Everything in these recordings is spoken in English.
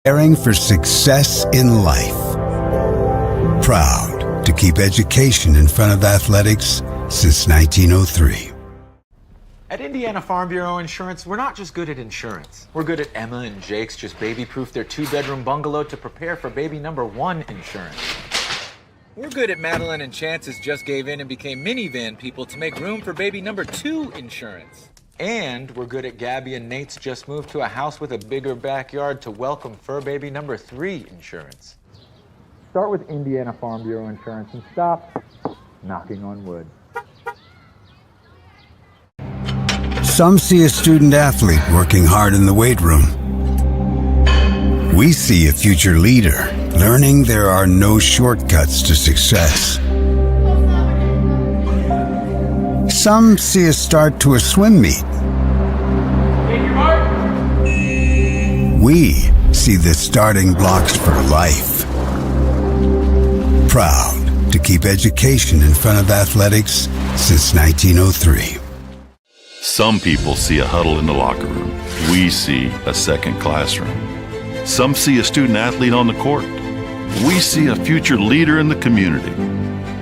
Preparing for success in life. Proud to keep education in front of athletics since 1903. At Indiana Farm Bureau Insurance, we're not just good at insurance. We're good at Emma and Jake's just baby-proof their 2-bedroom bungalow to prepare for baby number 1 insurance. We're good at Madeline and Chance's just gave in and became minivan people to make room for baby number 2 insurance. And we're good at Gabby and Nate's just moved to a house with a bigger backyard to welcome fur baby number 3 insurance. Start with Indiana Farm Bureau Insurance and stop knocking on wood. Some see a student athlete working hard in the weight room. We see a future leader learning there are no shortcuts to success. Some see a start to a swim meet. We see the starting blocks for life. Proud to keep education in front of athletics since 1903. Some people see a huddle in the locker room. We see a second classroom. Some see a student athlete on the court. We see a future leader in the community.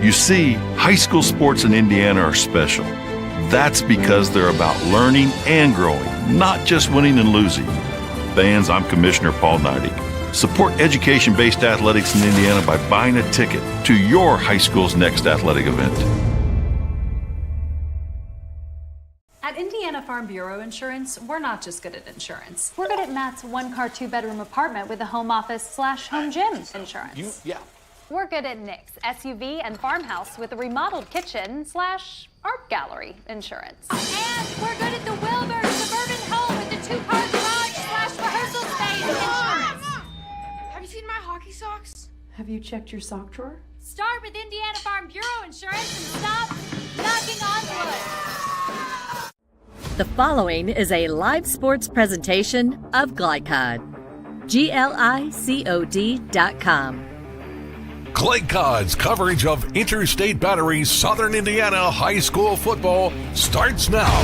You see, high school sports in Indiana are special. That's because they're about learning and growing, not just winning and losing. Fans, I'm Commissioner Paul Neidig. Support education-based athletics in Indiana by buying a ticket to your high school's next athletic event. At Indiana Farm Bureau Insurance, we're not just good at insurance. We're good at Matt's 1-car, 2-bedroom apartment with a home office/home gym insurance. We're good at Nick's SUV and farmhouse with a remodeled kitchen/art gallery insurance. And we're good at the Wilbur suburban home with the 2-car garage/rehearsal space insurance. Have you seen my hockey socks? Have you checked your sock drawer? Start with Indiana Farm Bureau Insurance and stop knocking on wood. The following is a live sports presentation of Glycod. GLICOD.com. Glycod's coverage of Interstate Battery Southern Indiana High School football starts now.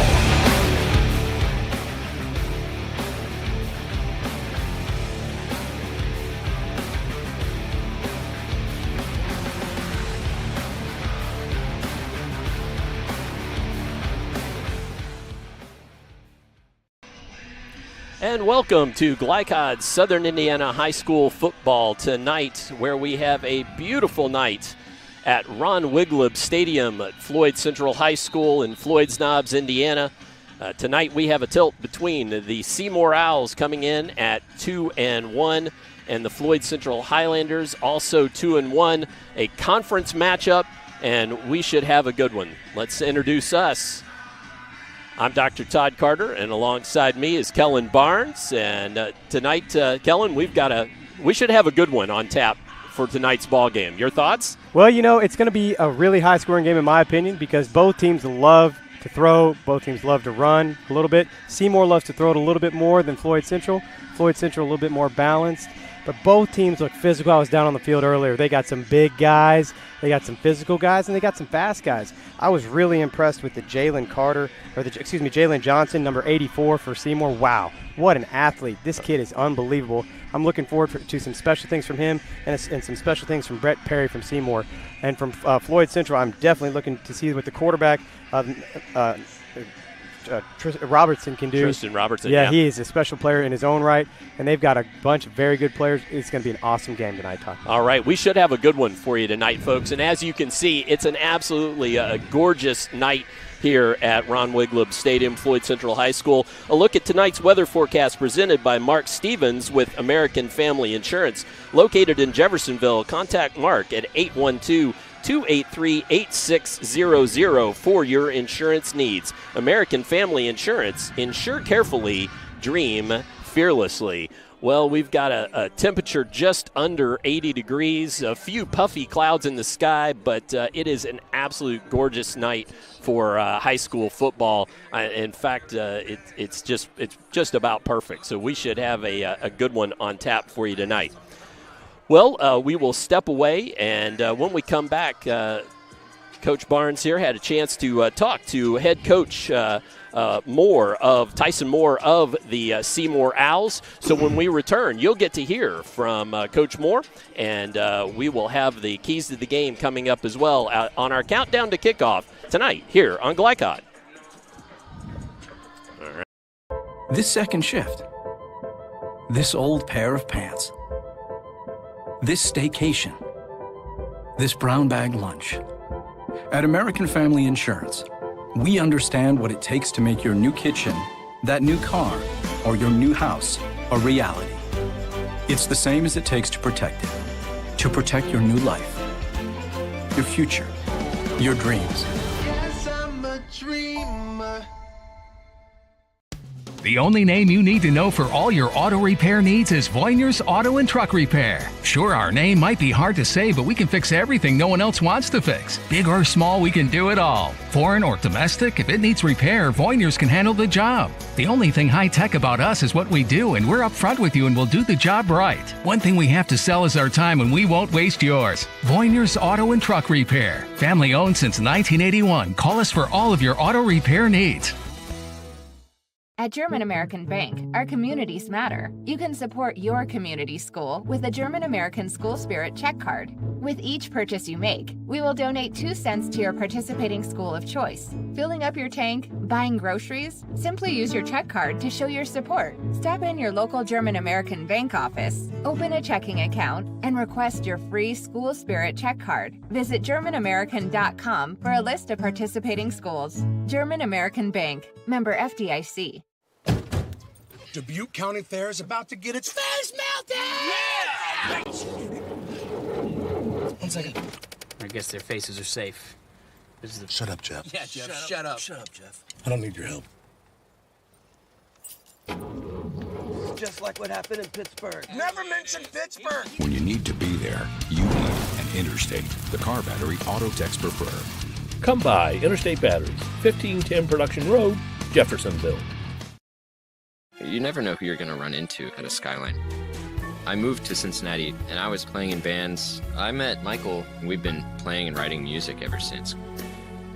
And welcome to Glycod's Southern Indiana High School football tonight, where we have a beautiful night at Ron Wigleb Stadium at Floyd Central High School in Floyd's Knobs, Indiana. Tonight we have a tilt between the Seymour Owls coming in at 2-1 and the Floyd Central Highlanders also 2-1. A conference matchup, and we should have a good one. Let's introduce us. I'm Dr. Todd Carter, and alongside me is Kellen Barnes. And tonight, Kellen, we should have a good one on tap for tonight's ball game. Your thoughts? Well, you know, it's going to be a really high-scoring game in my opinion because both teams love to throw. Both teams love to run a little bit. Seymour loves to throw it a little bit more than Floyd Central. Floyd Central a little bit more balanced. But both teams look physical. I was down on the field earlier. They got some big guys. They got some physical guys, and they got some fast guys. I was really impressed with the Jalen Johnson, number 84 for Seymour. Wow, what an athlete. This kid is unbelievable. I'm looking forward to some special things from him and some special things from Brett Perry from Seymour. And from Floyd Central, I'm definitely looking to see what the quarterback Robertson can do. Tristan Robertson, yeah. He is a special player in his own right, and they've got a bunch of very good players. It's going to be an awesome game tonight, Todd. All right, we should have a good one for you tonight, folks. And as you can see, it's an absolutely gorgeous night here at Ron Wigleb Stadium, Floyd Central High School. A look at tonight's weather forecast presented by Mark Stevens with American Family Insurance. Located in Jeffersonville, contact Mark at 812-283-8600 for your insurance needs. American Family Insurance. Insure carefully, dream fearlessly. Well, we've got a temperature just under 80 degrees, a few puffy clouds in the sky, but it is an absolute gorgeous night for high school football. In fact, it's just about perfect. So we should have a good one on tap for you tonight. Well, we will step away, and when we come back, Coach Barnes here had a chance to talk to head coach Tyson Moore of the Seymour Owls. So when we return, you'll get to hear from Coach Moore, and we will have the keys to the game coming up as well on our countdown to kickoff tonight here on Glycod. This second shift, this old pair of pants, this staycation, this brown bag lunch. At American Family Insurance, we understand what it takes to make your new kitchen, that new car, or your new house a reality. It's the same as it takes to protect it, to protect your new life, your future, your dreams. Yes, I'm a dreamer. The only name you need to know for all your auto repair needs is Voinier's Auto and Truck Repair. Sure, our name might be hard to say, but we can fix everything no one else wants to fix. Big or small, we can do it all. Foreign or domestic, if it needs repair, Voinier's can handle the job. The only thing high-tech about us is what we do, and we're up front with you and we'll do the job right. One thing we have to sell is our time, and we won't waste yours. Voinier's Auto and Truck Repair. Family owned since 1981. Call us for all of your auto repair needs. At German American Bank, our communities matter. You can support your community school with a German American School Spirit check card. With each purchase you make, we will donate 2 cents to your participating school of choice. Filling up your tank, buying groceries? Simply use your check card to show your support. Stop in your local German American Bank office, open a checking account, and request your free School Spirit check card. Visit GermanAmerican.com for a list of participating schools. German American Bank, member FDIC. Dubuque County Fair is about to get its face melted! Yeah! 1 second. I guess their faces are safe. This is the... Shut up, Jeff. Yeah, Jeff, shut up. Shut up, Jeff. I don't need your help. Just like what happened in Pittsburgh. Never mention Pittsburgh! When you need to be there, you need an Interstate, the car battery auto techs prefer. Come by Interstate Batteries, 1510 Production Road, Jeffersonville. You never know who you're going to run into at a Skyline. I moved to Cincinnati, and I was playing in bands. I met Michael, and we've been playing and writing music ever since.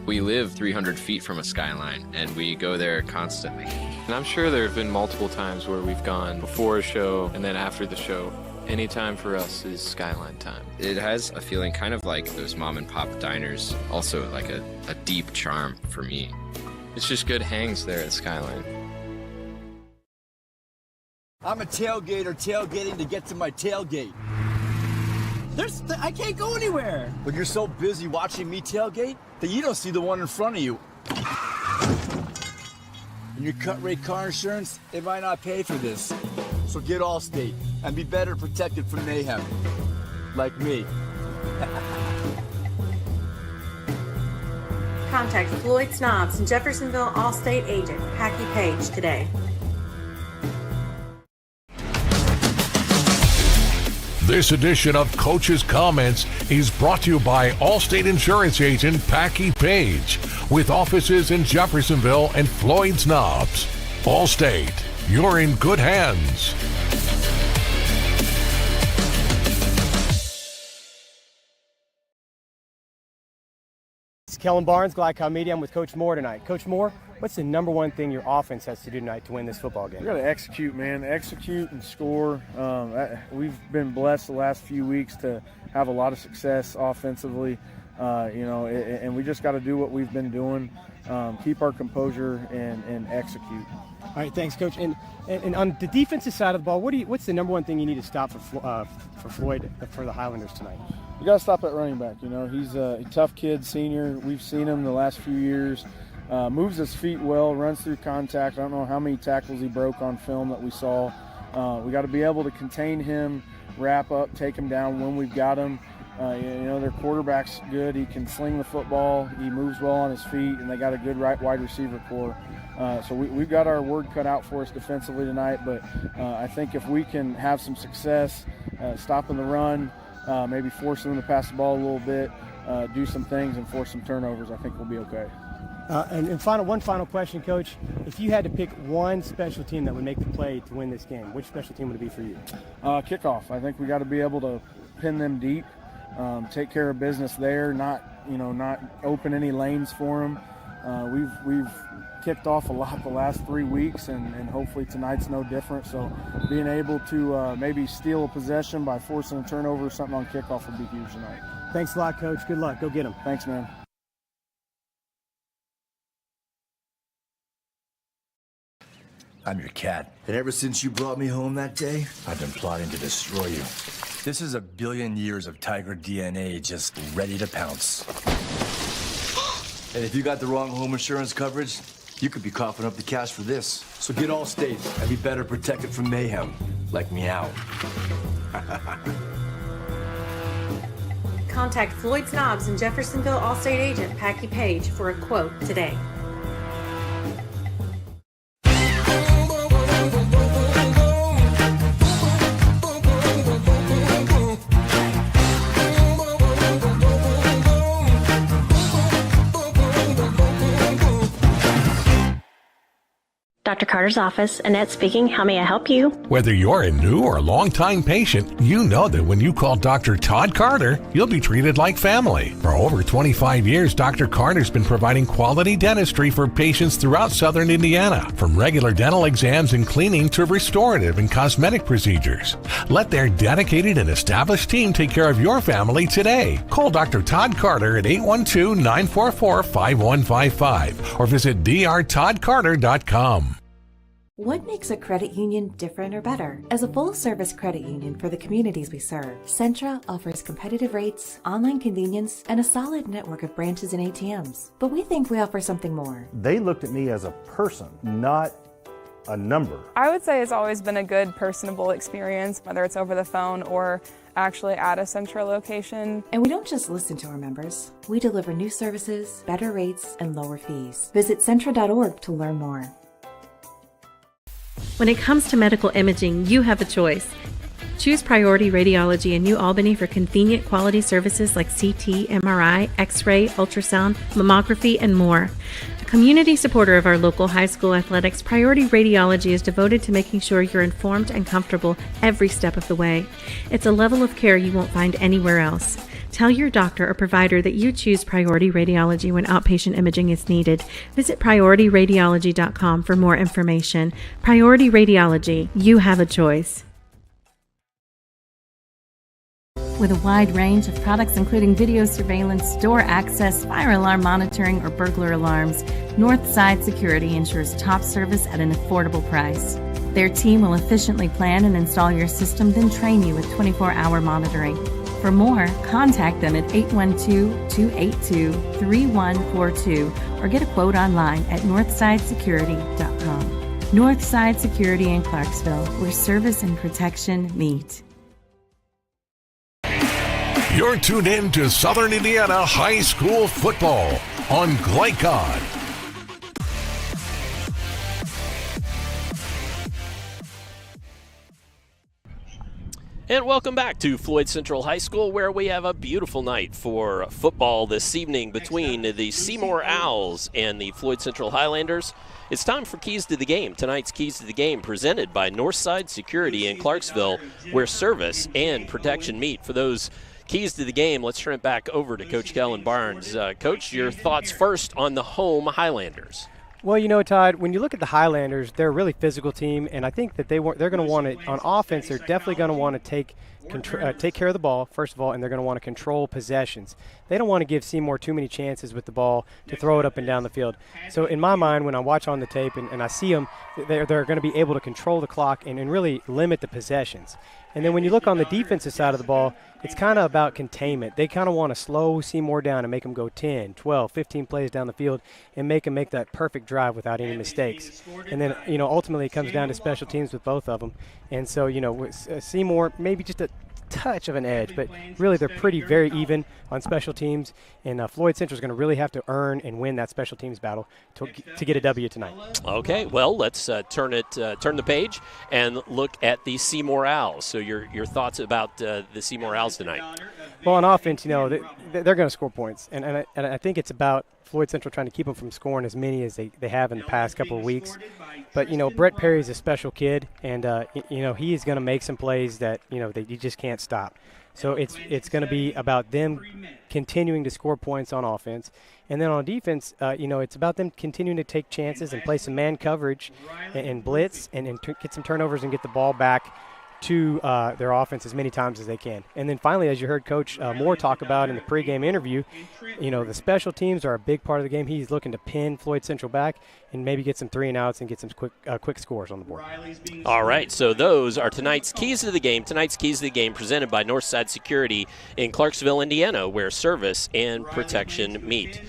We live 300 feet from a Skyline, and we go there constantly. And I'm sure there have been multiple times where we've gone before a show and then after the show. Any time for us is Skyline time. It has a feeling kind of like those mom and pop diners, also like a deep charm for me. It's just good hangs there at Skyline. I'm a tailgater tailgating to get to my tailgate. I can't go anywhere. But you're so busy watching me tailgate that you don't see the one in front of you. And your cut rate car insurance, it might not pay for this. So get Allstate and be better protected from mayhem. Like me. Contact Floyd Snobs and Jeffersonville Allstate agent Packy Page today. This edition of Coach's Comments is brought to you by Allstate Insurance Agent Packy Page, with offices in Jeffersonville and Floyd's Knobs. Allstate, you're in good hands. It's Kellen Barnes, Glycod Media. I'm with Coach Moore tonight. Coach Moore, what's the number one thing your offense has to do tonight to win this football game? We got to execute, man. Execute and score. We've been blessed the last few weeks to have a lot of success offensively, and we just got to do what we've been doing, keep our composure and execute. All right, thanks, Coach. And on the defensive side of the ball, what's the number one thing you need to stop for Floyd for the Highlanders tonight? You got to stop at running back. He's a tough kid, senior. We've seen him the last few years. Moves his feet well, runs through contact. I don't know how many tackles he broke on film that we saw. We got to be able to contain him, wrap up, take him down when we've got him. Their quarterback's good. He can sling the football. He moves well on his feet, and they got a good wide receiver core. So we've got our work cut out for us defensively tonight, but I think if we can have some success stopping the run, maybe force them to pass the ball a little bit, do some things and force some turnovers, I think we'll be okay. And one final question, Coach. If you had to pick one special team that would make the play to win this game, which special team would it be for you? Kickoff. I think we got to be able to pin them deep take care of business there, not open any lanes for them. We've kicked off a lot the last 3 weeks, and hopefully tonight's no different. So being able to maybe steal a possession by forcing a turnover or something on kickoff would be huge tonight. Thanks a lot, Coach. Good luck. Go get them. Thanks, man. I'm your cat. And ever since you brought me home that day, I've been plotting to destroy you. This is a billion years of tiger DNA just ready to pounce. And if you got the wrong home insurance coverage, you could be coughing up the cash for this. So get Allstate and be better protected from mayhem, like meow. Contact Floyd Snobs and Jeffersonville Allstate agent Packy Page for a quote today. Dr. Carter's office, Annette speaking. How may I help you? Whether you're a new or long-time patient, you know that when you call Dr. Todd Carter, you'll be treated like family. For over 25 years, Dr. Carter's been providing quality dentistry for patients throughout southern Indiana, from regular dental exams and cleaning to restorative and cosmetic procedures. Let their dedicated and established team take care of your family today. Call Dr. Todd Carter at 812-944-5155 or visit drtoddcarter.com. What makes a credit union different or better? As a full-service credit union for the communities we serve, Centra offers competitive rates, online convenience, and a solid network of branches and ATMs. But we think we offer something more. They looked at me as a person, not a number. I would say it's always been a good, personable experience, whether it's over the phone or actually at a Centra location. And we don't just listen to our members. We deliver new services, better rates, and lower fees. Visit Centra.org to learn more. When it comes to medical imaging, you have a choice. Choose Priority Radiology in New Albany for convenient quality services like CT, MRI, X-ray, ultrasound, mammography, and more. A community supporter of our local high school athletics, Priority Radiology is devoted to making sure you're informed and comfortable every step of the way. It's a level of care you won't find anywhere else. Tell your doctor or provider that you choose Priority Radiology when outpatient imaging is needed. Visit PriorityRadiology.com for more information. Priority Radiology, you have a choice. With a wide range of products including video surveillance, door access, fire alarm monitoring, or burglar alarms, Northside Security ensures top service at an affordable price. Their team will efficiently plan and install your system, then train you with 24-hour monitoring. For more, contact them at 812-282-3142 or get a quote online at northsidesecurity.com. Northside Security in Clarksville, where service and protection meet. You're tuned in to Southern Indiana High School Football on Glycod. And welcome back to Floyd Central High School, where we have a beautiful night for football this evening between the Seymour Owls and the Floyd Central Highlanders. It's time for Keys to the Game. Tonight's Keys to the Game presented by Northside Security in Clarksville, where service and protection meet. For those keys to the game, let's turn it back over to Coach Kellen Barnes. Coach, your thoughts first on the home Highlanders. Well, you know, Todd, when you look at the Highlanders, they're a really physical team, and I think that they're going to want to, on offense, they're definitely going to want to take care of the ball, first of all, and they're going to want to control possessions. They don't want to give Seymour too many chances with the ball to throw it up and down the field. So in my mind, when I watch on the tape and I see them, they're going to be able to control the clock and really limit the possessions. And then when you look on the defensive side of the ball, it's kind of about containment. They kind of want to slow Seymour down and make them go 10, 12, 15 plays down the field and make them make that perfect drive without any mistakes. And then, you know, ultimately it comes down to special teams with both of them. And so, you know, with Seymour, maybe just a touch of an edge, but really they're very even on special teams, and Floyd Central is going to really have to earn and win that special teams battle to get a W tonight. Okay, well, let's turn the page and look at the Seymour Owls. So your thoughts about the Seymour Owls tonight? Well, on offense, you know, they're going to score points, and I think it's about Floyd Central trying to keep them from scoring as many as they have in the past couple of weeks. But, you know, Brett Perry's a special kid, and, you know, he is going to make some plays that, you know, that you just can't stop. So it's going to be about them continuing to score points on offense. And then on defense, it's about them continuing to take chances and play some man coverage and blitz and get some turnovers and get the ball back to their offense as many times as they can. And then finally, as you heard Coach Moore talk about in the pregame interview, the special teams are a big part of the game. He's looking to pin Floyd Central back and maybe get some 3-and-outs and get some quick scores on the board. All right, so those are tonight's keys to the game. Tonight's keys to the game presented by Northside Security in Clarksville, Indiana, where service and protection meet.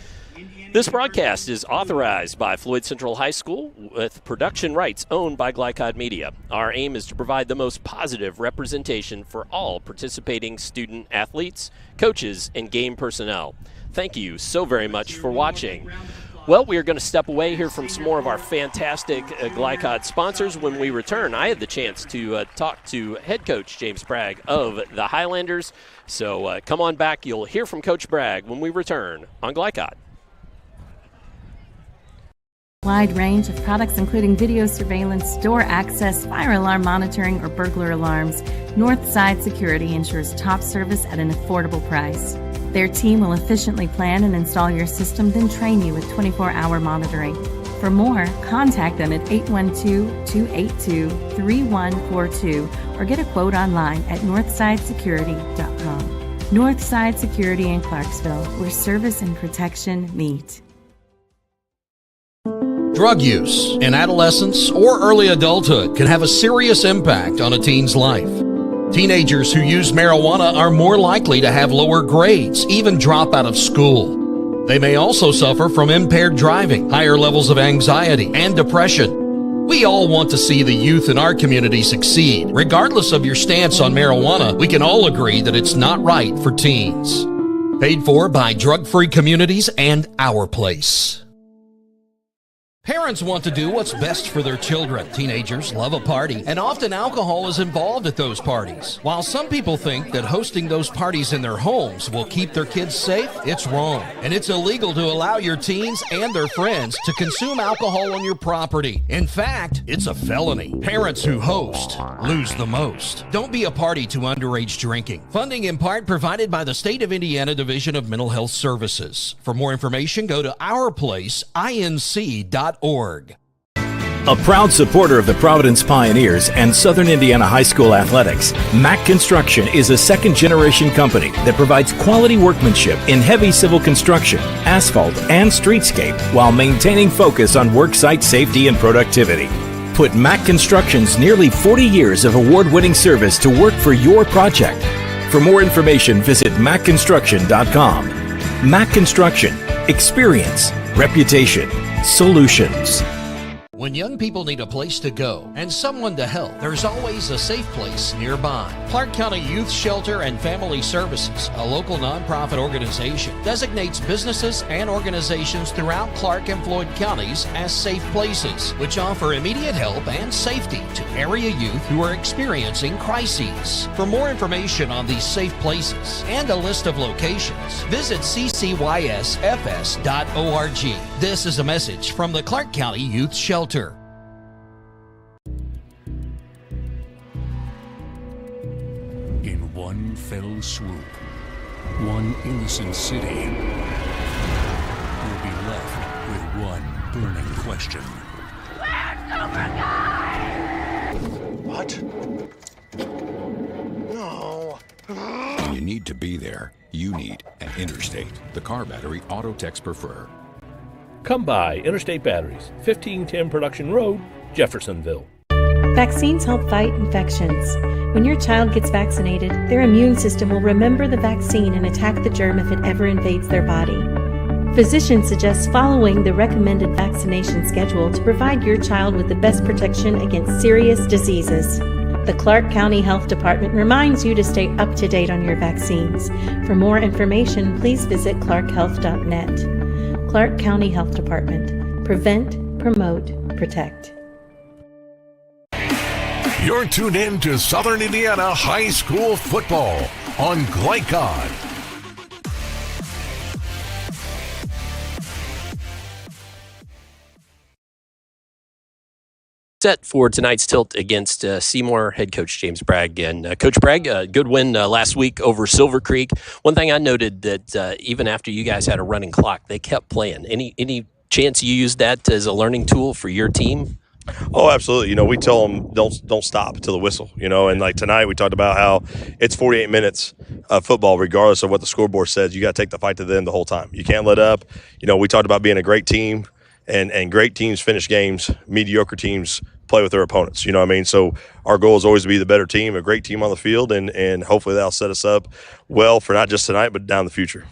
This broadcast is authorized by Floyd Central High School with production rights owned by Glycod Media. Our aim is to provide the most positive representation for all participating student athletes, coaches, and game personnel. Thank you so very much for watching. Well, we are going to step away here from some more of our fantastic Glycod sponsors. When we return, I had the chance to talk to head coach James Bragg of the Highlanders. So come on back. You'll hear from Coach Bragg when we return on Glycod. Wide range of products including video surveillance, door access, fire alarm monitoring, or burglar alarms, Northside Security ensures top service at an affordable price. Their team will efficiently plan and install your system, then train you with 24-hour monitoring. For more, contact them at 812-282-3142 or get a quote online at northsidesecurity.com. Northside Security in Clarksville, where service and protection meet. Drug use in adolescence or early adulthood can have a serious impact on a teen's life. Teenagers who use marijuana are more likely to have lower grades, even drop out of school. They may also suffer from impaired driving, higher levels of anxiety, and depression. We all want to see the youth in our community succeed. Regardless of your stance on marijuana, we can all agree that it's not right for teens. Paid for by Drug Free Communities and Our Place. Parents want to do what's best for their children. Teenagers love a party, and often alcohol is involved at those parties. While some people think that hosting those parties in their homes will keep their kids safe, it's wrong. And it's illegal to allow your teens and their friends to consume alcohol on your property. In fact, it's a felony. Parents who host lose the most. Don't be a party to underage drinking. Funding in part provided by the State of Indiana Division of Mental Health Services. For more information, go to ourplaceinc.org. A proud supporter of the Providence Pioneers and Southern Indiana High School athletics, Mack Construction is a second-generation company that provides quality workmanship in heavy civil construction, asphalt, and streetscape while maintaining focus on worksite safety and productivity. Put Mack Construction's nearly 40 years of award-winning service to work for your project. For more information, visit mackconstruction.com. Mack Construction. Experience. Reputation. Solutions. When young people need a place to go and someone to help, there's always a safe place nearby. Clark County Youth Shelter and Family Services, a local nonprofit organization, designates businesses and organizations throughout Clark and Floyd counties as safe places, which offer immediate help and safety to area youth who are experiencing crises. For more information on these safe places and a list of locations, visit ccysfs.org. This is a message from the Clark County Youth Shelter. In one fell swoop, one innocent city will be left with one burning question. Where's Cobra Guy? What? No. When you need to be there, you need an Interstate, the car battery auto techs prefer. Come by Interstate Batteries, 1510 Production Road, Jeffersonville. Vaccines help fight infections. When your child gets vaccinated, their immune system will remember the vaccine and attack the germ if it ever invades their body. Physicians suggest following the recommended vaccination schedule to provide your child with the best protection against serious diseases. The Clark County Health Department reminds you to stay up to date on your vaccines. For more information, please visit clarkhealth.net. Clark County Health Department. Prevent, promote, protect. You're tuned in to Southern Indiana High School football on Glycod. Set for tonight's tilt against Seymour head coach James Bragg. And Coach Bragg, good win last week over Silver Creek. One thing I noted that even after you guys had a running clock, they kept playing. Any chance you used that as a learning tool for your team? Oh, absolutely. We tell them don't stop till the whistle, and like tonight we talked about how it's 48 minutes of football regardless of what the scoreboard says. You got to take the fight to the end the whole time. You can't let up. We talked about being a great team, and great teams finish games. Mediocre teams play with their opponents. You know what I mean? So our goal is always to be the better team, a great team on the field, and hopefully that'll set us up well for not just tonight but down the future.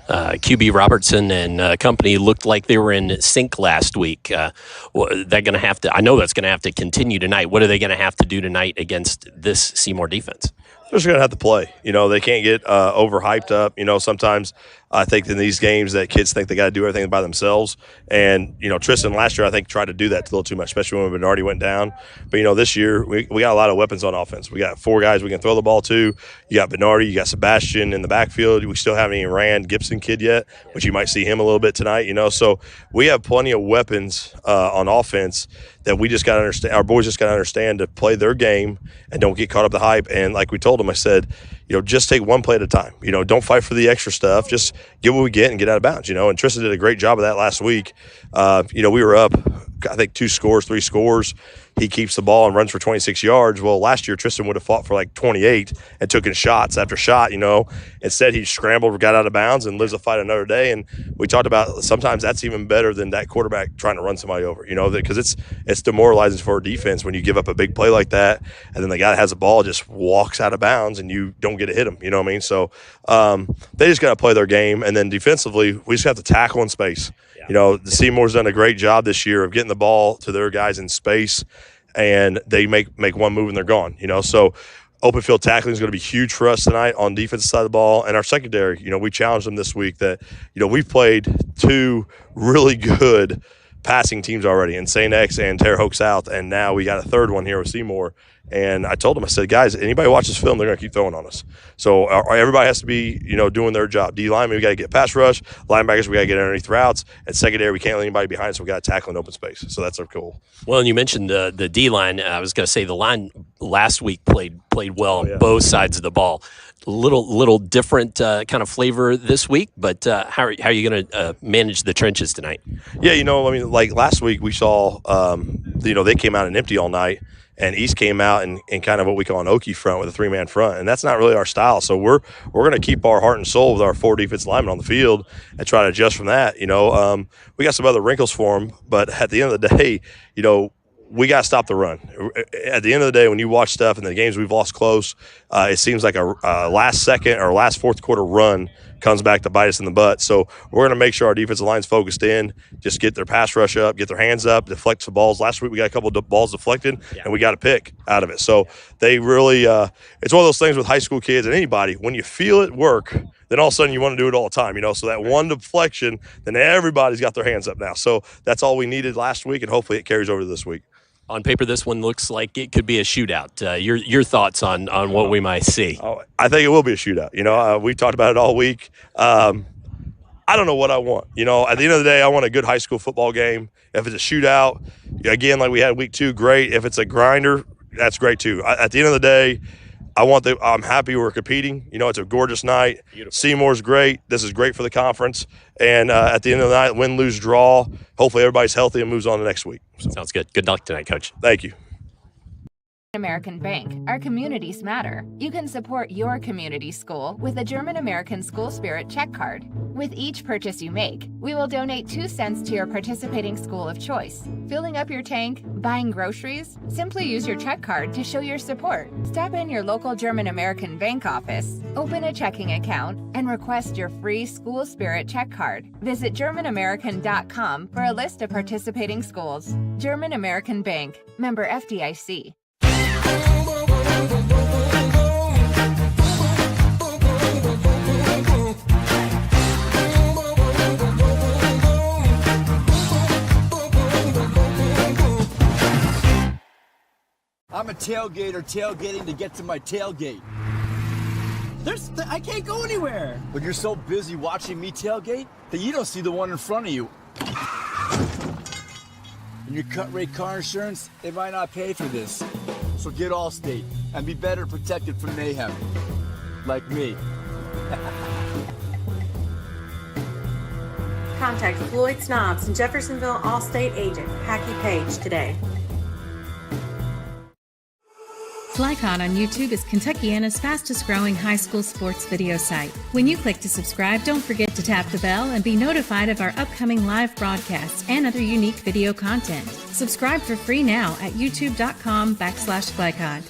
QB Robertson and company looked like they were in sync last week. They're going to have to. I know that's going to have to continue tonight. What are they going to have to do tonight against this Seymour defense? They're just going to have to play. They can't get overhyped up. Sometimes I think in these games that kids think they got to do everything by themselves. And, Tristan last year I think tried to do that a little too much, especially when Bernardi went down. But, this year we got a lot of weapons on offense. We got 4 guys we can throw the ball to. You got Bernardi, you got Sebastian in the backfield. We still haven't even ran Gibson kid yet, but you might see him a little bit tonight, So we have plenty of weapons on offense that we just got to understand. Our boys just got to understand to play their game and don't get caught up in the hype. And like we told them, I said, just take one play at a time. Don't fight for the extra stuff. Just get what we get and get out of bounds, And Tristan did a great job of that last week. We were up, I think, 3 scores. He keeps the ball and runs for 26 yards. Well, last year, Tristan would have fought for like 28 and took in shots after shot, Instead, he scrambled, got out of bounds, and lives to fight another day. And we talked about sometimes that's even better than that quarterback trying to run somebody over, because it's demoralizing for a defense when you give up a big play like that, and then the guy that has the ball just walks out of bounds and you don't get to hit him, you know what I mean? So they just got to play their game. And then defensively, we just have to tackle in space. The Seymour's done a great job this year of getting the ball to their guys in space, and they make one move and they're gone. So open field tackling is going to be huge for us tonight on defensive side of the ball. And our secondary, we challenged them this week that, we've played 2 really good passing teams already in St. X and Terre Haute South, and now we got a 3rd one here with Seymour. And I told them, I said, guys, anybody watch this film, they're going to keep throwing on us. So everybody has to be, doing their job. D linemen, we got to get pass rush. Linebackers, we got to get underneath routes. And secondary, we can't let anybody behind, so we got to tackle in open space. So that's our goal. Well, and you mentioned the D line. I was going to say the line last week played well on both sides of the ball. Little different kind of flavor this week, but how are you going to manage the trenches tonight? Yeah, like last week we saw, they came out and empty all night. And East came out in kind of what we call an Okie front with a 3-man front, and that's not really our style. So we're going to keep our heart and soul with our 4 defensive linemen on the field and try to adjust from that. We got some other wrinkles for them, but at the end of the day, we got to stop the run. At the end of the day, when you watch stuff in the games we've lost close, it seems like a last second or last fourth quarter run comes back to bite us in the butt. So we're going to make sure our defensive line's focused in, just get their pass rush up, get their hands up, deflect the balls. Last week we got a couple of balls deflected, and we got a pick out of it. So they really it's one of those things with high school kids and anybody. When you feel it work, then all of a sudden you want to do it all the time, So that one deflection, then everybody's got their hands up now. So that's all we needed last week, and hopefully it carries over to this week. On paper, this one looks like it could be a shootout. Your thoughts on what we might see? I think it will be a shootout. We talked about it all week. I don't know what I want. At the end of the day, I want a good high school football game. If it's a shootout, again, like we had week 2, great. If it's a grinder, that's great too. At the end of the day, I'm happy we're competing. It's a gorgeous night. Beautiful. Seymour's great. This is great for the conference. And at the end of the night, win, lose, draw. Hopefully everybody's healthy and moves on to next week. So. Sounds good. Good luck tonight, Coach. Thank you. American Bank. Our communities matter. You can support your community school with a German American School Spirit check card. With each purchase you make, we will donate 2 cents to your participating school of choice. Filling up your tank, buying groceries? Simply use your check card to show your support. Stop in your local German American Bank office, open a checking account, and request your free School Spirit check card. Visit GermanAmerican.com for a list of participating schools. German American Bank. Member FDIC. I'm a tailgater tailgating to get to my tailgate. I can't go anywhere. But you're so busy watching me tailgate that you don't see the one in front of you. And your cut rate car insurance, they might not pay for this. So get Allstate and be better protected from mayhem. Like me. Contact Floyd Snobs and Jeffersonville Allstate agent Packy Page today. FlyCon on YouTube is Kentuckiana's fastest growing high school sports video site. When you click to subscribe, don't forget to tap the bell and be notified of our upcoming live broadcasts and other unique video content. Subscribe for free now at youtube.com/FlyCon.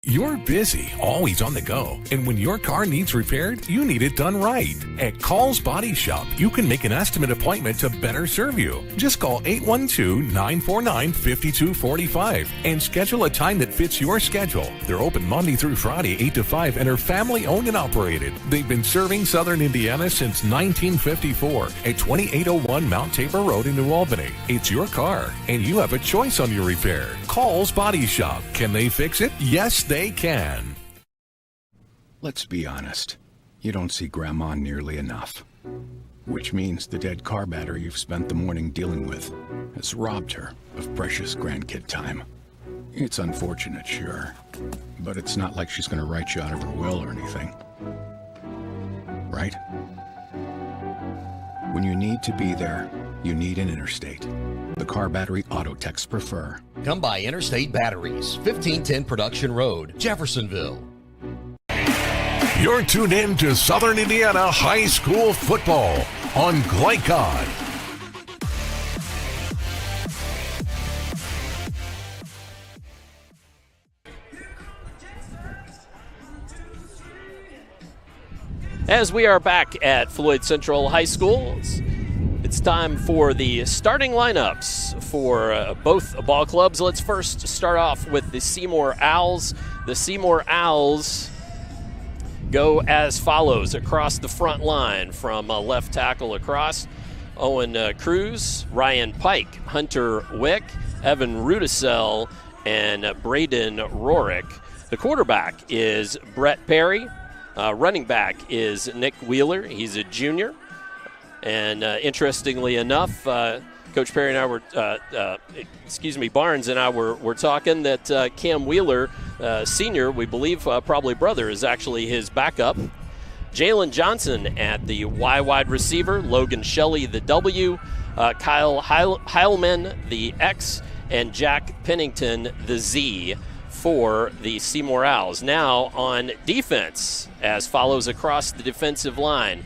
You're busy, always on the go, and when your car needs repaired, you need it done right. At Call's Body Shop, you can make an estimate appointment to better serve you. Just call 812-949-5245 and schedule a time that fits your schedule. They're open Monday through Friday, 8 to 5, and are family-owned and operated. They've been serving Southern Indiana since 1954 at 2801 Mount Tabor Road in New Albany. It's your car, and you have a choice on your repair. Call's Body Shop. Can they fix it? Yes, they can. Let's be honest. You don't see Grandma nearly enough. Which means the dead car battery you've spent the morning dealing with has robbed her of precious grandkid time. It's unfortunate, sure, but it's not like she's going to write you out of her will or anything. Right? When you need to be there, you need an Interstate. The car battery auto techs prefer. Come by Interstate Batteries, 1510 Production Road, Jeffersonville. You're tuned in to Southern Indiana High School football on Glycon. As we are back at Floyd Central High School, it's time for the starting lineups for both ball clubs. Let's first start off with the Seymour Owls. The Seymour Owls go as follows across the front line from left tackle across. Owen Cruz, Ryan Pike, Hunter Wick, Evan Rudisell, and Braden Rorick. The quarterback is Brett Perry. Running back is Nick Wheeler. He's a junior. And interestingly enough, Coach Perry and I were, Barnes and I were talking that Cam Wheeler, senior, we believe probably brother, is actually his backup. Jalen Johnson at the Y wide receiver, Logan Shelley the W, Kyle Heilman the X, and Jack Pennington the Z for the Seymour Owls. Now on defense, as follows across the defensive line.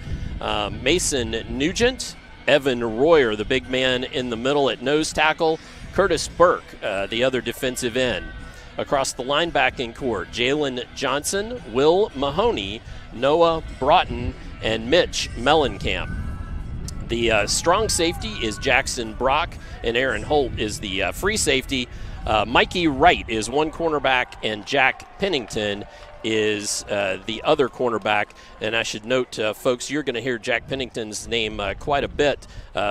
Mason Nugent, Evan Royer, the big man in the middle at nose tackle, Curtis Burke, the other defensive end. Across the linebacking core, Jalen Johnson, Will Mahoney, Noah Broughton, and Mitch Mellencamp. The strong safety is Jackson Brock, and Aaron Holt is the free safety. Mikey Wright is one cornerback, and Jack Pennington is the other cornerback. And I should note, folks, you're going to hear Jack Pennington's name quite a bit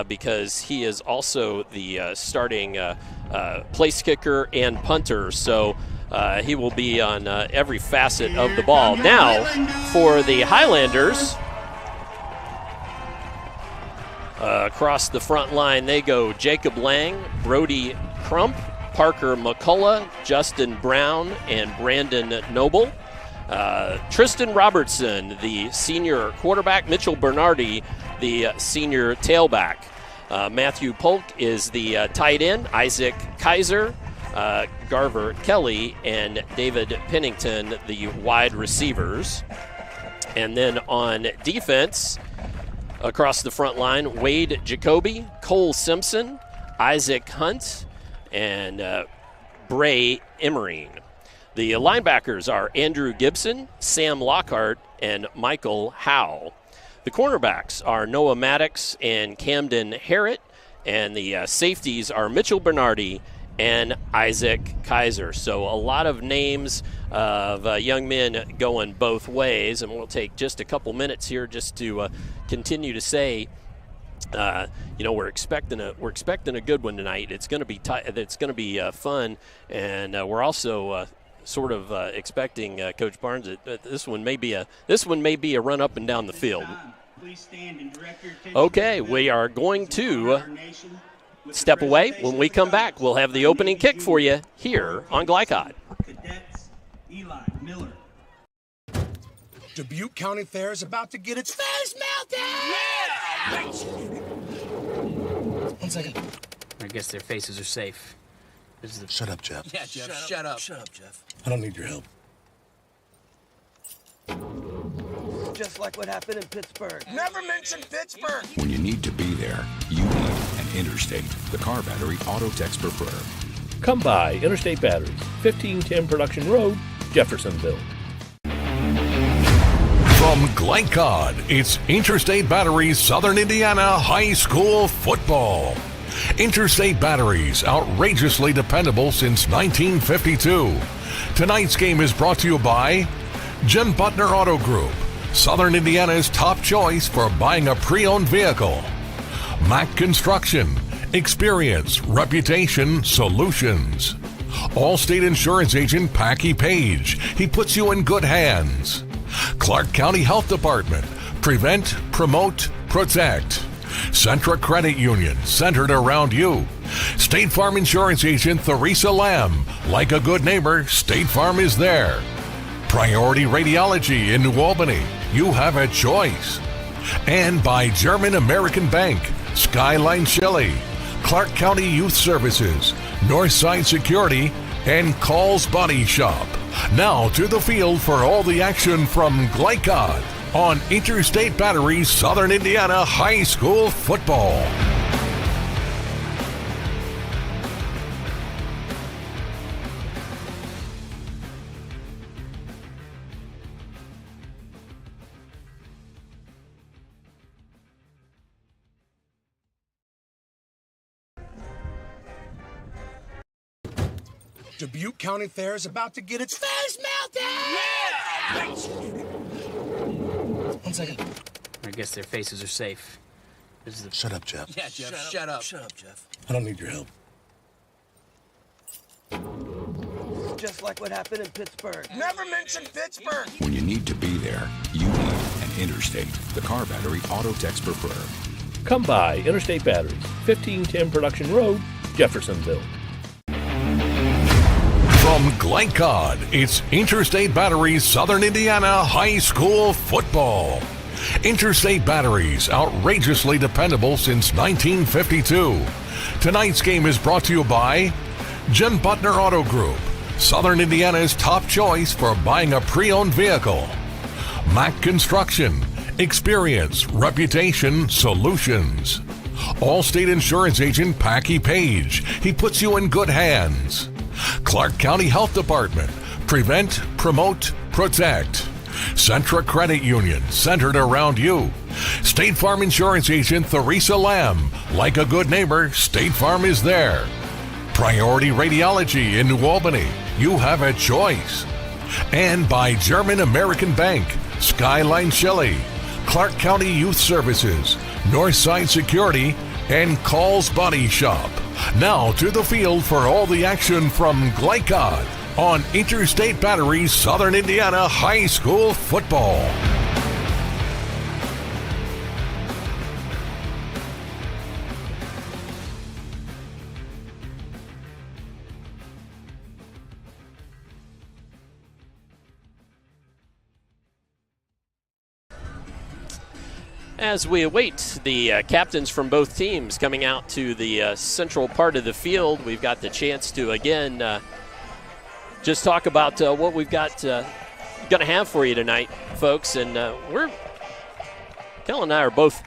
because he is also the starting place kicker and punter. So he will be on every facet of the ball. Now for the Highlanders. Across the front line, they go Jacob Lang, Brody Crump, Parker McCullough, Justin Brown, and Brandon Noble. Tristan Robertson, the senior quarterback. Mitchell Bernardi, the senior tailback. Matthew Polk is the tight end. Isaac Kaiser, Garver Kelly, and David Pennington, the wide receivers. And then on defense, across the front line, Wade Jacoby, Cole Simpson, Isaac Hunt, and Bray Emerine. The linebackers are Andrew Gibson, Sam Lockhart, and Michael Howe. The cornerbacks are Noah Maddox and Camden Harrett, and the safeties are Mitchell Bernardi and Isaac Kaiser. So a lot of names of young men going both ways, and we'll take just a couple minutes here just to continue to say, we're expecting a good one tonight. It's going to be it's going to be fun, and we're also sort of expecting Coach Barnes that this one may be a run up and down the field. Okay, we are going to step away. When we come back, we'll have the opening kick for you here on Glycod. Dubuque County Fair is about to get its face melted! Yeah! 1 second. I guess their faces are safe. Shut up, Jeff. Yeah, Jeff, shut up. Shut up, Jeff. I don't need your help. Just like what happened in Pittsburgh. Never mention Pittsburgh! When you need to be there, you need an Interstate, the car battery auto techs prefer. Come by Interstate Batteries, 1510 Production Road, Jeffersonville. From Glycod, it's Interstate Batteries Southern Indiana High School Football. Interstate Batteries, outrageously dependable since 1952. Tonight's game is brought to you by Jim Butner Auto Group, Southern Indiana's top choice for buying a pre-owned vehicle. Mack Construction, experience, reputation, solutions. Allstate Insurance Agent Packy Page, he puts you in good hands. Clark County Health Department, prevent, promote, protect. Centra Credit Union, centered around you. State Farm Insurance Agent Theresa Lamb, like a good neighbor, State Farm is there. Priority Radiology in New Albany, you have a choice. And by German American Bank, Skyline Chili, Clark County Youth Services, Northside Security, and Call's Body Shop. Now to the field for all the action from Glycod on Interstate Batteries Southern Indiana High School Football. Dubuque County Fair is about to get its face melted! Yeah! 1 second. I guess their faces are safe. Shut up, Jeff. Yeah, Jeff, shut up. Shut up, Jeff. I don't need your help. Just like what happened in Pittsburgh. Never mention Pittsburgh! When you need to be there, you need an Interstate, the car battery auto techs prefer. Come by Interstate Batteries, 1510 Production Road, Jeffersonville. From Glycod, it's Interstate Batteries Southern Indiana High School Football. Interstate Batteries, outrageously dependable since 1952. Tonight's game is brought to you by Jim Butner Auto Group, Southern Indiana's top choice for buying a pre-owned vehicle. Mack Construction, experience, reputation, solutions. Allstate Insurance Agent Packy Page, he puts you in good hands. Clark County Health Department, prevent, promote, protect. Centra Credit Union, centered around you. State Farm Insurance Agent Theresa Lamb, like a good neighbor, State Farm is there. Priority Radiology in New Albany, you have a choice. And by German American Bank, Skyline Chili, Clark County Youth Services, Northside Security, and Call's Body Shop. Now to the field for all the action from Glycod on Interstate Batteries Southern Indiana High School Football. As we await the captains from both teams coming out to the central part of the field, we've got the chance to, again, just talk about what we've got going to have for you tonight, folks. And Kel and I are both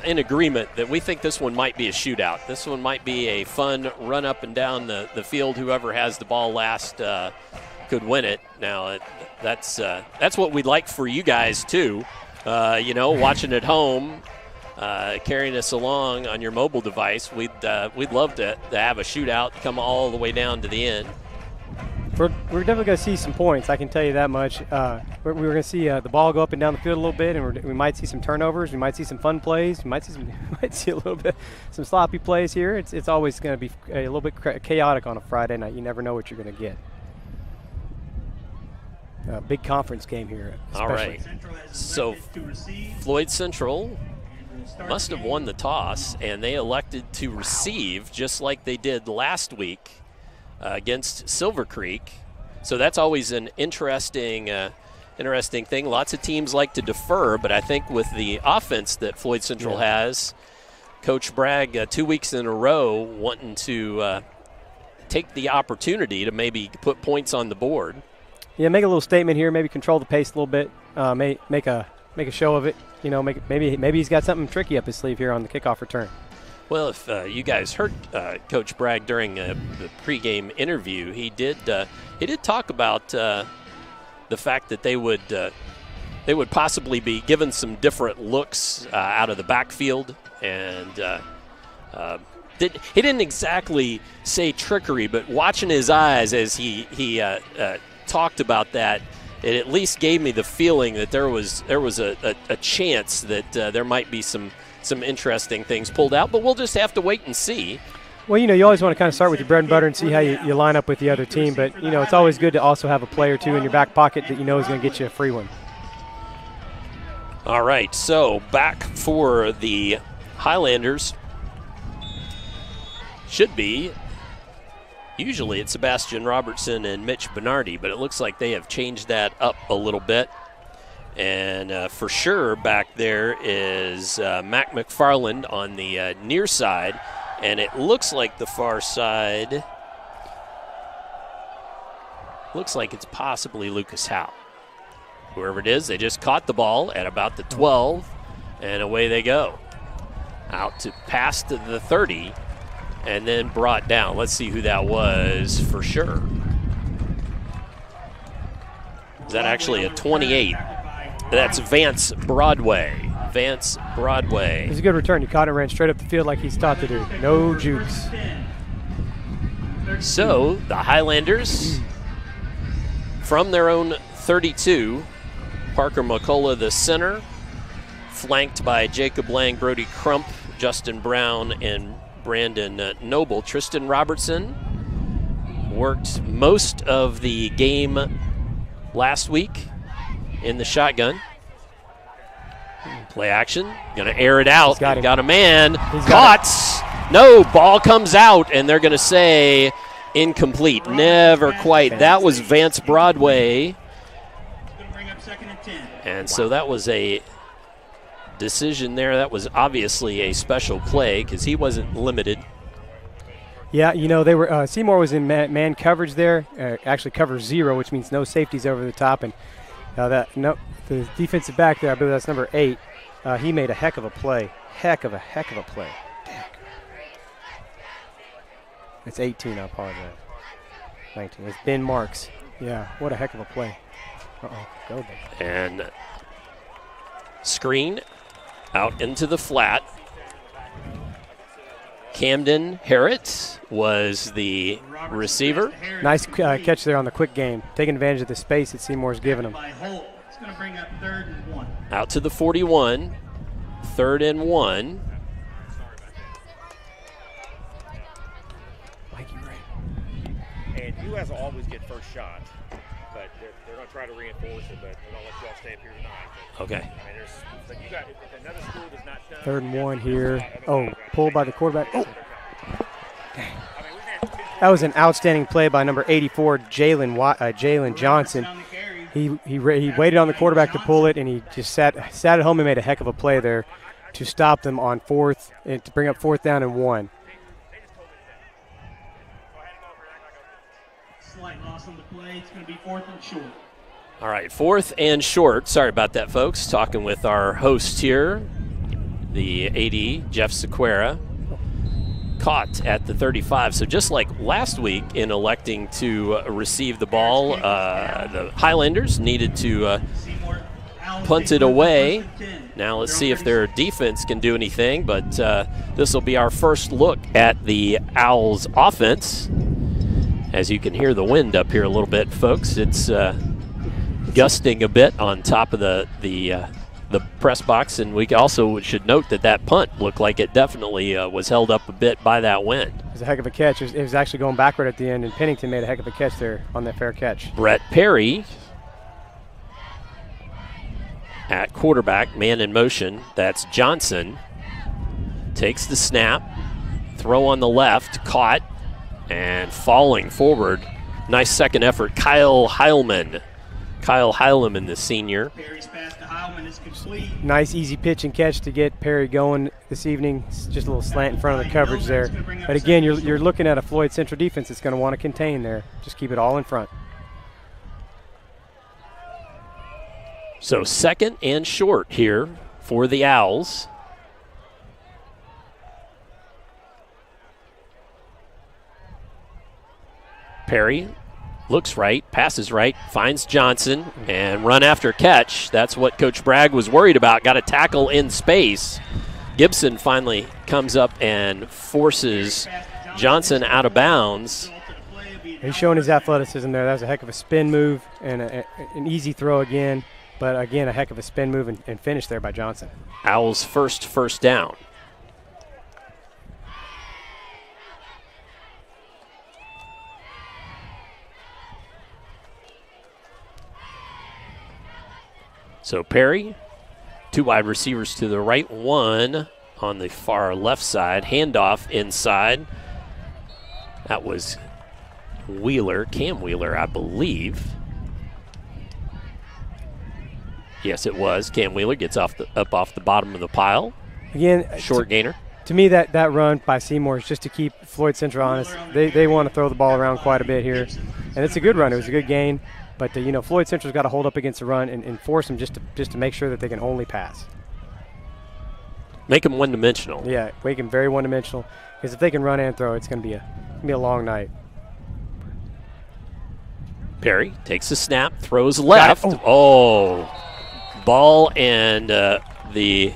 in agreement that we think this one might be a shootout. This one might be a fun run up and down the field. Whoever has the ball last could win it. Now, that's what we'd like for you guys, too. Watching at home, carrying us along on your mobile device, we'd love to have a shootout come all the way down to the end. We're definitely going to see some points, I can tell you that much. We're going to see the ball go up and down the field a little bit, and we might see some turnovers. We might see some fun plays. We might see a little bit some sloppy plays here. It's always going to be a little bit chaotic on a Friday night. You never know what you're going to get. Big conference game here, especially. All right. So Floyd Central must have won the toss, and they elected to receive just like they did last week against Silver Creek. So that's always an interesting thing. Lots of teams like to defer, but I think with the offense that Floyd Central has, Coach Bragg 2 weeks in a row wanting to take the opportunity to maybe put points on the board. Yeah, make a little statement here, maybe control the pace a little bit, make a show of it. You know, maybe he's got something tricky up his sleeve here on the kickoff return. Well, if you guys heard Coach Bragg during the pregame interview, he did talk about the fact that they would possibly be given some different looks out of the backfield, and he didn't exactly say trickery, but watching his eyes as he talked about that, it at least gave me the feeling that there was a chance that there might be some interesting things pulled out, but we'll just have to wait and see. Well, you always want to kind of start with your bread and butter and see how you line up with the other team, but, it's always good to also have a play or two in your back pocket that is going to get you a free one. All right, so back for the Highlanders should be, usually it's Sebastian Robertson and Mitch Bernardi, but it looks like they have changed that up a little bit. And for sure back there is Mac McFarland on the near side. And it looks like the far side, looks like it's possibly Lucas Howe. Whoever it is, they just caught the ball at about the 12, and away they go. Out to past the 30, and then brought down. Let's see who that was for sure. Is that actually a 28? That's Vance Broadway. Vance Broadway. It was a good return. He caught it, ran straight up the field like he's taught to do. No jukes. So the Highlanders, from their own 32, Parker McCullough, the center, flanked by Jacob Lang, Brody Crump, Justin Brown, and Brandon Noble. Tristan Robertson worked most of the game last week in the shotgun. Play action, gonna air it out. Got a man, caught. No, ball comes out, and they're gonna say incomplete. Never quite. That was Vance Broadway. And so that was a decision there. That was obviously a special play because he wasn't limited. Yeah, they were. Seymour was in man coverage there. Actually, cover 0, which means no safeties over the top. And the defensive back there, I believe that's number 8. He made a heck of a play. Heck of a play. Dang. It's 18. I apologize. 19. It's Ben Marks. Yeah, what a heck of a play. Go Ben. And screen out into the flat. Camden Harrett was the receiver. Nice catch there on the quick game, taking advantage of the space that Seymour's given him. It's going to bring up 3rd and 1. Out to the 41, 3rd and 1. And you guys will always get first shot, but they're going to try to reinforce it, but they're going to let you all stay up here tonight. Okay. I mean, you got, if another school does not done. 3rd and 1 here. Pulled by the quarterback. Oh. Dang. That was an outstanding play by number 84, Jalen Johnson. He waited on the quarterback to pull it, and he just sat at home and made a heck of a play there to stop them on 4th and to bring up 4th down and 1. Slight loss on the play. It's going to be 4th and short. All right, 4th and short. Sorry about that, folks. Talking with our host here, the AD, Jeff Sequeira. Caught at the 35. So just like last week in electing to receive the ball, the Highlanders needed to punt it away. Now let's see if their defense can do anything, but this will be our first look at the Owls offense. As you can hear the wind up here a little bit, folks. It's gusting a bit on top of the press box, and we also should note that punt looked like it definitely was held up a bit by that wind. It was a heck of a catch. It was actually going backward at the end, and Pennington made a heck of a catch there on that fair catch. Brett Perry at quarterback, man in motion. That's Johnson. takes the snap, throw on the left, caught, and falling forward. Nice second effort, Kyle Heilman. Kyle Heilman, the senior. Nice easy pitch and catch to get Perry going this evening. It's just a little slant in front of the coverage there. But again, you're looking at a Floyd Central defense that's going to want to contain there. Just keep it all in front. So second and short here for the Owls. Perry looks right, passes right, finds Johnson, and run after catch. That's what Coach Bragg was worried about. Got a tackle in space. Gibson finally comes up and forces Johnson out of bounds. He's showing his athleticism there. That was a heck of a spin move and an easy throw again. But again, a heck of a spin move and finish there by Johnson. Owls' first down. So Perry, two wide receivers to the right, one on the far left side. Handoff inside. That was Wheeler, Cam Wheeler, I believe. Yes, it was. Cam Wheeler gets up off the bottom of the pile. Again, short gainer. To me, that run by Seymour is just to keep Floyd Central honest. They want to throw the ball around quite a bit here, and it's a good run. It was a good gain. But, Floyd Central's got to hold up against the run and force them just to make sure that they can only pass. Make them one-dimensional. Yeah, make them very one-dimensional. Because if they can run and throw, it's going to be a long night. Perry takes the snap, throws left. Ball and the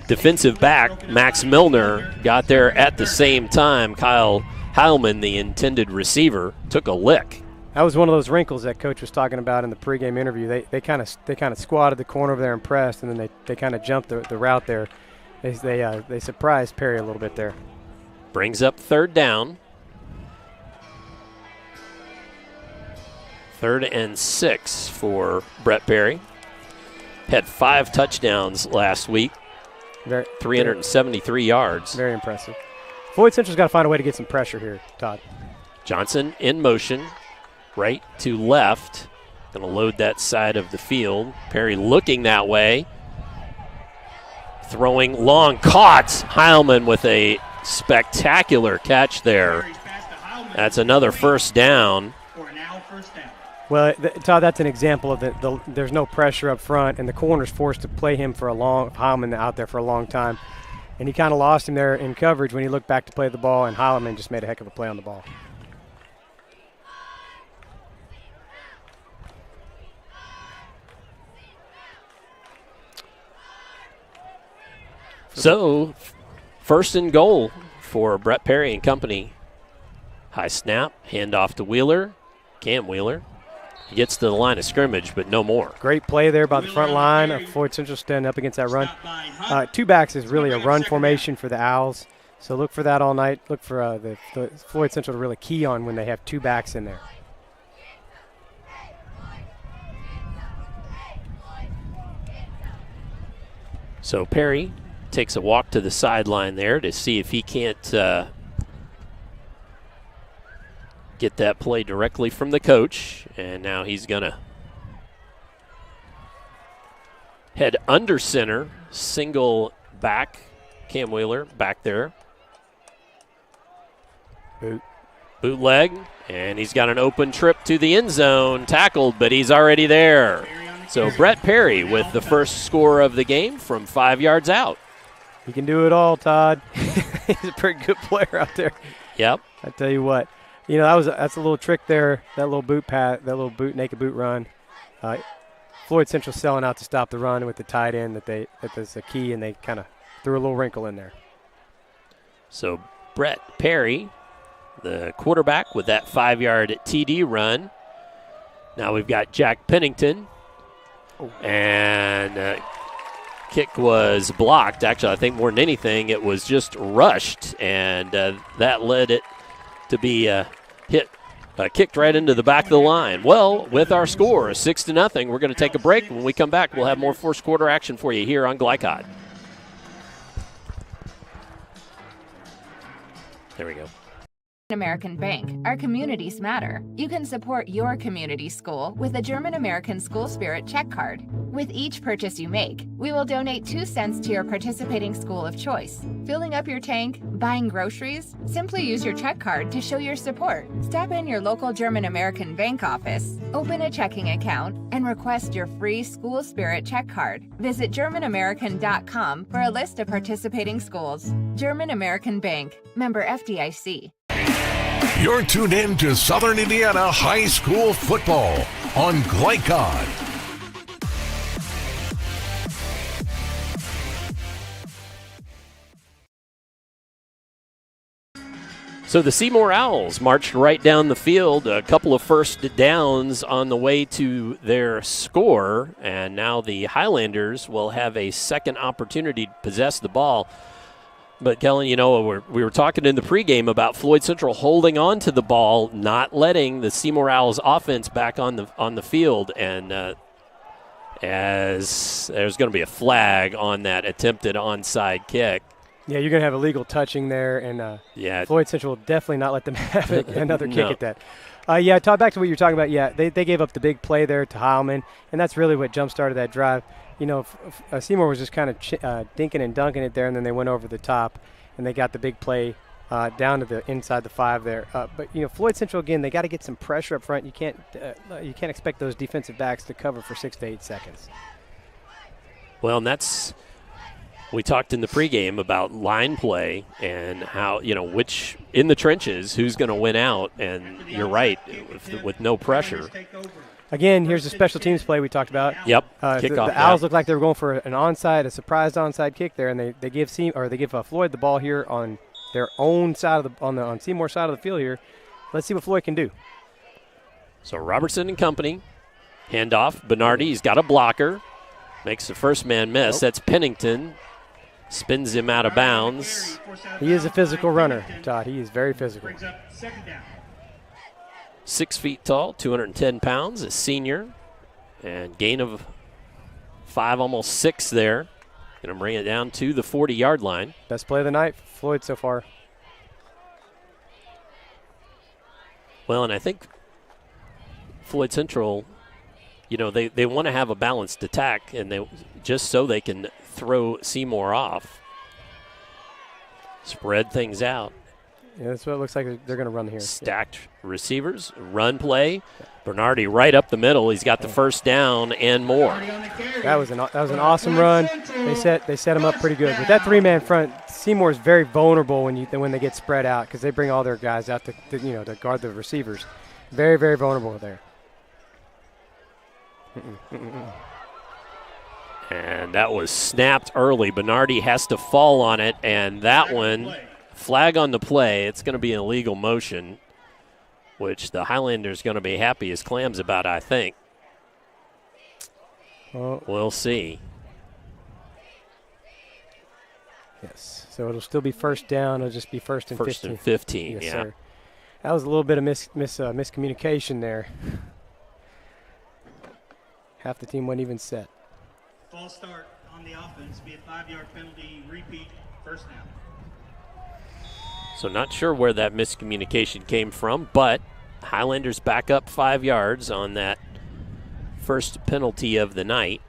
defensive back, Max Milner, got there at the same time. Kyle Heilman, the intended receiver, took a lick. That was one of those wrinkles that Coach was talking about in the pregame interview. They kind of squatted the corner over there and pressed, and then they kind of jumped the route there. They surprised Perry a little bit there. Brings up third down. 3rd and 6 for Brett Perry. Had 5 touchdowns last week. 373 yards. Very impressive. Floyd Central's got to find a way to get some pressure here, Todd. Johnson in motion. Right to left. Going to load that side of the field. Perry looking that way. Throwing long. Caught. Heilman with a spectacular catch there. That's another first down. Well, Todd, that's an example of there's no pressure up front, and the corner's forced to play him Heilman out there for a long time. And he kind of lost him there in coverage when he looked back to play the ball, and Heilman just made a heck of a play on the ball. So, first and goal for Brett Perry and company. High snap, handoff to Wheeler, Cam Wheeler. He gets to the line of scrimmage, but no more. Great play there by the front line of Floyd Central standing up against that run. Two backs is really a run formation for the Owls, so look for that all night. Look for the Floyd Central to really key on when they have two backs in there. So Perry takes a walk to the sideline there to see if he can't get that play directly from the coach. And now he's going to head under center, single back, Cam Wheeler back there. Bootleg, and he's got an open trip to the end zone, tackled, but he's already there. So Brett Perry with the first score of the game from 5 yards out. He can do it all, Todd. He's a pretty good player out there. Yep. I tell you what, that's a little trick there. That little naked boot run. Floyd Central selling out to stop the run with the tight end that's a key, and they kind of threw a little wrinkle in there. So Brett Perry, the quarterback, with that 5-yard TD run. Now we've got Jack Pennington, and kick was blocked. Actually, I think more than anything, it was just rushed, and that led it to be kicked right into the back of the line. Well, with our score, 6-0, we're going to take a break. When we come back, we'll have more first quarter action for you here on Glycod. There we go. American Bank, our communities matter. You can support your community school with a German American School Spirit check card. With each purchase you make, we will donate 2 cents to your participating school of choice. Filling up your tank, buying groceries? Simply use your check card to show your support. Stop in your local German American Bank office, open a checking account, and request your free School Spirit check card. Visit GermanAmerican.com for a list of participating schools. German American Bank, member FDIC. You're tuned in to Southern Indiana High School football on Glycod. So the Seymour Owls marched right down the field, a couple of first downs on the way to their score, and now the Highlanders will have a second opportunity to possess the ball. But, Kellen, you know, we were talking in the pregame about Floyd Central holding on to the ball, not letting the Seymour Owls offense back on the field, and as there's going to be a flag on that attempted onside kick. Yeah, you're going to have illegal touching there, and Floyd Central will definitely not let them have another kick at that. Todd, back to what you were talking about. Yeah, they gave up the big play there to Heilman, and that's really what jump-started that drive. You know, Seymour was just kind of dinking and dunking it there, and then they went over the top, and they got the big play down to the inside the 5 there. But you know, Floyd Central again, they got to get some pressure up front. You can't expect those defensive backs to cover for 6 to 8 seconds. Well, and we talked in the pregame about line play and how, you know, which in the trenches who's going to win out, and you're right, with no pressure. Again, here's the special teams play we talked about. Yep, kickoff. The Owls looked like they were going for an a surprised onside kick there, and they give Floyd the ball here on their own side on Seymour's side of the field here. Let's see what Floyd can do. So Robertson and company, handoff. Bernardi, he's got a blocker, makes the first man miss. That's Pennington, spins him out of bounds. He is a physical runner, Todd. He is very physical. 6 feet tall, 210 pounds, a senior, and gain of 5, almost 6 there. Going to bring it down to the 40-yard line. Best play of the night for Floyd so far. Well, and I think Floyd Central, you know, they want to have a balanced attack, and they just so they can throw Seymour off, spread things out. Yeah, that's what it looks like they're going to run here. Stacked receivers, run play. Bernardi right up the middle. He's got the first down and more. That was an awesome run. They set him up pretty good. With that 3-man front, Seymour's very vulnerable when they get spread out because they bring all their guys out to guard the receivers. Very, very vulnerable there. And that was snapped early. Bernardi has to fall on it, and that one. Flag on the play. It's going to be an illegal motion, which the Highlanders going to be happy as clams about, I think. Well, we'll see. Yes. So it'll still be first down. It'll just be first and 15. First and 15, yes, yeah. Sir. That was a little bit of miscommunication there. Half the team wasn't even set. False start on the offense. Be a 5-yard penalty. Repeat. First down. So not sure where that miscommunication came from, but Highlanders back up 5 yards on that first penalty of the night.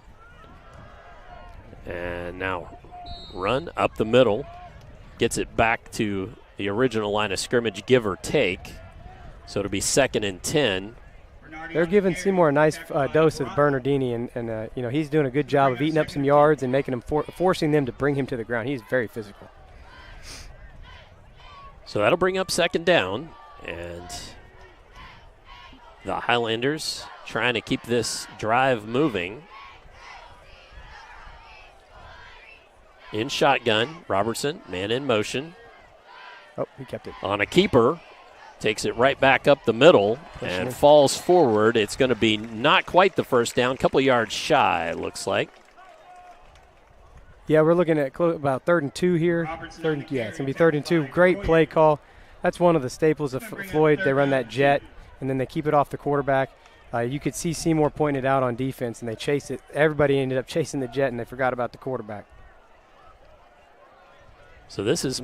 And now run up the middle. Gets it back to the original line of scrimmage, give or take. So it'll be 2nd and 10. They're giving Seymour a nice dose of Bernardini, and you know, he's doing a good job of eating up some yards and making him forcing them to bring him to the ground. He's very physical. So that'll bring up 2nd down, and the Highlanders trying to keep this drive moving. In shotgun, Robertson, man in motion. Oh, he kept it. On a keeper, takes it right back up the middle and falls forward. It's going to be not quite the first down, couple of yards shy, it looks like. Yeah, we're looking at about 3rd and 2 here. It's going to be 3rd and 2. Great play call. That's one of the staples of Floyd. They run that jet, and then they keep it off the quarterback. You could see Seymour pointing it out on defense, and they chase it. Everybody ended up chasing the jet, and they forgot about the quarterback. So this is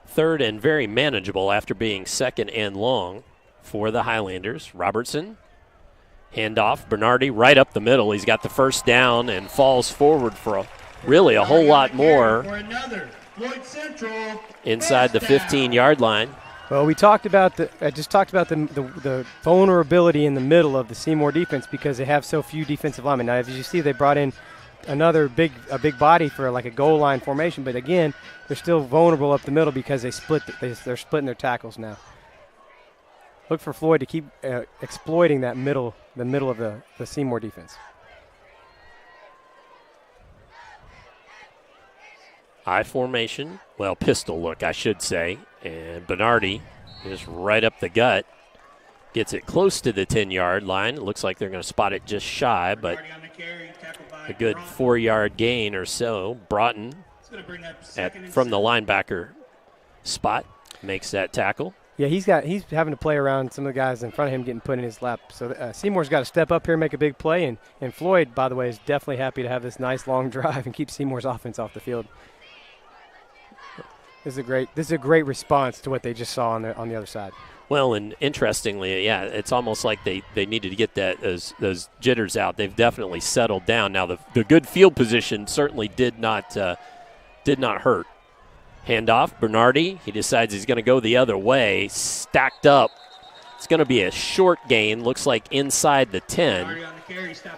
Third and very manageable after being second and long for the Highlanders. Robertson, handoff. Bernardi right up the middle. He's got the first down and falls forward for a whole lot more inside the 15-yard line. Well, I just talked about the vulnerability in the middle of the Seymour defense because they have so few defensive linemen. Now, as you see, they brought in a big body for like a goal line formation, but again, they're still vulnerable up the middle because they're splitting their tackles now. Look for Floyd to keep exploiting the middle of the Seymour defense. I formation, pistol look, I should say, and Bernardi is right up the gut. Gets it close to the 10-yard line. It looks like they're going to spot it just shy, but a good 4-yard gain or so. Broughton from the linebacker spot makes that tackle. Yeah, he's having to play around some of the guys in front of him getting put in his lap. So Seymour's got to step up here and make a big play, and Floyd, by the way, is definitely happy to have this nice long drive and keep Seymour's offense off the field. This is a great response to what they just saw on the other side. Well, and interestingly, it's almost like they needed to get those jitters out. They've definitely settled down. Now, the good field position certainly did not hurt. Handoff, Bernardi. He decides he's going to go the other way. Stacked up. It's going to be a short gain. Looks like inside the 10,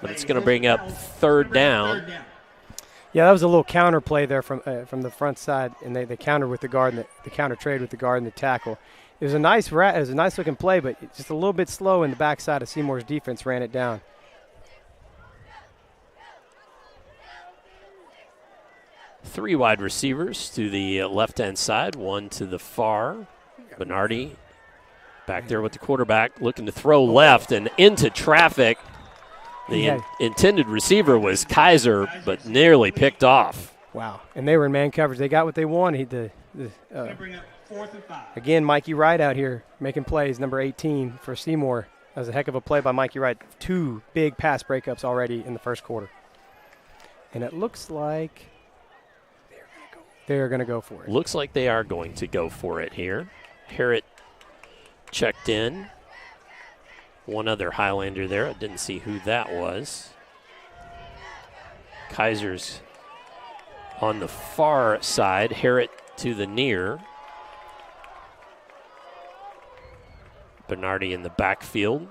but it's going to bring up third down. Yeah, that was a little counter play there from the front side, and they countered with the guard, and the counter trade with the guard and the tackle. It was a nice looking play, but just a little bit slow, and the backside of Seymour's defense ran it down. Three wide receivers to the left-hand side, one to the far. Bernardi back there with the quarterback, looking to throw left and into traffic. The intended receiver was Kaiser, but nearly picked off. Wow, and they were in man coverage. They got what they wanted. Again, Mikey Wright out here making plays, number 18 for Seymour. That was a heck of a play by Mikey Wright. 2 big pass breakups already in the first quarter. And it looks like they're going to go for it. Looks like they are going to go for it here. Harrett checked in. One other Highlander there. I didn't see who that was. Kaiser's on the far side. Harrett to the near. Bernardi in the backfield.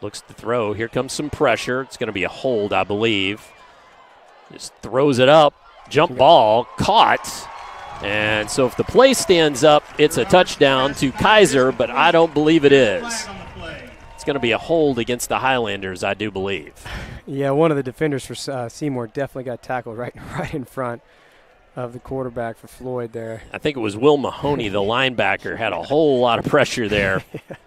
Looks to throw. Here comes some pressure. It's going to be a hold, I believe. Just throws it up. Jump ball. Caught. And so if the play stands up, it's a touchdown to Kaiser, but I don't believe it is. It's going to be a hold against the Highlanders, I do believe. Yeah, one of the defenders for Seymour definitely got tackled right in front of the quarterback for Floyd there. I think it was Will Mahoney, the linebacker, had a whole lot of pressure there. Yeah.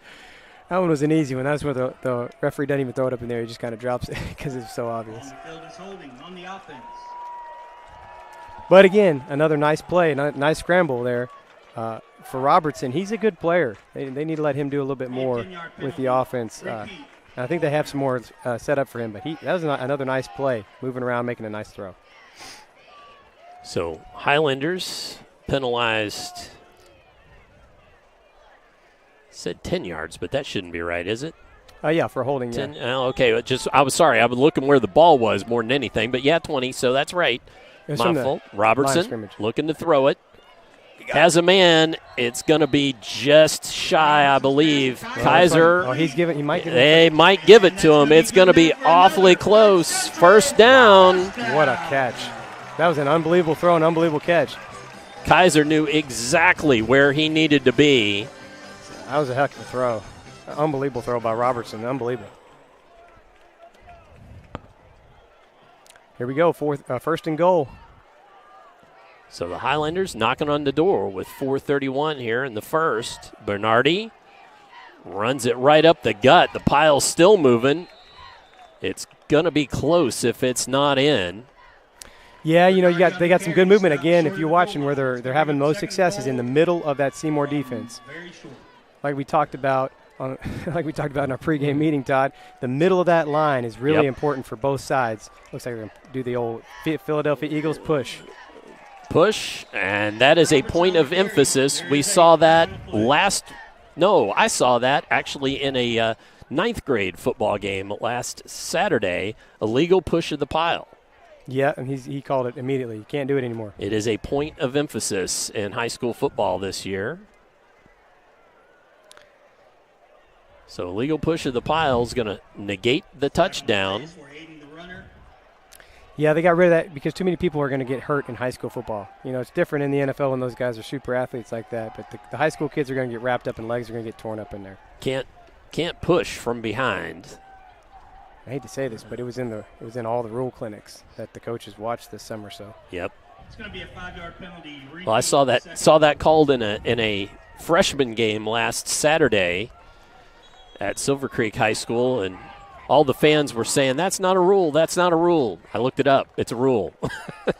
That one was an easy one. That's where the referee doesn't even throw it up in there. He just kind of drops it because it's so obvious. On the offense. But again, another nice play, nice scramble there for Robertson. He's a good player. They need to let him do a little bit more with the offense. I think they have some more set up for him, but that was another nice play, moving around, making a nice throw. So Highlanders penalized, said 10 yards, but that shouldn't be right, is it? Yeah, for holding. 10, okay, I was sorry. I was looking where the ball was more than anything, but yeah, 20, so that's right. My fault. Robertson looking to throw it. Has a man. It's going to be just shy, I believe. Kaiser. He might give it. They might give it to him. It's going to be awfully close. First down. What a catch. That was an unbelievable throw, an unbelievable catch. Kaiser knew exactly where he needed to be. That was a heck of a throw. An unbelievable throw by Robertson. Unbelievable. Here we go, first and goal. So the Highlanders knocking on the door with 4:31 here in the first. Bernardi runs it right up the gut. The pile's still moving. It's going to be close if it's not in. Yeah, they got some good movement. Again, if you're watching where they're having most success is in the middle of that Seymour defense. Like we talked about in our pregame meeting, Todd, the middle of that line is really important for both sides. Looks like they're going to do the old Philadelphia Eagles push. push, and that is a point of emphasis. We saw that I saw that actually in a ninth grade football game last Saturday, a legal push of the pile. Yeah, and he called it immediately. You can't do it anymore. It is a point of emphasis in high school football this year. So a legal push of the pile is going to negate the touchdown. Yeah, they got rid of that because too many people are going to get hurt in high school football. You know, it's different in the NFL when those guys are super athletes like that, but the high school kids are going to get wrapped up and legs are going to get torn up in there. Can't push from behind. I hate to say this, but it was in all the rule clinics that the coaches watched this summer. So. Yep. It's going to be a 5-yard penalty. Well, I saw that called in a freshman game last Saturday at Silver Creek High School, and all the fans were saying, that's not a rule, that's not a rule. I looked it up. It's a rule.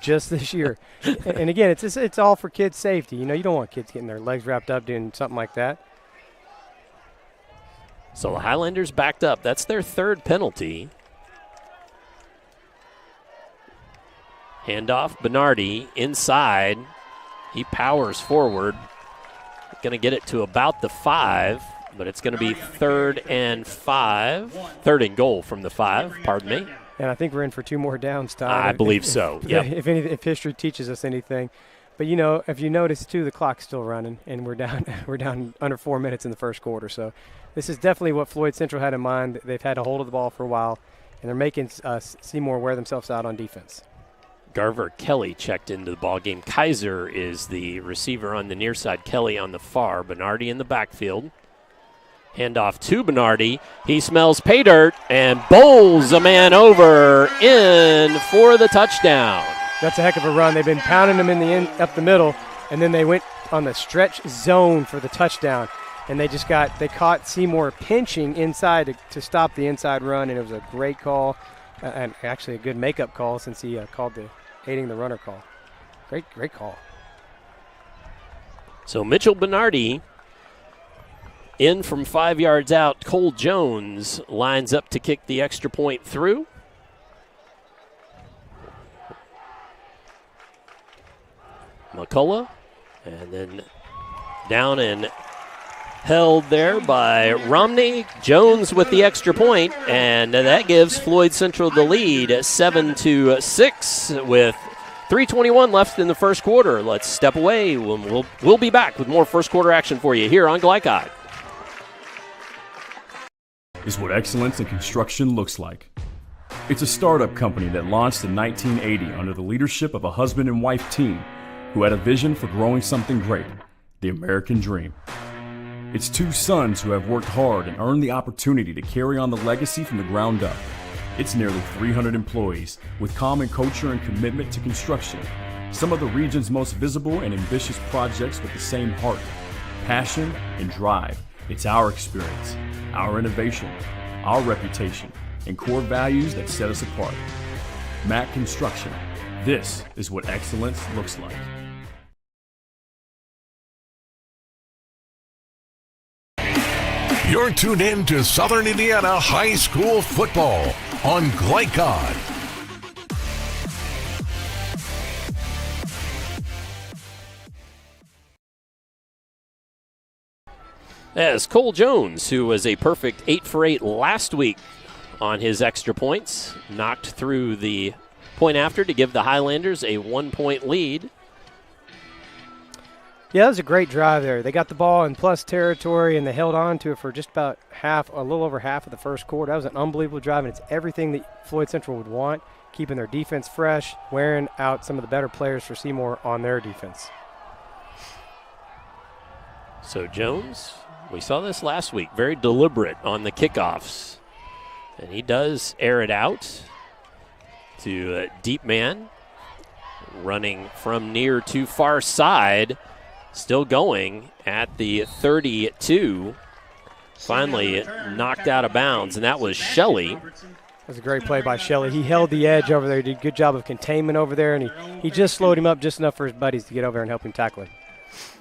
Just this year. And again, it's all for kids' safety. You know, you don't want kids getting their legs wrapped up doing something like that. So the Highlanders backed up. That's their third penalty. Handoff, Bernardi inside. He powers forward. Going to get it to about the 5. But it's going to be 3rd and 5. 3rd and goal from the 5, pardon me. And I think we're in for 2 more downs, Todd. I believe so, yep. If history teaches us anything. But, you know, if you notice, too, the clock's still running, and we're down under 4 minutes in the first quarter. So this is definitely what Floyd Central had in mind. They've had a hold of the ball for a while, and they're making Seymour wear themselves out on defense. Garver Kelly checked into the ball game. Kaiser is the receiver on the near side. Kelly on the far. Bernardi in the backfield. Handoff to Bernardi. He smells pay dirt and bowls a man over in for the touchdown. That's a heck of a run. They've been pounding him in the end, up the middle, and then they went on the stretch zone for the touchdown. And they caught Seymour pinching inside to stop the inside run, and it was a great call, and actually a good makeup call since he called the aiding the runner call. Great call. So Mitchell Bernardi in from 5 yards out. Cole Jones lines up to kick the extra point through. McCullough, and then down and held there by Romney. Jones with the extra point, and that gives Floyd Central the lead, 7-6 with 3:21 left in the first quarter. Let's step away. We'll be back with more first quarter action for you here on Glycod. Is what excellence in construction looks like. It's a startup company that launched in 1980 under the leadership of a husband and wife team who had a vision for growing something great, the American dream. It's 2 sons who have worked hard and earned the opportunity to carry on the legacy from the ground up. It's nearly 300 employees with common culture and commitment to construction. Some of the region's most visible and ambitious projects with the same heart, passion, and drive. It's our experience, our innovation, our reputation, and core values that set us apart. Mack Construction. This is what excellence looks like. You're tuned in to Southern Indiana High School Football on Glycod. As Cole Jones, who was a perfect 8 for 8 last week on his extra points, knocked through the point after to give the Highlanders a 1-point lead. Yeah, that was a great drive there. They got the ball in plus territory, and they held on to it for just about a little over half of the first quarter. That was an unbelievable drive, and it's everything that Floyd Central would want, keeping their defense fresh, wearing out some of the better players for Seymour on their defense. So Jones, we saw this last week, very deliberate on the kickoffs. And he does air it out to deep man, running from near to far side. Still going at the 32. Finally knocked out of bounds, and that was Shelley. That was a great play by Shelley. He held the edge over there. He did a good job of containment over there, and he just slowed him up just enough for his buddies to get over and help him tackle him.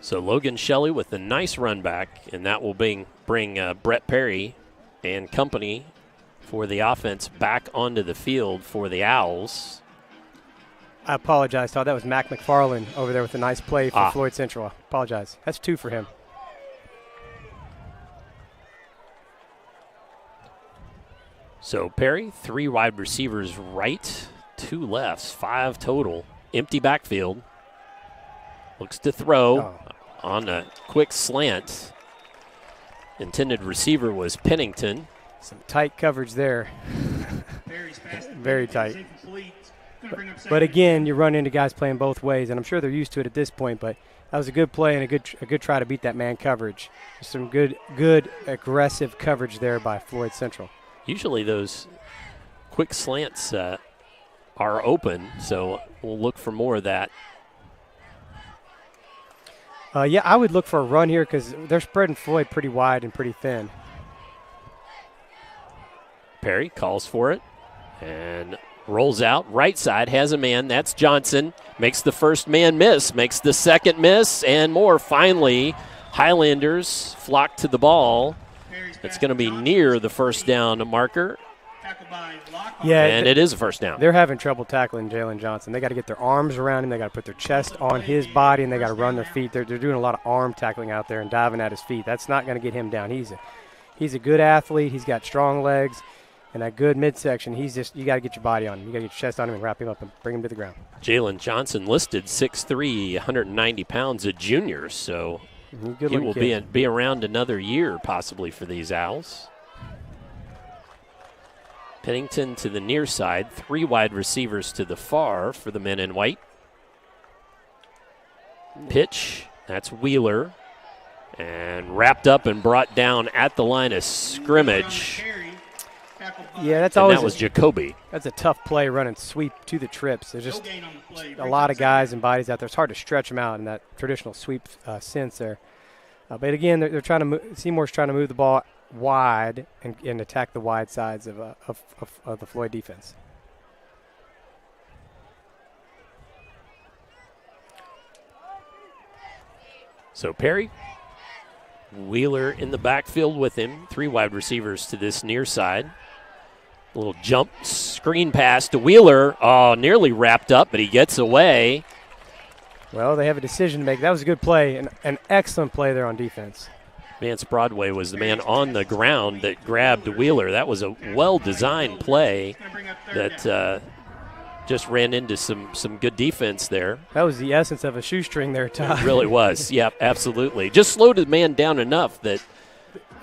So Logan Shelley with a nice run back, and that will bring Brett Perry and company for the offense back onto the field for the Owls. I apologize, Todd. That was Mac McFarland over there with a nice play for Floyd Central. I apologize. That's 2 for him. So Perry, 3 wide receivers right, 2 lefts, 5 total. Empty backfield. Looks to throw on a quick slant. Intended receiver was Pennington. Some tight coverage there. Very tight. But again, you run into guys playing both ways, and I'm sure they're used to it at this point, but that was a good play and a good try to beat that man coverage. Some good aggressive coverage there by Floyd Central. Usually those quick slants are open, so we'll look for more of that. Yeah, I would look for a run here because they're spreading Floyd pretty wide and pretty thin. Perry calls for it and rolls out. Right side has a man. That's Johnson. Makes the first man miss. Makes the second miss and more. Finally, Highlanders flock to the ball. It's going to be near the first down marker. Yeah, and it is a first down. They're having trouble tackling Jalen Johnson. They got to get their arms around him. They got to put their chest on his body, and they got to run their feet. They're doing a lot of arm tackling out there and diving at his feet. That's not going to get him down. He's a good athlete. He's got strong legs and that good midsection. You got to get your body on him. You got to get your chest on him and wrap him up and bring him to the ground. Jalen Johnson listed 6'3", 190 pounds, a junior, so he will be around another year possibly for these Owls. Pennington to the near side, 3 wide receivers to the far for the men in white. Pitch, that's Wheeler, and wrapped up and brought down at the line of scrimmage. Yeah, that was Jacoby. That's a tough play, running sweep to the trips. There's just a lot of guys and bodies out there. It's hard to stretch them out in that traditional sweep sense there. But again, they're trying to move. Seymour's trying to move the ball wide and attack the wide sides of the Floyd defense. So Perry, Wheeler in the backfield with him, 3 wide receivers to this near side. A little jump screen pass to Wheeler. Oh, nearly wrapped up, but he gets away. Well, they have a decision to make. That was a good play, an excellent play there on defense. Vance Broadway was the man on the ground that grabbed Wheeler. That was a well-designed play that just ran into some good defense there. That was the essence of a shoestring there, Todd. It really was. Yep, absolutely. Just slowed the man down enough that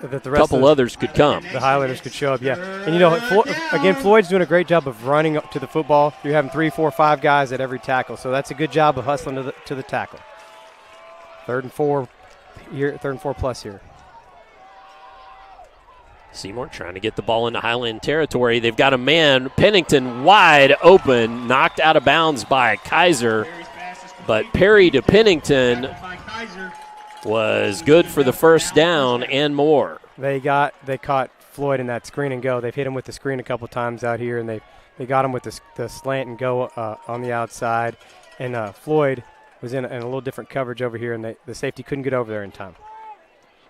a couple others could come. The Highlanders could show up, yeah. And, again, Floyd's doing a great job of running up to the football. You're having 3, 4, 5 guys at every tackle, so that's a good job of hustling to the tackle. 3rd and 4 plus here. Seymour trying to get the ball into Highland territory. They've got a man, Pennington, wide open, knocked out of bounds by Kaiser. But Perry to Pennington was good for the first down and more. They caught Floyd in that screen and go. They've hit him with the screen a couple times out here, and they got him with the slant and go on the outside. And Floyd was in a little different coverage over here, and the safety couldn't get over there in time.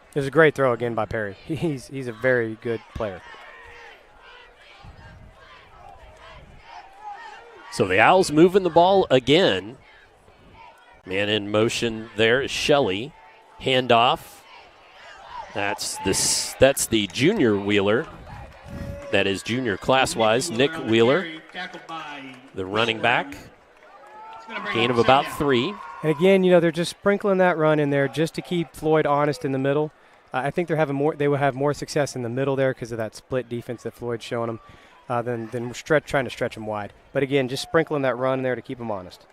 It was a great throw again by Perry. He's a very good player. So the Owls moving the ball again. Man in motion there is Shelley. Handoff. That's the junior Wheeler. That is junior class-wise, Nick Wheeler, the running back. Gain of about 3. And again, they're just sprinkling that run in there just to keep Floyd honest in the middle. I think they will have more success in the middle there because of that split defense that Floyd's showing them than trying to stretch them wide. But again, just sprinkling that run in there to keep them honest.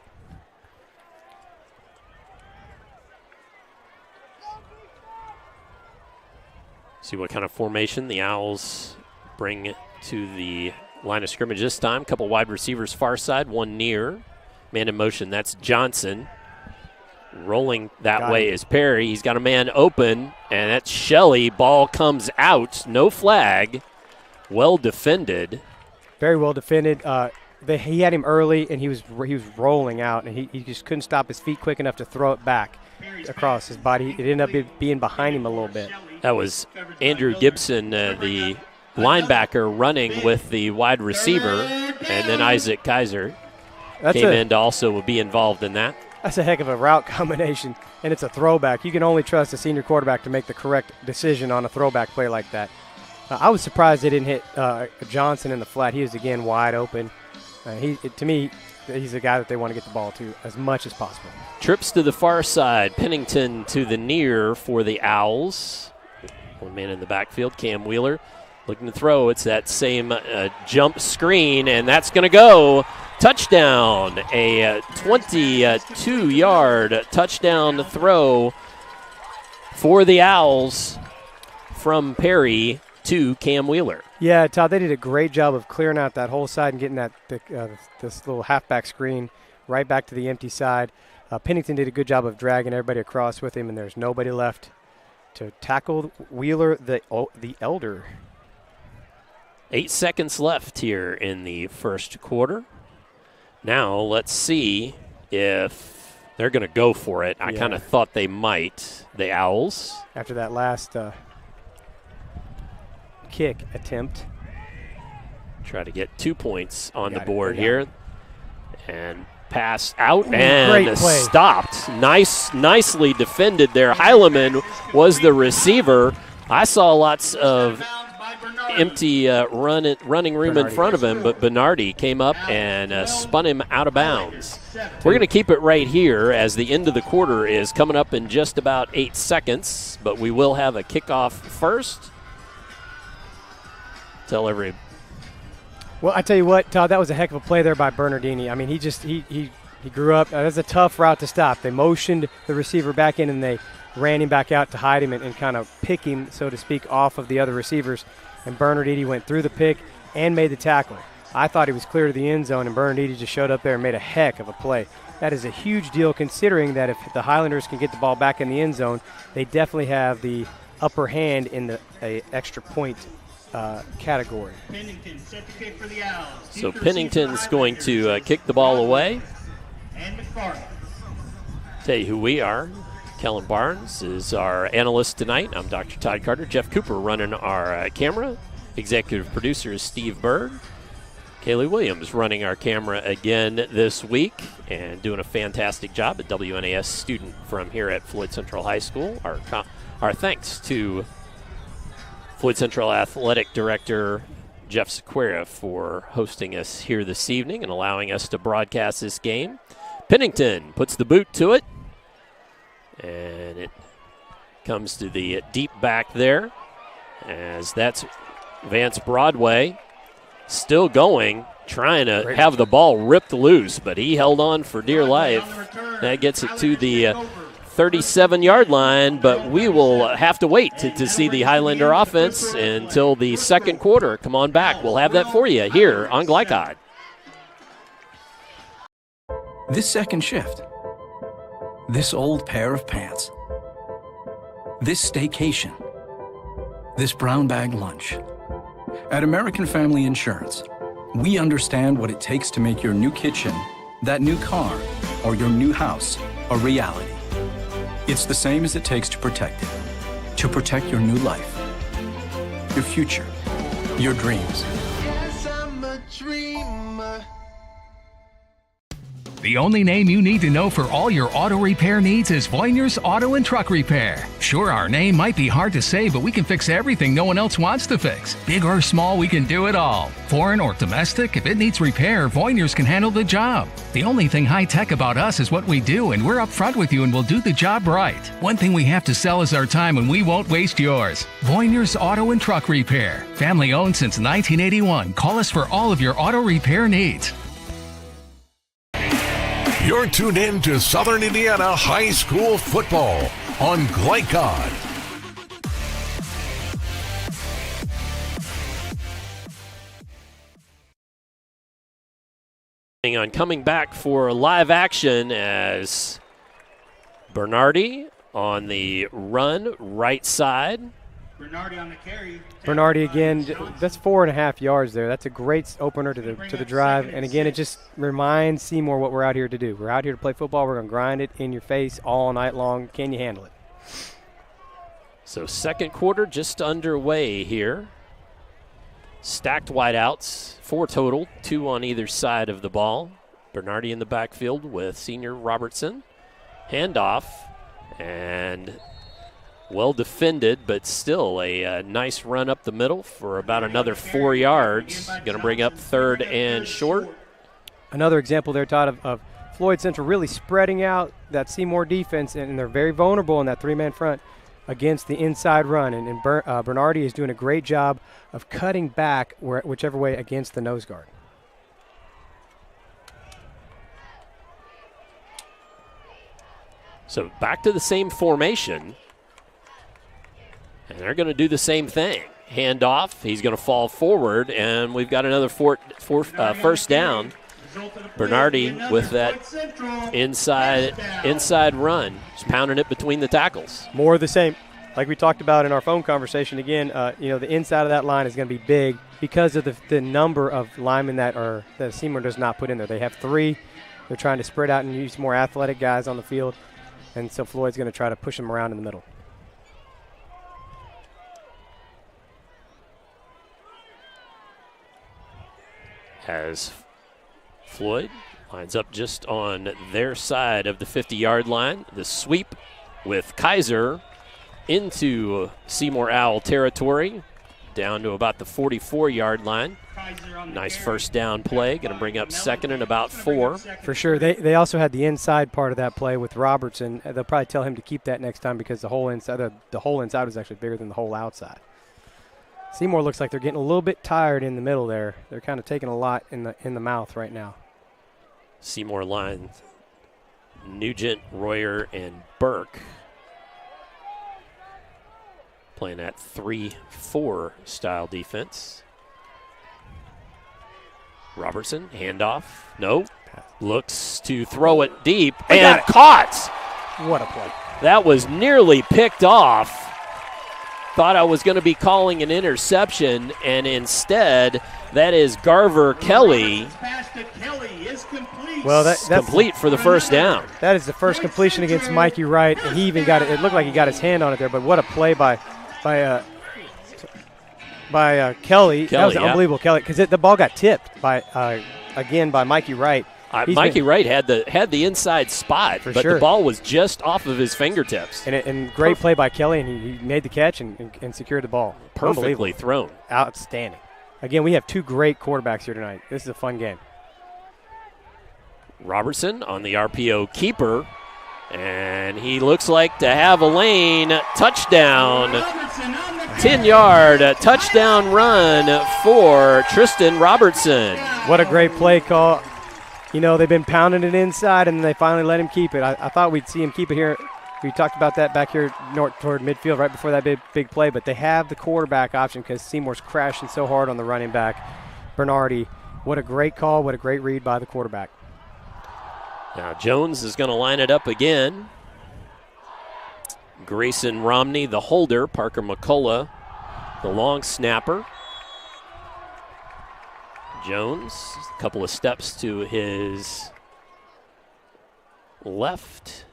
See what kind of formation the Owls bring to the line of scrimmage this time. Couple wide receivers far side, one near. Man in motion, that's Johnson. Rolling that way is Perry. He's got a man open, and that's Shelley. Ball comes out, no flag. Well defended. Very well defended. He had him early, and he was rolling out, and he just couldn't stop his feet quick enough to throw it back across his body. It ended up being behind him a little bit. That was Andrew Gibson, the linebacker, running with the wide receiver, and then Isaac Kaiser. came in to also be involved in that. That's a heck of a route combination, and it's a throwback. You can only trust a senior quarterback to make the correct decision on a throwback play like that. I was surprised they didn't hit Johnson in the flat. He was, again, wide open. To me, he's a guy that they want to get the ball to as much as possible. Trips to the far side. Pennington to the near for the Owls. One man in the backfield, Cam Wheeler, looking to throw. It's that same jump screen, and that's going to go. Touchdown. A 22-yard touchdown throw for the Owls from Perry to Cam Wheeler. Yeah, Todd, they did a great job of clearing out that whole side and getting that this little halfback screen right back to the empty side. Pennington did a good job of dragging everybody across with him, and there's nobody left to tackle Wheeler, the elder. 8 seconds left here in the first quarter. Now let's see if they're going to go for it. I kind of thought they might, the Owls. After that last kick attempt. Try to get 2 points on the board here. And pass out and stopped. Nicely defended there. Heileman was the receiver. I saw lots of empty running room in front of him, but Bernardi came up and spun him out of bounds. We're going to keep it right here as the end of the quarter is coming up in just about 8 seconds, but we will have a kickoff first. Well, I tell you what, Todd, that was a heck of a play there by Bernardini. I mean, he grew up. That's a tough route to stop. They motioned the receiver back in, and they ran him back out to hide him and kind of pick him, so to speak, off of the other receivers. And Bernardini went through the pick and made the tackle. I thought he was clear to the end zone, and Bernardini just showed up there and made a heck of a play. That is a huge deal, considering that if the Highlanders can get the ball back in the end zone, they definitely have the upper hand in the extra point category. Pennington set the kick for the Owls. So Pennington's going to kick the ball away. And McFarland. Tell you who we are. Kellen Barnes is our analyst tonight. I'm Dr. Todd Carter. Jeff Cooper running our camera. Executive producer is Steve Bird. Kaylee Williams running our camera again this week and doing a fantastic job. A WNAS student from here at Floyd Central High School. Our thanks to Floyd Central Athletic Director Jeff Sequeira for hosting us here this evening and allowing us to broadcast this game. Pennington puts the boot to it, and it comes to the deep back there, as that's Vance Broadway still going, trying to have the ball ripped loose, but he held on for dear life. That gets it to the 37-yard line, but we will have to wait to see the Highlander offense until the second quarter. Come on back. We'll have that for you here on Glycod. This second shift. This old pair of pants. This staycation. This brown bag lunch. At American Family Insurance, we understand what it takes to make your new kitchen, that new car, or your new house a reality. It's the same as it takes to protect it. To protect your new life, your future, your dreams. Yes, I'm a dreamer. The only name you need to know for all your auto repair needs is Voyner's Auto and Truck Repair. Sure, our name might be hard to say, but we can fix everything no one else wants to fix. Big or small, we can do it all. Foreign or domestic, if it needs repair, Voyner's can handle the job. The only thing high-tech about us is what we do, and we're upfront with you and we'll do the job right. One thing we have to sell is our time, and we won't waste yours. Voyner's Auto and Truck Repair. Family owned since 1981. Call us for all of your auto repair needs. You're tuned in to Southern Indiana High School football on Glycod. On coming back for live action as Bernardi on the run, right side. Bernardi on the carry. Bernardi again, that's 4.5 yards there. That's a great opener to the drive. And again, it just reminds Seymour what we're out here to do. We're out here to play football. We're going to grind it in your face all night long. Can you handle it? So second quarter just underway here. Stacked wideouts, 4 total, 2 on either side of the ball. Bernardi in the backfield with senior Robertson. Handoff, and well defended, but still a nice run up the middle for about another 4 yards. Going to bring up 3rd and short. Another example there, Todd, of Floyd Central really spreading out that Seymour defense, and they're very vulnerable in that 3-man front against the inside run. And Bernardi is doing a great job of cutting back whichever way against the nose guard. So back to the same formation. And they're going to do the same thing. Handoff. He's going to fall forward, and we've got another first down. Bernardi with that inside run. Just pounding it between the tackles. More of the same. Like we talked about in our phone conversation, again, the inside of that line is going to be big because of the number of linemen that Seymour does not put in there. They have 3. They're trying to spread out and use more athletic guys on the field, and so Floyd's going to try to push them around in the middle. As Floyd lines up just on their side of the 50-yard line. The sweep with Kaiser into Seymour Owl territory, down to about the 44-yard line. Nice first down play. Going to bring up 2nd and about 4. For sure. They also had the inside part of that play with Robertson. They'll probably tell him to keep that next time because the hole inside was actually bigger than the hole outside. Seymour looks like they're getting a little bit tired in the middle there. They're kind of taking a lot in the mouth right now. Seymour line, Nugent, Royer, and Burke playing that 3-4 style defense. Robertson, handoff. No. Looks to throw it deep and caught. What a play. That was nearly picked off. Thought I was going to be calling an interception, and instead that is Garver Kelly. Well, that's complete for the first down. That is the first completion against Mikey Wright, and he even got it. It looked like he got his hand on it there, but what a play by Kelly. That was unbelievable, Kelly, because the ball got tipped by Mikey Wright. Mikey Wright had the inside spot, but sure. The ball was just off of his fingertips. And great play by Kelly, and he made the catch and secured the ball. Perfectly thrown. Outstanding. Again, we have 2 great quarterbacks here tonight. This is a fun game. Robertson on the RPO keeper, and he looks like to have a lane. Touchdown. 10-yard touchdown run for Tristan Robertson. What a great play call. They've been pounding it inside, and then they finally let him keep it. I thought we'd see him keep it here. We talked about that back here toward midfield right before that big play, but they have the quarterback option because Seymour's crashing so hard on the running back. Bernardi, what a great call, what a great read by the quarterback. Now Jones is going to line it up again. Grayson Romney, the holder. Parker McCullough, the long snapper. Jones, a couple of steps to his left.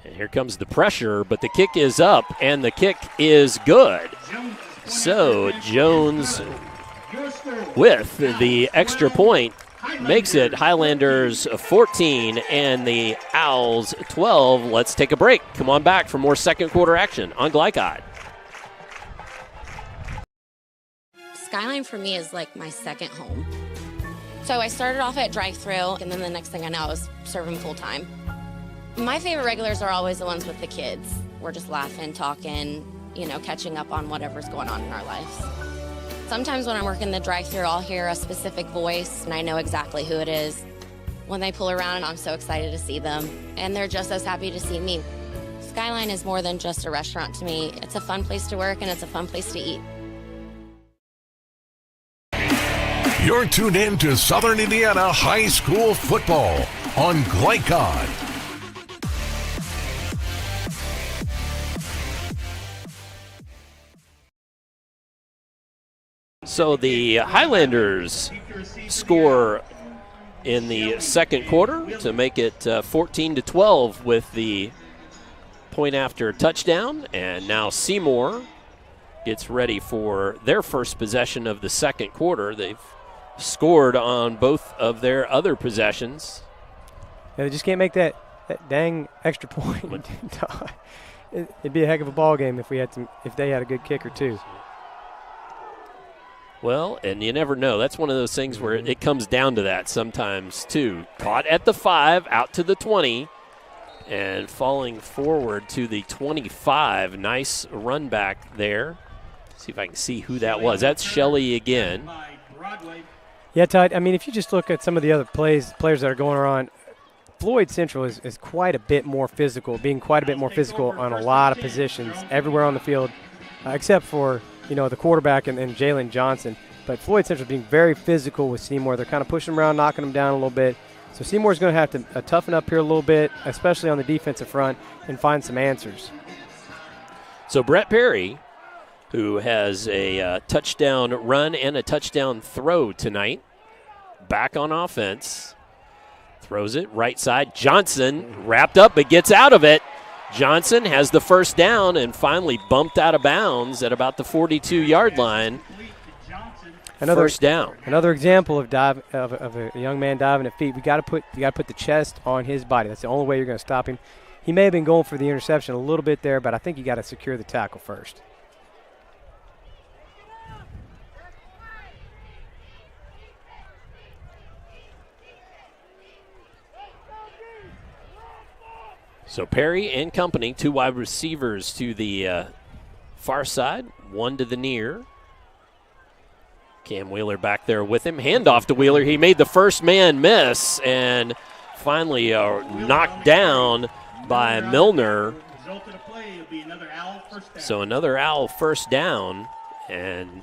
And here comes the pressure, but the kick is up, and the kick is good. So Jones, with the extra point, makes it Highlanders 14 and the Owls 12. Let's take a break. Come on back for more second quarter action on Glycod. Skyline for me is like my second home. So I started off at drive-thru, and then the next thing I know, I was serving full-time. My favorite regulars are always the ones with the kids. We're just laughing, talking, catching up on whatever's going on in our lives. Sometimes when I'm working the drive-thru, I'll hear a specific voice, and I know exactly who it is. When they pull around, I'm so excited to see them, and they're just as happy to see me. Skyline is more than just a restaurant to me. It's a fun place to work, and it's a fun place to eat. You're tuned in to Southern Indiana High School football on Glycod. So the Highlanders score in the second quarter to make it 14-12 with the point after touchdown, and now Seymour gets ready for their first possession of the second quarter. They've scored on both of their other possessions. Yeah, they just can't make that dang extra point. It'd be a heck of a ball game if they had a good kicker too. Well, and you never know. That's one of those things where it comes down to that sometimes too. Caught at the 5, out to the 20, and falling forward to the 25. Nice run back there. See if I can see who that was. That's Shelley again. Yeah, Todd, I mean, if you just look at some of the other players that are going around, Floyd Central is quite a bit more physical, being quite a bit more physical on a lot of positions everywhere on the field, except for, the quarterback and Jalen Johnson. But Floyd Central being very physical with Seymour. They're kind of pushing him around, knocking him down a little bit. So Seymour's going to have to toughen up here a little bit, especially on the defensive front, and find some answers. So Brett Perry, who has a touchdown run and a touchdown throw tonight, back on offense. Throws it right side. Johnson wrapped up but gets out of it. Johnson has the first down and finally bumped out of bounds at about the 42-yard line. First down. Another example of a young man diving at feet. You got to put the chest on his body. That's the only way you're going to stop him. He may have been going for the interception a little bit there, but I think you got to secure the tackle first. So Perry and company, 2 wide receivers to the far side, 1 to the near. Cam Wheeler back there with him. Handoff to Wheeler. He made the first man miss and finally knocked down by Milner. So another Owl first down. And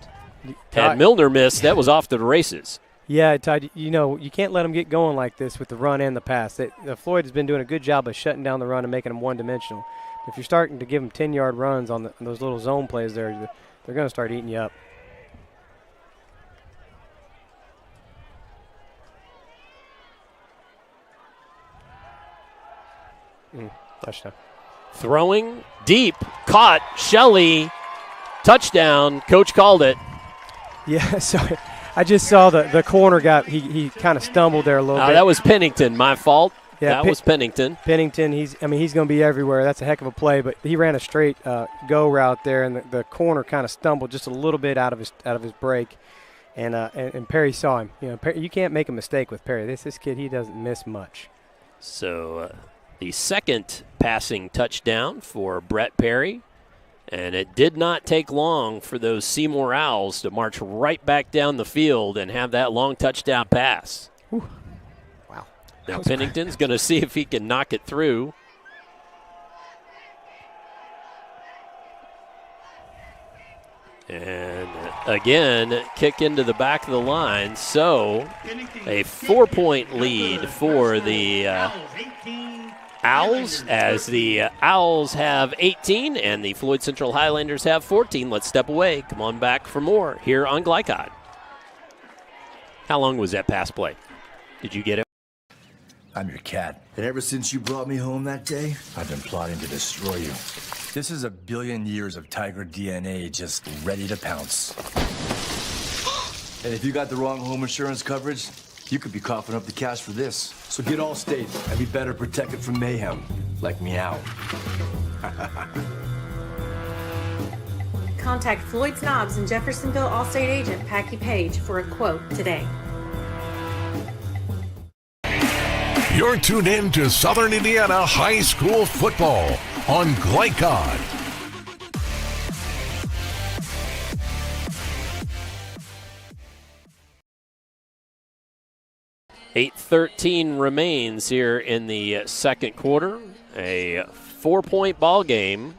had Milner missed, that was off to the races. Yeah, Todd, you can't let them get going like this with the run and the pass. Floyd has been doing a good job of shutting down the run and making them one-dimensional. If you're starting to give them 10-yard runs on those little zone plays there, they're going to start eating you up. Touchdown. Throwing deep, caught, Shelley, touchdown. Coach called it. Yeah, sorry. I just saw the corner he kind of stumbled there a little bit. That was Pennington, my fault. Yeah, that was Pennington. Pennington, he's going to be everywhere. That's a heck of a play, but he ran a straight go route there, and the corner kind of stumbled just a little bit out of his break, and Perry saw him. Perry, you can't make a mistake with Perry. This kid, he doesn't miss much. So the second passing touchdown for Brett Perry. And it did not take long for those Seymour Owls to march right back down the field and have that long touchdown pass. Whew. Wow. Now Pennington's going to see if he can knock it through. And again, kick into the back of the line. So a 4-point lead for the Owls, as the Owls have 18 and the Floyd Central Highlanders have 14. Let's step away. Come on back for more here on Glycod. How long was that pass play? Did you get it? I'm your cat. And ever since you brought me home that day, I've been plotting to destroy you. This is 1 billion years of tiger DNA just ready to pounce. And if you got the wrong home insurance coverage, you could be coughing up the cash for this. So get Allstate and be better protected from mayhem, like Meow. Contact Floyd Snobs and Jeffersonville Allstate agent Packy Page for a quote today. You're tuned in to Southern Indiana High School football on Glycod. 8:13 remains here in the second quarter. A 4-point ball game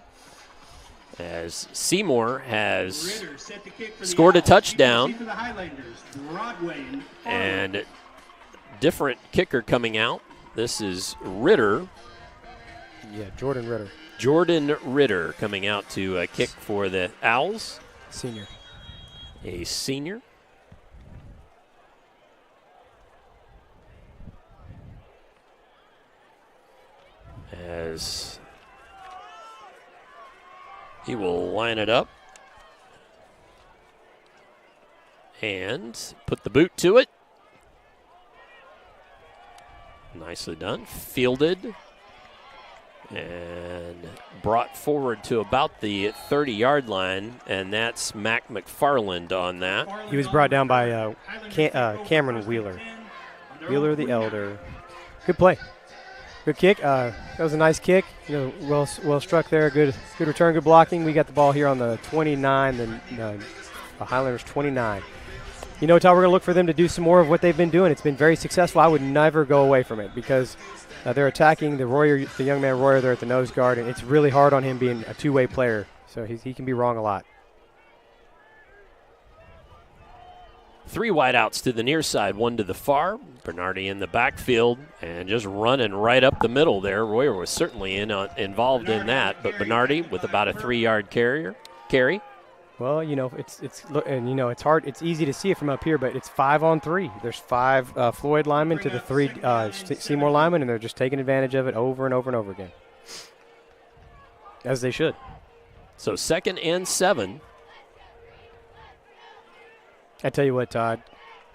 as Seymour has scored a touchdown. And different kicker coming out. This is Ritter. Yeah, Jordan Ritter. Jordan Ritter coming out to kick for the Owls. Senior. A senior. As he will line it up. And put the boot to it. Nicely done. Fielded and brought forward to about the 30-yard line, and that's Mac McFarland on that. He was brought down by Cameron Wheeler. Wheeler the Elder. Good play. Good kick. That was a nice kick. Well struck there. Good return, good blocking. We got the ball here on the 29, the Highlanders 29. Todd, we're going to look for them to do some more of what they've been doing. It's been very successful. I would never go away from it because they're attacking the young man Royer there at the nose guard, and it's really hard on him being a two-way player. So he can be wrong a lot. 3 wideouts to the near side, 1 to the far. Bernardi in the backfield and just running right up the middle there. Royer was certainly involved in that, but Bernardi with about a 3-yard carry. Well, it's hard. It's easy to see it from up here, but it's 5-on-3. There's 5 Floyd linemen to the 3 Seymour linemen, and they're just taking advantage of it over and over and over again, as they should. So 2nd and 7. I tell you what, Todd,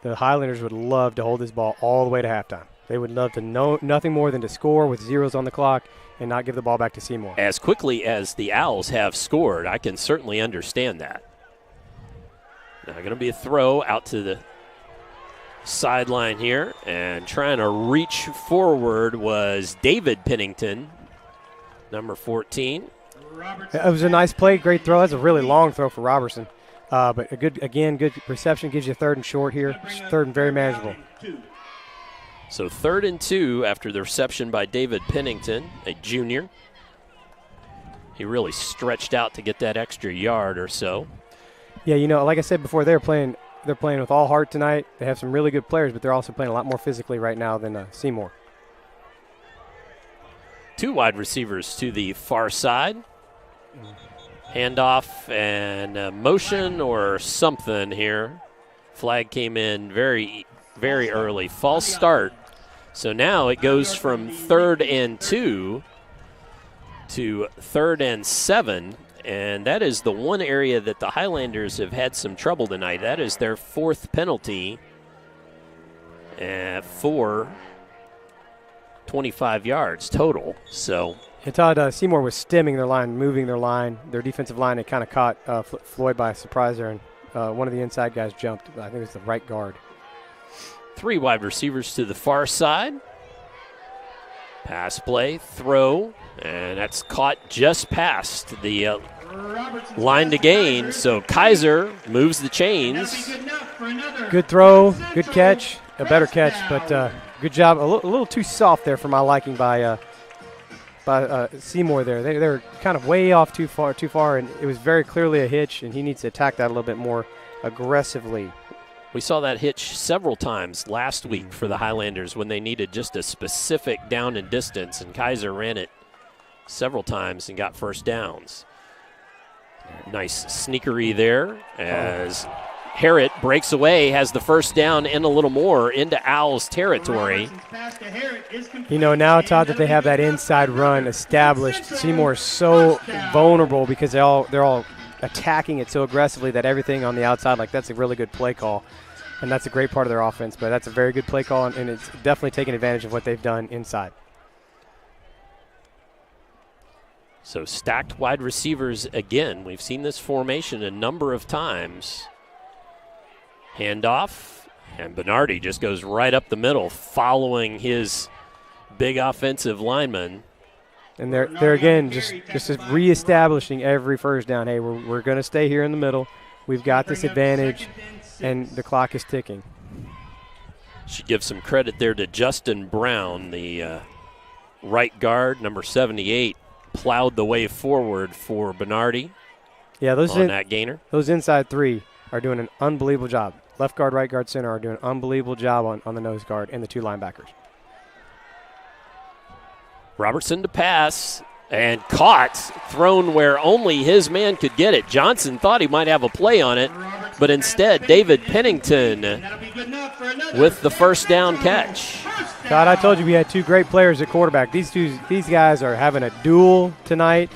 the Highlanders would love to hold this ball all the way to halftime. They would love to know nothing more than to score with zeros on the clock and not give the ball back to Seymour. As quickly as the Owls have scored, I can certainly understand that. Now going to be a throw out to the sideline here, and trying to reach forward was David Pennington, number 14. It was a nice play, great throw. That's a really long throw for Robertson. But good reception, gives you 3rd and short here. 3rd and very manageable. So 3rd and 2 after the reception by David Pennington, a junior. He really stretched out to get that extra yard or so. Yeah, like I said before, they're playing with all heart tonight. They have some really good players, but they're also playing a lot more physically right now than Seymour. 2 wide receivers to the far side. Handoff and motion or something here. Flag came in very, very early. False start. So now it goes from 3rd and 2 to 3rd and 7. And that is the one area that the Highlanders have had some trouble tonight. That is their 4th penalty for 25 yards total. So. And Todd, Seymour was stemming their line, moving their line. Their defensive line had kind of caught Floyd by surprise there, and one of the inside guys jumped. I think it was the right guard. 3 wide receivers to the far side. Pass play, throw, and that's caught just past the line to gain. So Kaiser moves the chains. Good throw, good catch, a better catch, but good job. A little too soft there for my liking by Seymour there. They're kind of way off too far, and it was very clearly a hitch, and he needs to attack that a little bit more aggressively. We saw that hitch several times last week for the Highlanders when they needed just a specific down and distance, and Kaiser ran it several times and got first downs. Nice sneakery there as Harrod breaks away, has the first down and a little more into Owls territory. Now, Todd, that they have that inside run established, Seymour is so vulnerable because they're all attacking it so aggressively that everything on the outside, that's a really good play call. And that's a great part of their offense, but that's a very good play call, and it's definitely taking advantage of what they've done inside. So stacked wide receivers again. We've seen this formation a number of times. Handoff, and Bernardi just goes right up the middle, following his big offensive lineman. And they're again just reestablishing every first down. Hey, we're going to stay here in the middle. We've got this advantage, and the clock is ticking. Should give some credit there to Justin Brown, the right guard, number 78, plowed the way forward for Bernardi. Yeah, that gainer. Those inside 3 are doing an unbelievable job. Left guard, right guard, center are doing an unbelievable job on the nose guard and the 2 linebackers. Robertson to pass, and caught, thrown where only his man could get it. Johnson thought he might have a play on it, but instead David Pennington with the first down catch. Todd, I told you we had 2 great players at quarterback. These guys are having a duel tonight.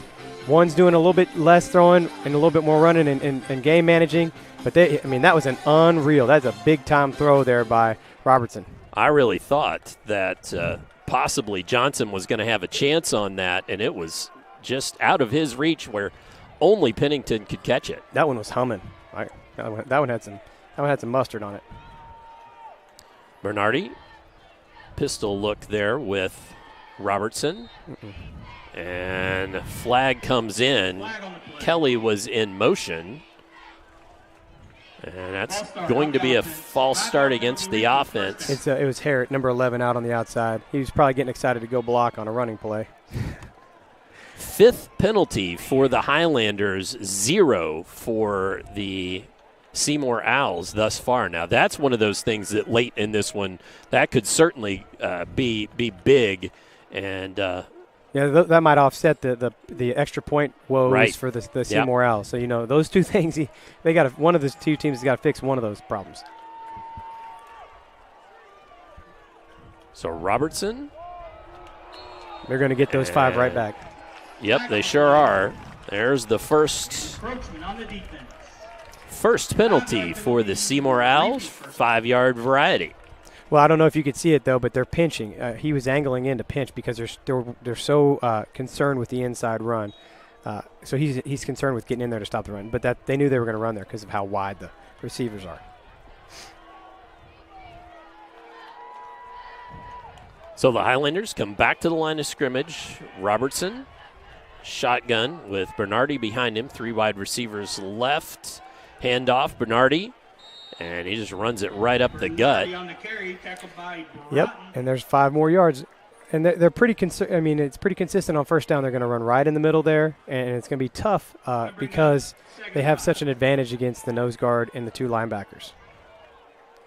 One's doing a little bit less throwing and a little bit more running and game managing. But that was an unreal. That's a big-time throw there by Robertson. I really thought that possibly Johnson was going to have a chance on that, and it was just out of his reach where only Pennington could catch it. That one was humming. That one had some mustard on it. Bernardi, pistol look there with Robertson. And flag comes in. Kelly was in motion. And that's going to be a false start against the offense. It was Harrett, number 11, out on the outside. He was probably getting excited to go block on a running play. 5th penalty for the Highlanders, 0 for the Seymour Owls thus far. Now, that's one of those things that late in this one, that could certainly be big. And that might offset the extra point woes for the Seymour Owls. So, those two things, one of the two teams has got to fix one of those problems. So Robertson. They're going to get those 5 right back. Yep, they sure are. There's the first penalty for the Seymour Owls, 5-yard variety. Well, I don't know if you could see it, though, but they're pinching. He was angling in to pinch because they're so concerned with the inside run. So he's concerned with getting in there to stop the run. But they knew they were going to run there because of how wide the receivers are. So the Highlanders come back to the line of scrimmage. Robertson, shotgun with Bernardi behind him. 3 wide receivers left. Handoff, Bernardi. And he just runs it right up the gut. Yep, and there's 5 more yards. And they're pretty it's pretty consistent on first down. They're going to run right in the middle there, and it's going to be tough because they have such an advantage against the nose guard and the 2 linebackers.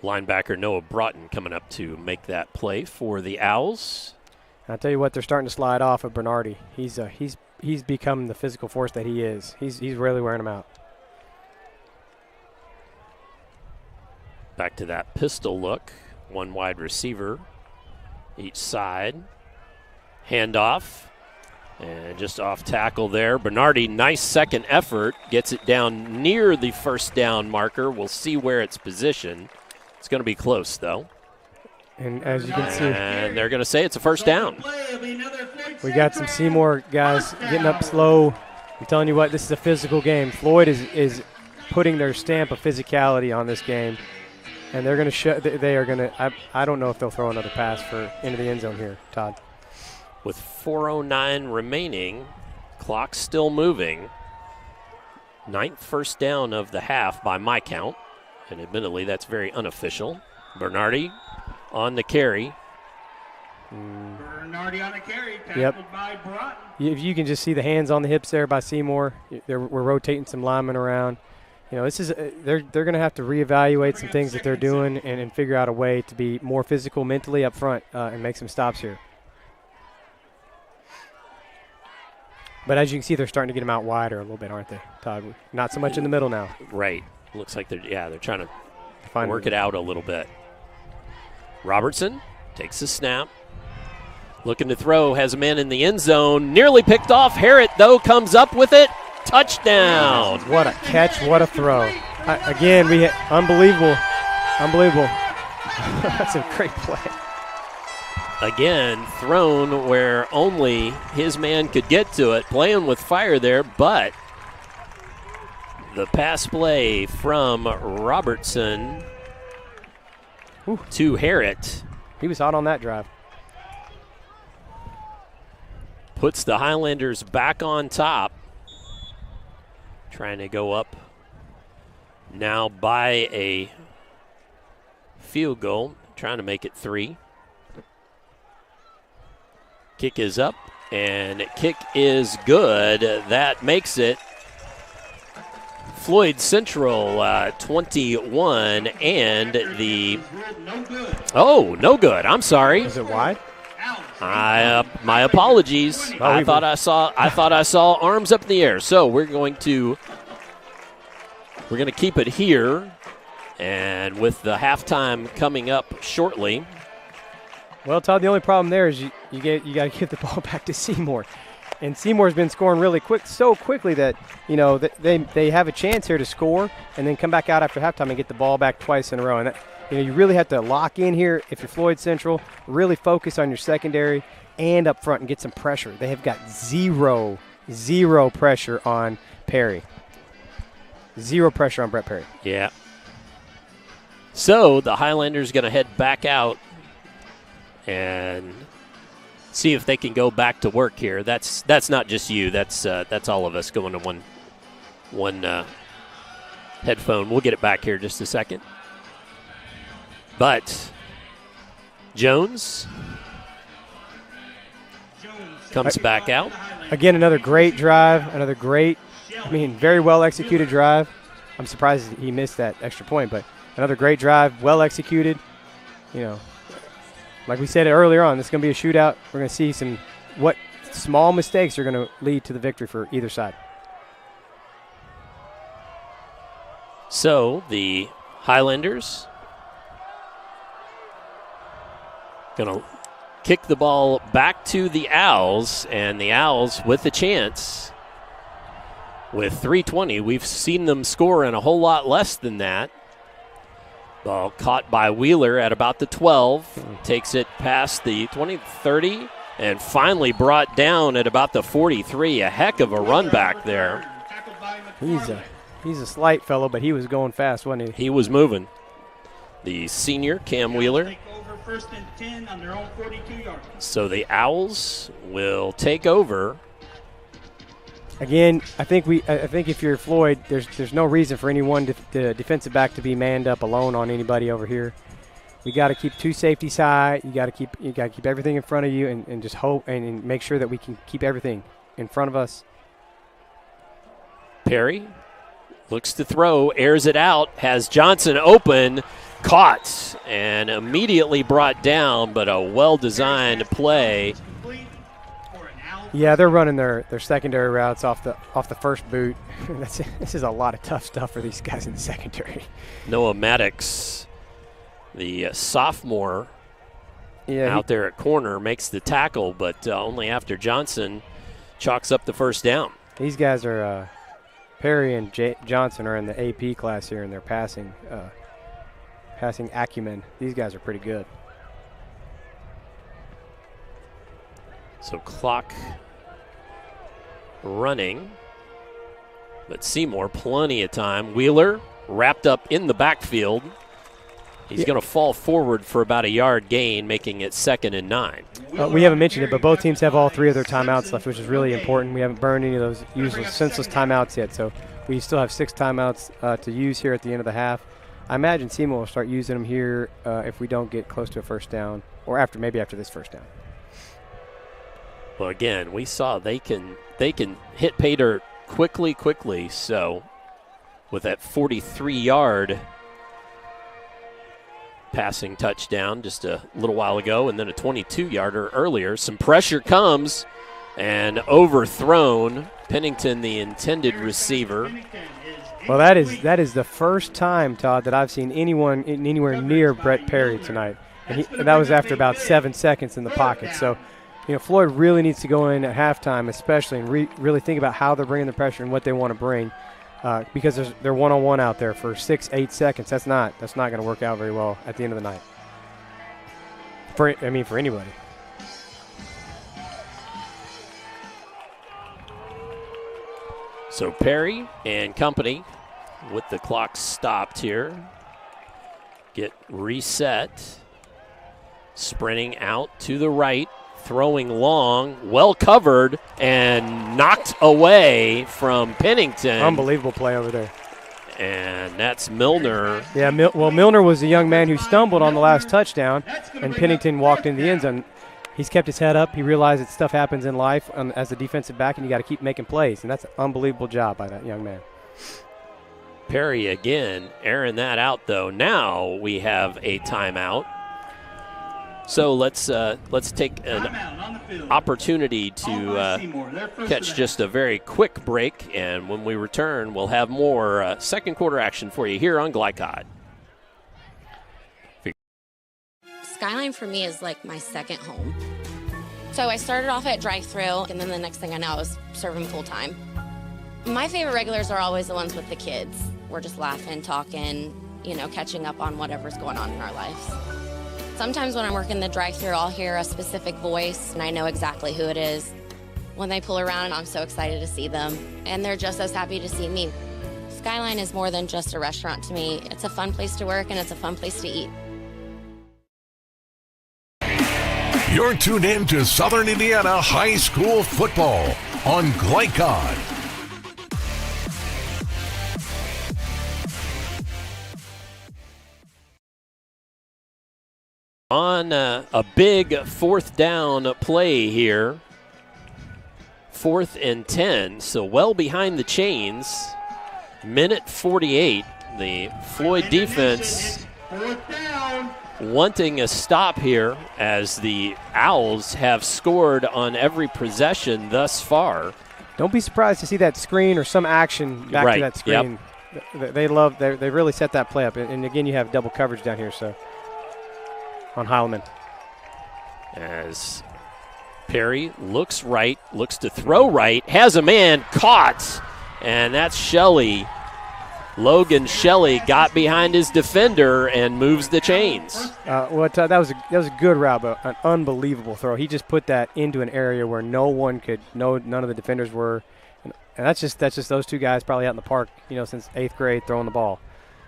Linebacker Noah Broughton coming up to make that play for the Owls. I'll tell you what, they're starting to slide off of Bernardi. He's become the physical force that he is. He's really wearing them out. Back to that pistol look. 1 wide receiver each side. Handoff. And just off tackle there. Bernardi, nice second effort. Gets it down near the first down marker. We'll see where it's positioned. It's going to be close, though. And as you can see. And they're going to say it's a first down. We got some Seymour guys getting up slow. I'm telling you what, this is a physical game. Floyd is putting their stamp of physicality on this game. And they're going to I don't know if they'll throw another pass into the end zone here, Todd. With 4:09 remaining, clock still moving. 9th first down of the half by my count. And admittedly, that's very unofficial. Bernardi on the carry. Bernardi on the carry, tackled by Broughton. You can just see the hands on the hips there by Seymour. We're rotating some linemen around. This is they're going to have to reevaluate some things that they're doing and figure out a way to be more physical mentally up front and make some stops here. But as you can see, they're starting to get them out wider a little bit, aren't they, Todd? Not so much in the middle now. Right. Looks like they're trying to work it out a little bit. Robertson takes the snap. Looking to throw, has a man in the end zone. Nearly picked off. Harrett, though, comes up with it. Touchdown. What a catch, what a throw. Again, unbelievable. That's a great play. Again, thrown where only his man could get to it. Playing with fire there, but the pass play from Robertson to Harrett. He was hot on that drive. Puts the Highlanders back on top. Trying to go up now by a field goal. Trying to make it 3. Kick is up, and kick is good. That makes it Floyd Central 21, and the no good. I'm sorry. Is it wide? My apologies. I thought I saw arms up in the air. So we're going to keep it here, and with the halftime coming up shortly. Well, Todd, the only problem there is you got to give the ball back to Seymour. And Seymour's been scoring really so quickly that, they have a chance here to score and then come back out after halftime and get the ball back twice in a row. And you really have to lock in here if you're Floyd Central, really focus on your secondary and up front and get some pressure. They have got zero pressure on Perry. Zero pressure on Brett Perry. Yeah. So the Highlanders going to head back out and see if they can go back to work here. That's not just you. That's all of us going to one headphone. We'll get it back here in just a second. But Jones comes back out. Again, another great drive, very well executed drive. I'm surprised he missed that extra point, but another great drive, well executed. Like we said earlier on, this is going to be a shootout. We're going to see what small mistakes are going to lead to the victory for either side. So the Highlanders going to kick the ball back to the Owls, and the Owls with a chance. With 3:20, we've seen them score in a whole lot less than that. Ball caught by Wheeler at about the 12, takes it past the 20, 30, and finally brought down at about the 43. A heck of a run back there. He's a slight fellow, but he was going fast, wasn't he? He was moving. The senior, Cam Wheeler. First and 10 on their own 42-yard. So the Owls will take over. Again, I think if you're Floyd, there's no reason for any one defensive back to be manned up alone on anybody over here. We got to keep two safeties high. You got to keep everything in front of you and just hope and make sure that we can keep everything in front of us. Perry looks to throw, airs it out, has Johnson open, caught, and immediately brought down, but a well-designed play. Yeah, they're running their secondary routes off the first boot. This is a lot of tough stuff for these guys in the secondary. Noah Maddox, the sophomore, out there at corner, makes the tackle, but only after Johnson chalks up the first down. These guys are Perry and Johnson are in the AP class here in their passing acumen. These guys are pretty good. So clock running, but Seymour plenty of time. Wheeler wrapped up in the backfield. He's going to fall forward for about a yard gain, making it 2nd and 9. We haven't mentioned it, but both teams have all 3 of their timeouts left, which is really important. We haven't burned any of those useless, senseless timeouts yet, so we still have 6 timeouts to use here at the end of the half. I imagine Seymour will start using them here if we don't get close to a first down, or maybe after this first down. Well, again, we saw they can hit pay dirt quickly. So with that 43-yard passing touchdown just a little while ago, and then a 22-yarder earlier, some pressure comes and overthrown. Pennington, the intended receiver. Well, that is the first time, Todd, that I've seen anyone anywhere near Brett Perry tonight, and that was after about 7 seconds in the pocket. So, Floyd really needs to go in at halftime, especially, and really think about how they're bringing the pressure and what they want to bring, because they're one-on-one out there for 6-8 seconds. That's not going to work out very well at the end of the night. For anybody. So Perry and company, with the clock stopped here, get reset. Sprinting out to the right, throwing long, well covered, and knocked away from Pennington. Unbelievable play over there. And that's Milner. Yeah, Milner was the young man who stumbled on the last touchdown, and Pennington walked in the end zone. He's kept his head up. He realized that stuff happens in life as a defensive back, and you got to keep making plays, and that's an unbelievable job by that young man. Perry again airing that out, though. Now we have a timeout. So let's take an opportunity to catch just a very quick break, and when we return, we'll have more second quarter action for you here on Glycod. Skyline for me is like my second home. So I started off at drive-through, and then the next thing I know, I was serving full-time. My favorite regulars are always the ones with the kids. We're just laughing, talking, catching up on whatever's going on in our lives. Sometimes when I'm working the drive-thru, I'll hear a specific voice, and I know exactly who it is. When they pull around, I'm so excited to see them, and they're just as happy to see me. Skyline is more than just a restaurant to me. It's a fun place to work, and it's a fun place to eat. You're tuned in to Southern Indiana High School football on Glycod. On a big fourth down play here. 4th and 10, so well behind the chains. Minute 48, the Floyd defense wanting a stop here as the Owls have scored on every possession thus far. Don't be surprised to see that screen or some action back to that screen. Yep. They really set that play up. And again, you have double coverage down here, so on Heilman. As Perry looks right, looks to throw right, has a man caught, and that's Shelley. Logan Shelley got behind his defender and moves the chains. That was a good route, but an unbelievable throw. He just put that into an area where none of the defenders were, and that's just those two guys probably out in the park, since 8th grade throwing the ball,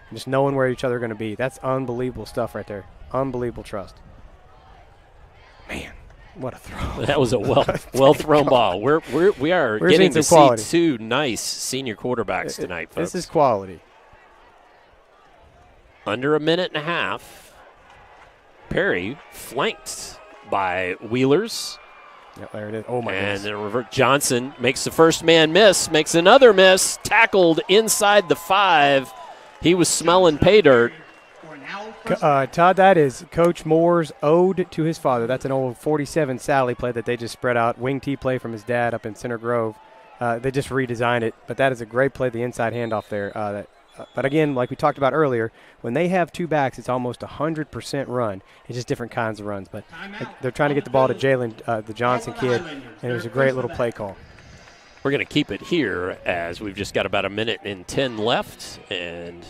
and just knowing where each other are going to be. That's unbelievable stuff right there. Unbelievable trust. Man, what a throw! That was a well thrown ball. We are getting to see two nice senior quarterbacks tonight, folks. This is quality. Under a minute and a half. Perry flanked by Wheelers. Yep, there it is. Oh, my goodness. And then revert. Johnson makes the first man miss, makes another miss, tackled inside the 5. He was smelling pay dirt. Todd, that is Coach Moore's ode to his father. That's an old 47 Sally play that they just spread out. Wing T play from his dad up in Center Grove. They just redesigned it, but that is a great play, the inside handoff there. But again, like we talked about earlier, when they have two backs, it's almost 100% run. It's just different kinds of runs. But they're trying to get the ball to Jalen, the Johnson kid, and it was a great little play call. We're going to keep it here as we've just got about a minute and 10 left, and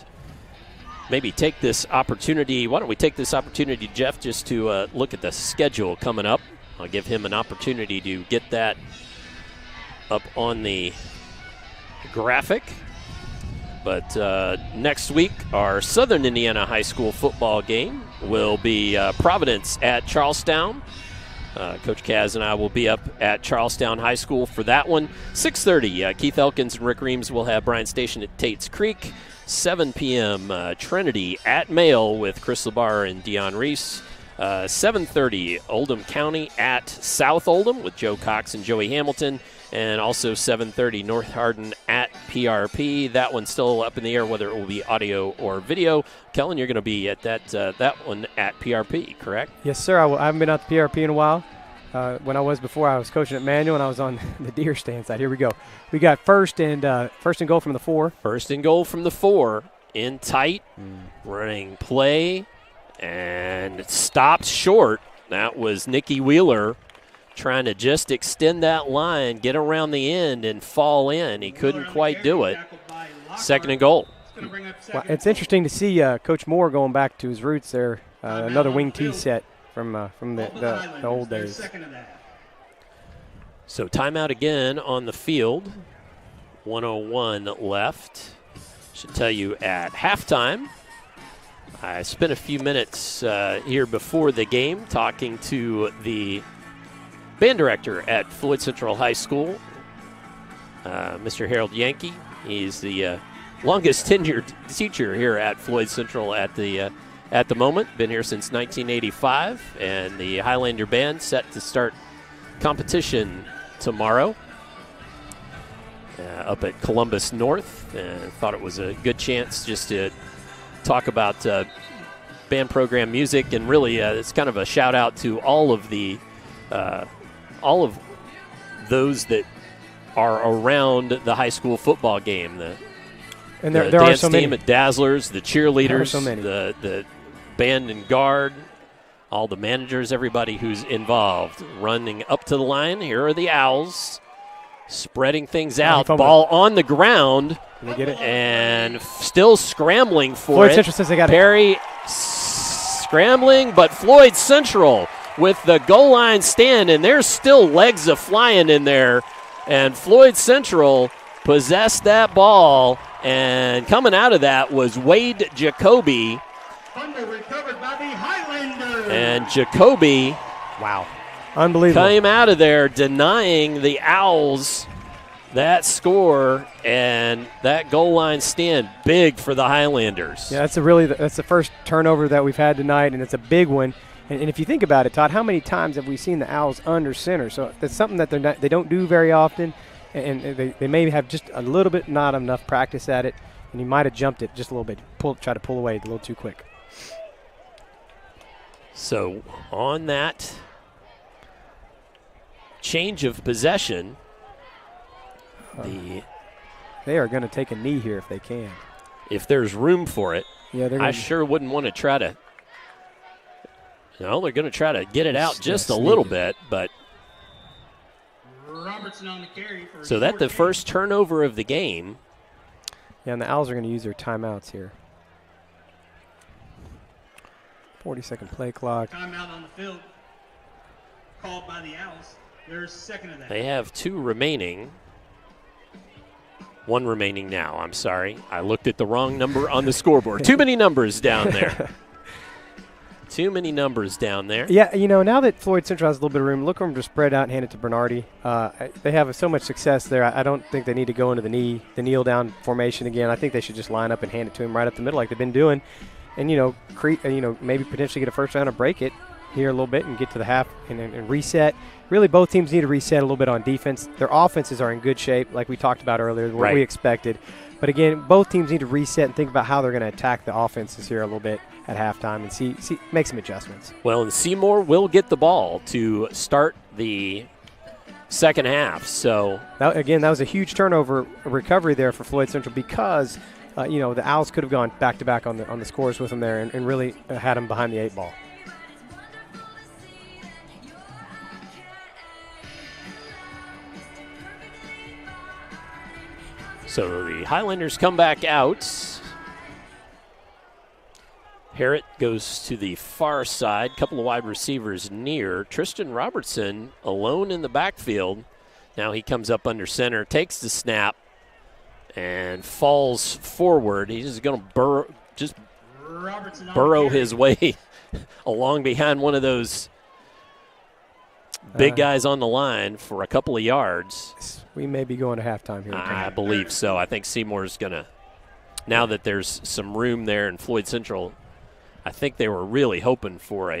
maybe take this opportunity. Why don't we take this opportunity, Jeff, just to look at the schedule coming up. I'll give him an opportunity to get that up on the graphic. But next week, our Southern Indiana High School football game will be Providence at Charlestown. Coach Kaz and I will be up at Charlestown High School for that one. 6:30, Keith Elkins and Rick Reams will have Bryan Station at Tate's Creek. 7 p.m., Trinity at Mail with Chris LeBar and Dion Reese. 7:30, Oldham County at South Oldham with Joe Cox and Joey Hamilton. And also 7:30, North Hardin at PRP. That one's still up in the air whether it will be audio or video. Kellen, you're going to be at that one at PRP, correct? Yes, sir. I haven't been out to PRP in a while. When I was before, I was coaching at Manual, and I was on the deer stand side. Here we go. We got first and goal from the 4. First and goal from the 4. In tight, running play, and it stopped short. That was Nikki Wheeler trying to just extend that line, get around the end, and fall in. He couldn't quite do it. 2nd and goal. Well, it's interesting to see Coach Moore going back to his roots there. Another wing T set from the old days. So timeout again on the field. 1:01 left. Should tell you at halftime. I spent a few minutes here before the game talking to the band director at Floyd Central High School, Mr. Harold Yankee. He's the longest tenured teacher here at Floyd Central at the moment. Been here since 1985, and the Highlander band set to start competition tomorrow up at Columbus North. And thought it was a good chance just to talk about band program music, and really it's kind of a shout out to all of those that are around the high school football game. The dance team at Dazzlers, the cheerleaders, the band and guard, all the managers, everybody who's involved. Running up to the line, here are the Owls. Spreading things out, ball on the ground, and still scrambling for Floyd it. Central says they got Perry scrambling, but Floyd Central with the goal line stand, and there's still legs a-flying in there, and Floyd Central possessed that ball, and coming out of that was Wade Jacoby. Fumble recovered by the Highlanders. And Jacoby, wow, unbelievable, came out of there denying the Owls that score, and that goal line stand big for the Highlanders. Yeah, that's the first turnover that we've had tonight, and it's a big one. And if you think about it, Todd, how many times have we seen the Owls under center? So that's something that they don't do very often, and they may have just a little bit, not enough practice at it, and he might have jumped it just a little bit, try to pull away a little too quick. So on that change of possession, they are going to take a knee here if they can. If there's room for it, yeah, I sure wouldn't want to try to. No, they're going to try to get it out just a little bit, but. Robertson on the carry for so that's the first turnover of the game. Yeah, and the Owls are going to use their timeouts here. 40-second play clock. Timeout on the field called by the Owls. There's second of that. They have 2 remaining. 1 remaining now. I'm sorry. I looked at the wrong number on the scoreboard. Too many numbers down there. Too many numbers down there. Yeah, now that Floyd Central has a little bit of room, look for them to spread out and hand it to Bernardi. They have so much success there. I don't think they need to go into the kneel down formation again. I think they should just line up and hand it to him right up the middle like they've been doing. And, maybe potentially get a first round and break it here a little bit and get to the half and reset. Really, both teams need to reset a little bit on defense. Their offenses are in good shape, like we talked about earlier, what we expected. But, again, both teams need to reset and think about how they're going to attack the offenses here a little bit at halftime and see make some adjustments. Well, and Seymour will get the ball to start the second half. So, that was a huge turnover recovery there for Floyd Central because – the Owls could have gone back-to-back on the scores with them there and really had them behind the 8 ball. So the Highlanders come back out. Harrett goes to the far side. Couple of wide receivers near. Tristan Robertson alone in the backfield. Now he comes up under center, takes the snap, and falls forward. He's going to burrow his way along behind one of those big guys on the line for a couple of yards. We may be going to halftime here. I believe so. I think Seymour's going to, now that there's some room there in Floyd Central, I think they were really hoping for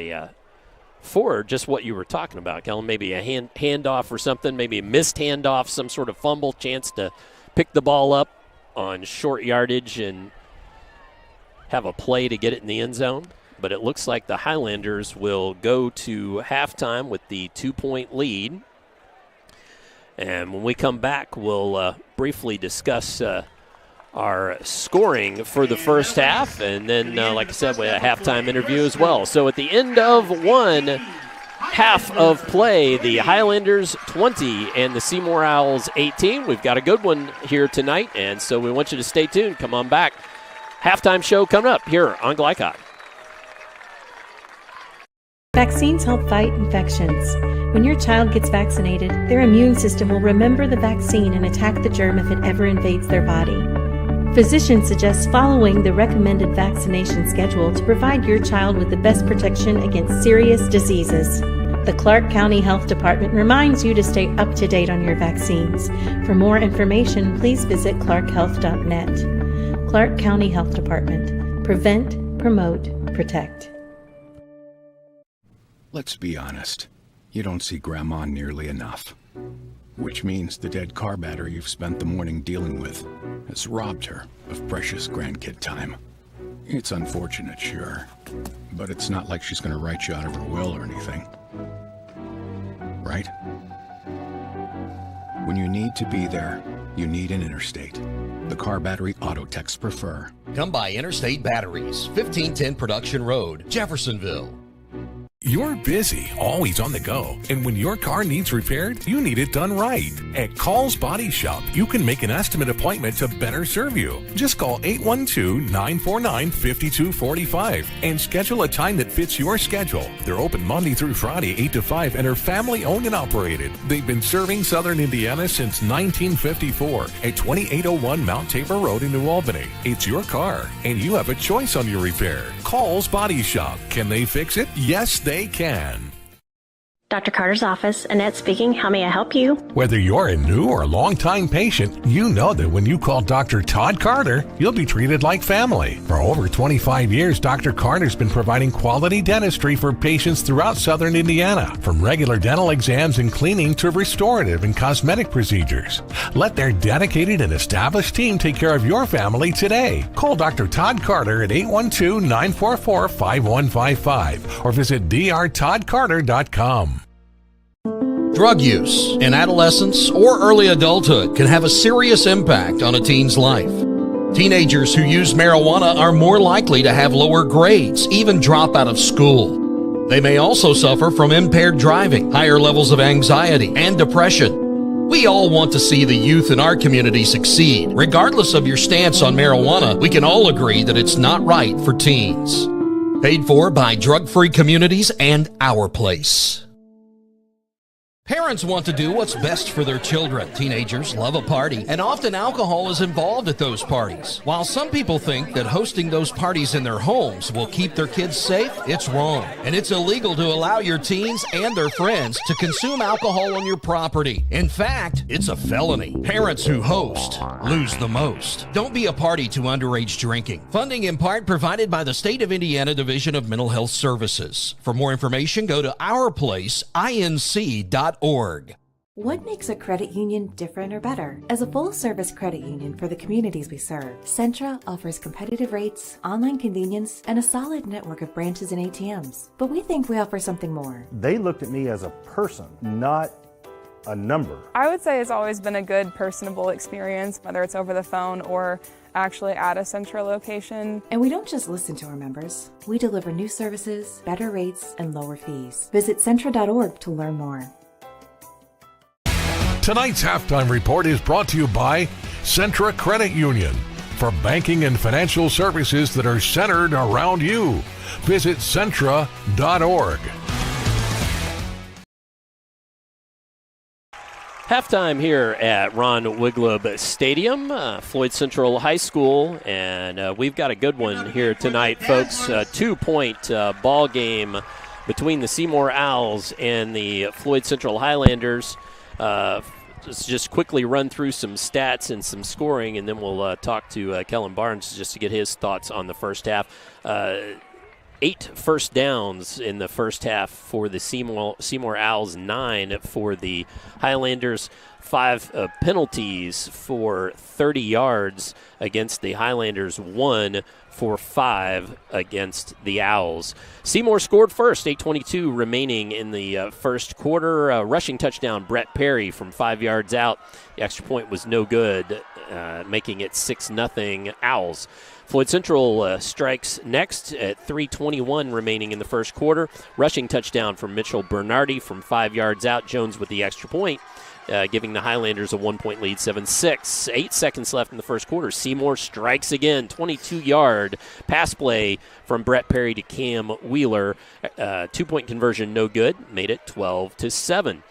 for just what you were talking about, Kellen, maybe a handoff or something, maybe a missed handoff, some sort of fumble, chance to pick the ball up on short yardage and have a play to get it in the end zone. But it looks like the Highlanders will go to halftime with the 2-point lead. And when we come back, we'll briefly discuss our scoring for the first half. And then, like I said, we have a halftime interview as well. So at the end of one half of play, the Highlanders 20 and the Seymour Owls 18. We've got a good one here tonight, and so we want you to stay tuned. Come on back. Halftime show coming up here on Glycod. Vaccines help fight infections. When your child gets vaccinated, their immune system will remember the vaccine and attack the germ if it ever invades their body. Physicians suggest following the recommended vaccination schedule to provide your child with the best protection against serious diseases. The Clark County Health Department reminds you to stay up to date on your vaccines. For more information, please visit clarkhealth.net. Clark County Health Department. Prevent, promote, protect. Let's be honest. You don't see Grandma nearly enough. Which means the dead car battery you've spent the morning dealing with has robbed her of precious grandkid time. It's unfortunate, sure, but it's not like she's going to write you out of her will or anything. Right? When you need to be there, you need an Interstate. The car battery auto techs prefer. Come by Interstate Batteries, 1510 Production Road, Jeffersonville. You're busy, always on the go, and when your car needs repaired, you need it done right. At Call's Body Shop, you can make an estimate appointment to better serve you. Just call 812-949-5245 and schedule a time that fits your schedule. They're open Monday through Friday, 8 to 5, and are family-owned and operated. They've been serving Southern Indiana since 1954 at 2801 Mount Tabor Road in New Albany. It's your car, and you have a choice on your repair. Call's Body Shop. Can they fix it? Yes, they can. Dr. Carter's office, Annette speaking. How may I help you? Whether you're a new or long-time patient, you know that when you call Dr. Todd Carter, you'll be treated like family. For over 25 years, Dr. Carter's been providing quality dentistry for patients throughout Southern Indiana, from regular dental exams and cleaning to restorative and cosmetic procedures. Let their dedicated and established team take care of your family today. Call Dr. Todd Carter at 812-944-5155 or visit drtoddcarter.com. Drug use in adolescence or early adulthood can have a serious impact on a teen's life. Teenagers who use marijuana are more likely to have lower grades, even drop out of school. They may also suffer from impaired driving, higher levels of anxiety, and depression. We all want to see the youth in our community succeed. Regardless of your stance on marijuana, we can all agree that it's not right for teens. Paid for by Drug Free Communities and Our Place. Parents want to do what's best for their children. Teenagers love a party, and often alcohol is involved at those parties. While some people think that hosting those parties in their homes will keep their kids safe, it's wrong. And it's illegal to allow your teens and their friends to consume alcohol on your property. In fact, it's a felony. Parents who host lose the most. Don't be a party to underage drinking. Funding in part provided by the State of Indiana Division of Mental Health Services. For more information, go to ourplaceinc.org. What makes a credit union different or better? As a full-service credit union for the communities we serve, Centra offers competitive rates, online convenience, and a solid network of branches and ATMs. But we think we offer something more. They looked at me as a person, not a number. I would say it's always been a good, personable experience, whether it's over the phone or actually at a Centra location. And we don't just listen to our members. We deliver new services, better rates, and lower fees. Visit Centra.org to learn more. Tonight's halftime report is brought to you by Centra Credit Union for banking and financial services that are centered around you. Visit Centra.org. Halftime here at Ron Wiglub Stadium, Floyd Central High School, and we've got a good one here tonight, folks. A 2-point ball game between the Seymour Owls and the Floyd Central Highlanders. Let's just quickly run through some stats and some scoring, and then we'll talk to Kellen Barnes just to get his thoughts on the first half. 8 first downs in the first half for the Seymour Owls, 9 for the Highlanders, 5 penalties for 30 yards against the Highlanders, 1 for 5 against the Owls. Seymour scored first, 8:22 remaining in the first quarter. Rushing touchdown, Brett Perry from 5 yards out. The extra point was no good, making it 6-0 Owls. Floyd Central strikes next at 3:21 remaining in the first quarter. Rushing touchdown from Mitchell Bernardi from 5 yards out. Jones with the extra point, giving the Highlanders a 1-point lead, 7-6. 8 seconds left in the first quarter. Seymour strikes again. 22-yard pass play from Brett Perry to Cam Wheeler. 2-point conversion, no good. Made it 12-7.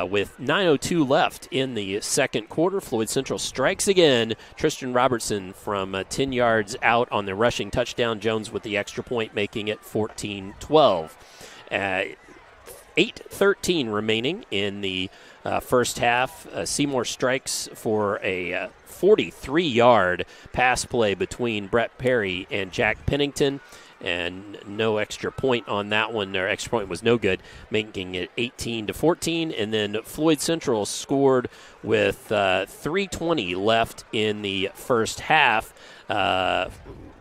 With 9:02 left in the second quarter, Floyd Central strikes again. Tristan Robertson from 10 yards out on the rushing touchdown. Jones with the extra point, making it 14-12. 8:13 remaining in the first half. Seymour strikes for a 43-yard pass play between Brett Perry and Jack Pennington, and no extra point on that one. Their extra point was no good, making it 18-14. And then Floyd Central scored with 3:20 left in the first half.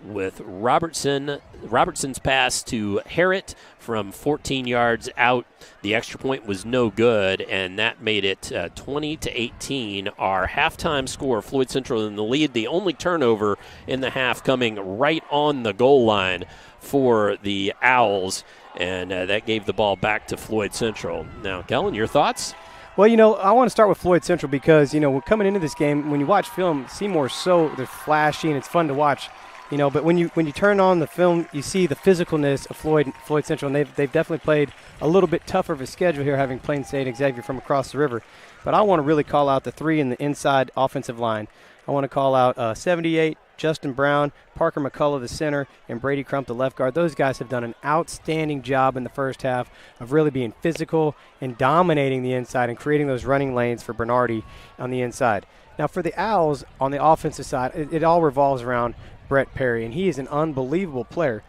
with Robertson's pass to Harrett from 14 yards out. The extra point was no good, and that made it 20-18. Our halftime score, Floyd Central in the lead. The only turnover in the half coming right on the goal line for the Owls, and that gave the ball back to Floyd Central. Now, Kellen, your thoughts? Well, I want to start with Floyd Central because, we're coming into this game, when you watch film, Seymour's they're flashy and it's fun to watch, but when you turn on the film, you see the physicalness of Floyd Central, and they've definitely played a little bit tougher of a schedule here, having Plain St. Xavier from across the river. But I want to really call out the three in the inside offensive line. I want to call out 78, Justin Brown, Parker McCullough, the center, and Brady Crump, the left guard. Those guys have done an outstanding job in the first half of really being physical and dominating the inside and creating those running lanes for Bernardi on the inside. Now, for the Owls on the offensive side, it all revolves around Brett Perry, and he is an unbelievable player,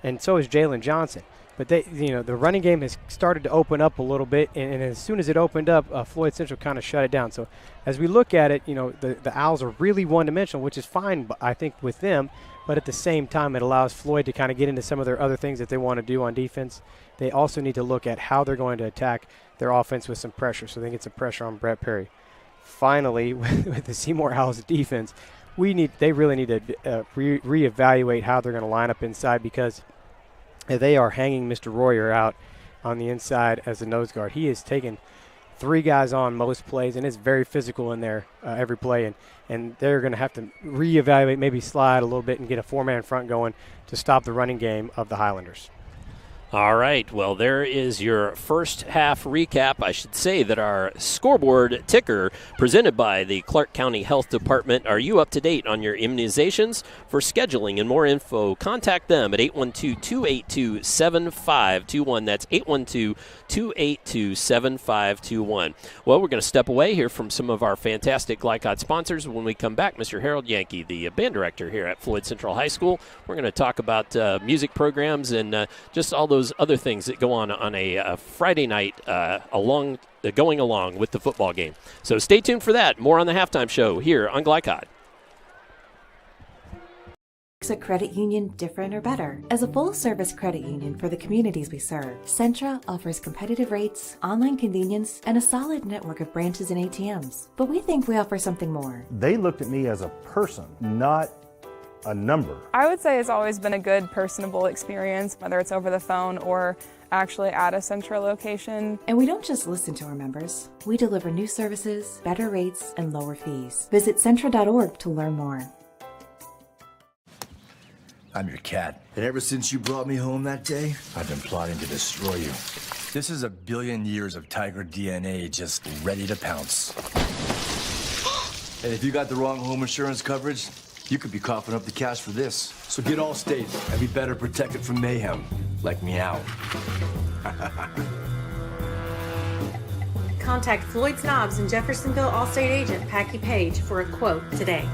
and so is Jalen Johnson. But the running game has started to open up a little bit, and as soon as it opened up, Floyd Central kind of shut it down. So as we look at it, the Owls are really one-dimensional, which is fine, I think, with them. But at the same time, it allows Floyd to kind of get into some of their other things that they want to do on defense. They also need to look at how they're going to attack their offense with some pressure, so they get some pressure on Brett Perry. Finally, with the Seymour Owls defense, they really need to reevaluate how they're going to line up inside, because they are hanging Mr. Royer out on the inside as a nose guard. He has taken three guys on most plays, and it's very physical in there every play. And they're going to have to reevaluate, maybe slide a little bit and get a four-man front going to stop the running game of the Highlanders. All right, well, there is your first half recap. I should say that our scoreboard ticker presented by the Clark County Health Department. Are you up to date on your immunizations? For scheduling and more info, contact them at 812-282-7521. That's 812-282-7521. Well, we're going to step away here from some of our fantastic Glycod sponsors. When we come back, Mr. Harold Yankee, the band director here at Floyd Central High School, we're going to talk about music programs and just all those other things that go on a Friday night going along with the football game. So stay tuned for that. More on the halftime show here on Glycod. Makes a credit union different or better? As a full-service credit union for the communities we serve, Centra offers competitive rates, online convenience, and a solid network of branches and ATMs. But we think we offer something more. They looked at me as a person, not a number. I would say it's always been a good, personable experience, whether it's over the phone or actually at a Centra location. And we don't just listen to our members. We deliver new services, better rates, and lower fees. Visit Centra.org to learn more. I'm your cat, and ever since you brought me home that day, I've been plotting to destroy you. This is a billion years of tiger DNA just ready to pounce. And if you got the wrong home insurance coverage, you could be coughing up the cash for this. So get Allstate and be better protected from mayhem, like meow. Contact Floyd Snobs and Jeffersonville Allstate agent Packy Page for a quote today.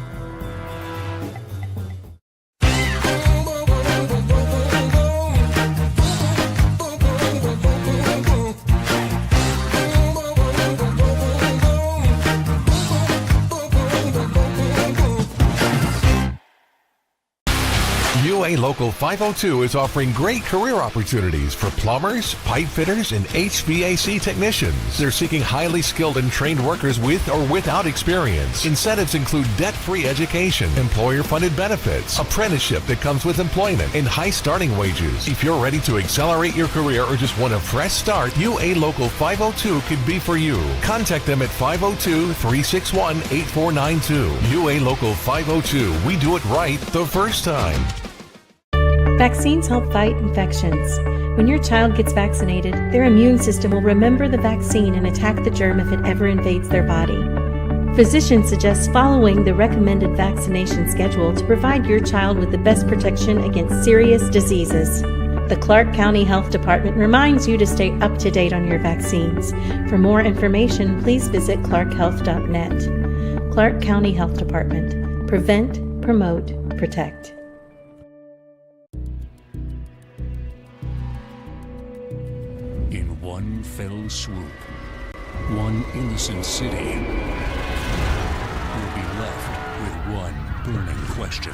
UA Local 502 is offering great career opportunities for plumbers, pipe fitters, and HVAC technicians. They're seeking highly skilled and trained workers with or without experience. Incentives include debt-free education, employer-funded benefits, apprenticeship that comes with employment, and high starting wages. If you're ready to accelerate your career or just want a fresh start, UA Local 502 could be for you. Contact them at 502-361-8492. UA Local 502. We do it right the first time. Vaccines help fight infections. When your child gets vaccinated, their immune system will remember the vaccine and attack the germ if it ever invades their body. Physicians suggest following the recommended vaccination schedule to provide your child with the best protection against serious diseases. The Clark County Health Department reminds you to stay up to date on your vaccines. For more information, please visit clarkhealth.net. Clark County Health Department. Prevent, promote, protect. In one fell swoop, one innocent city will be left with one burning question.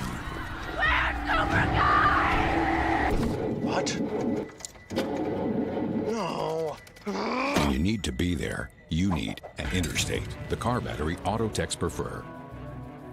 What? No. When you need to be there, you need an Interstate, the car battery auto techs prefer.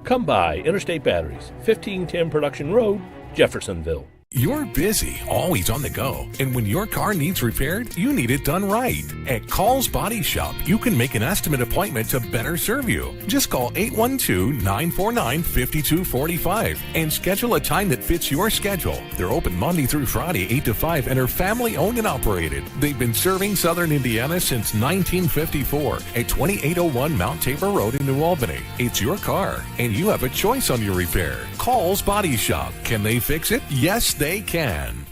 Come by Interstate Batteries, 1510 Production Road, Jeffersonville. You're busy, always on the go, and when your car needs repaired, you need it done right. At Call's Body Shop, you can make an estimate appointment to better serve you. Just call 812-949-5245 and schedule a time that fits your schedule. They're open Monday through Friday, 8 to 5, and are family owned and operated. They've been serving Southern Indiana since 1954 at 2801 Mount Tabor Road in New Albany. It's your car, and you have a choice on your repair. Call's Body Shop. Can they fix it? Yes, they can.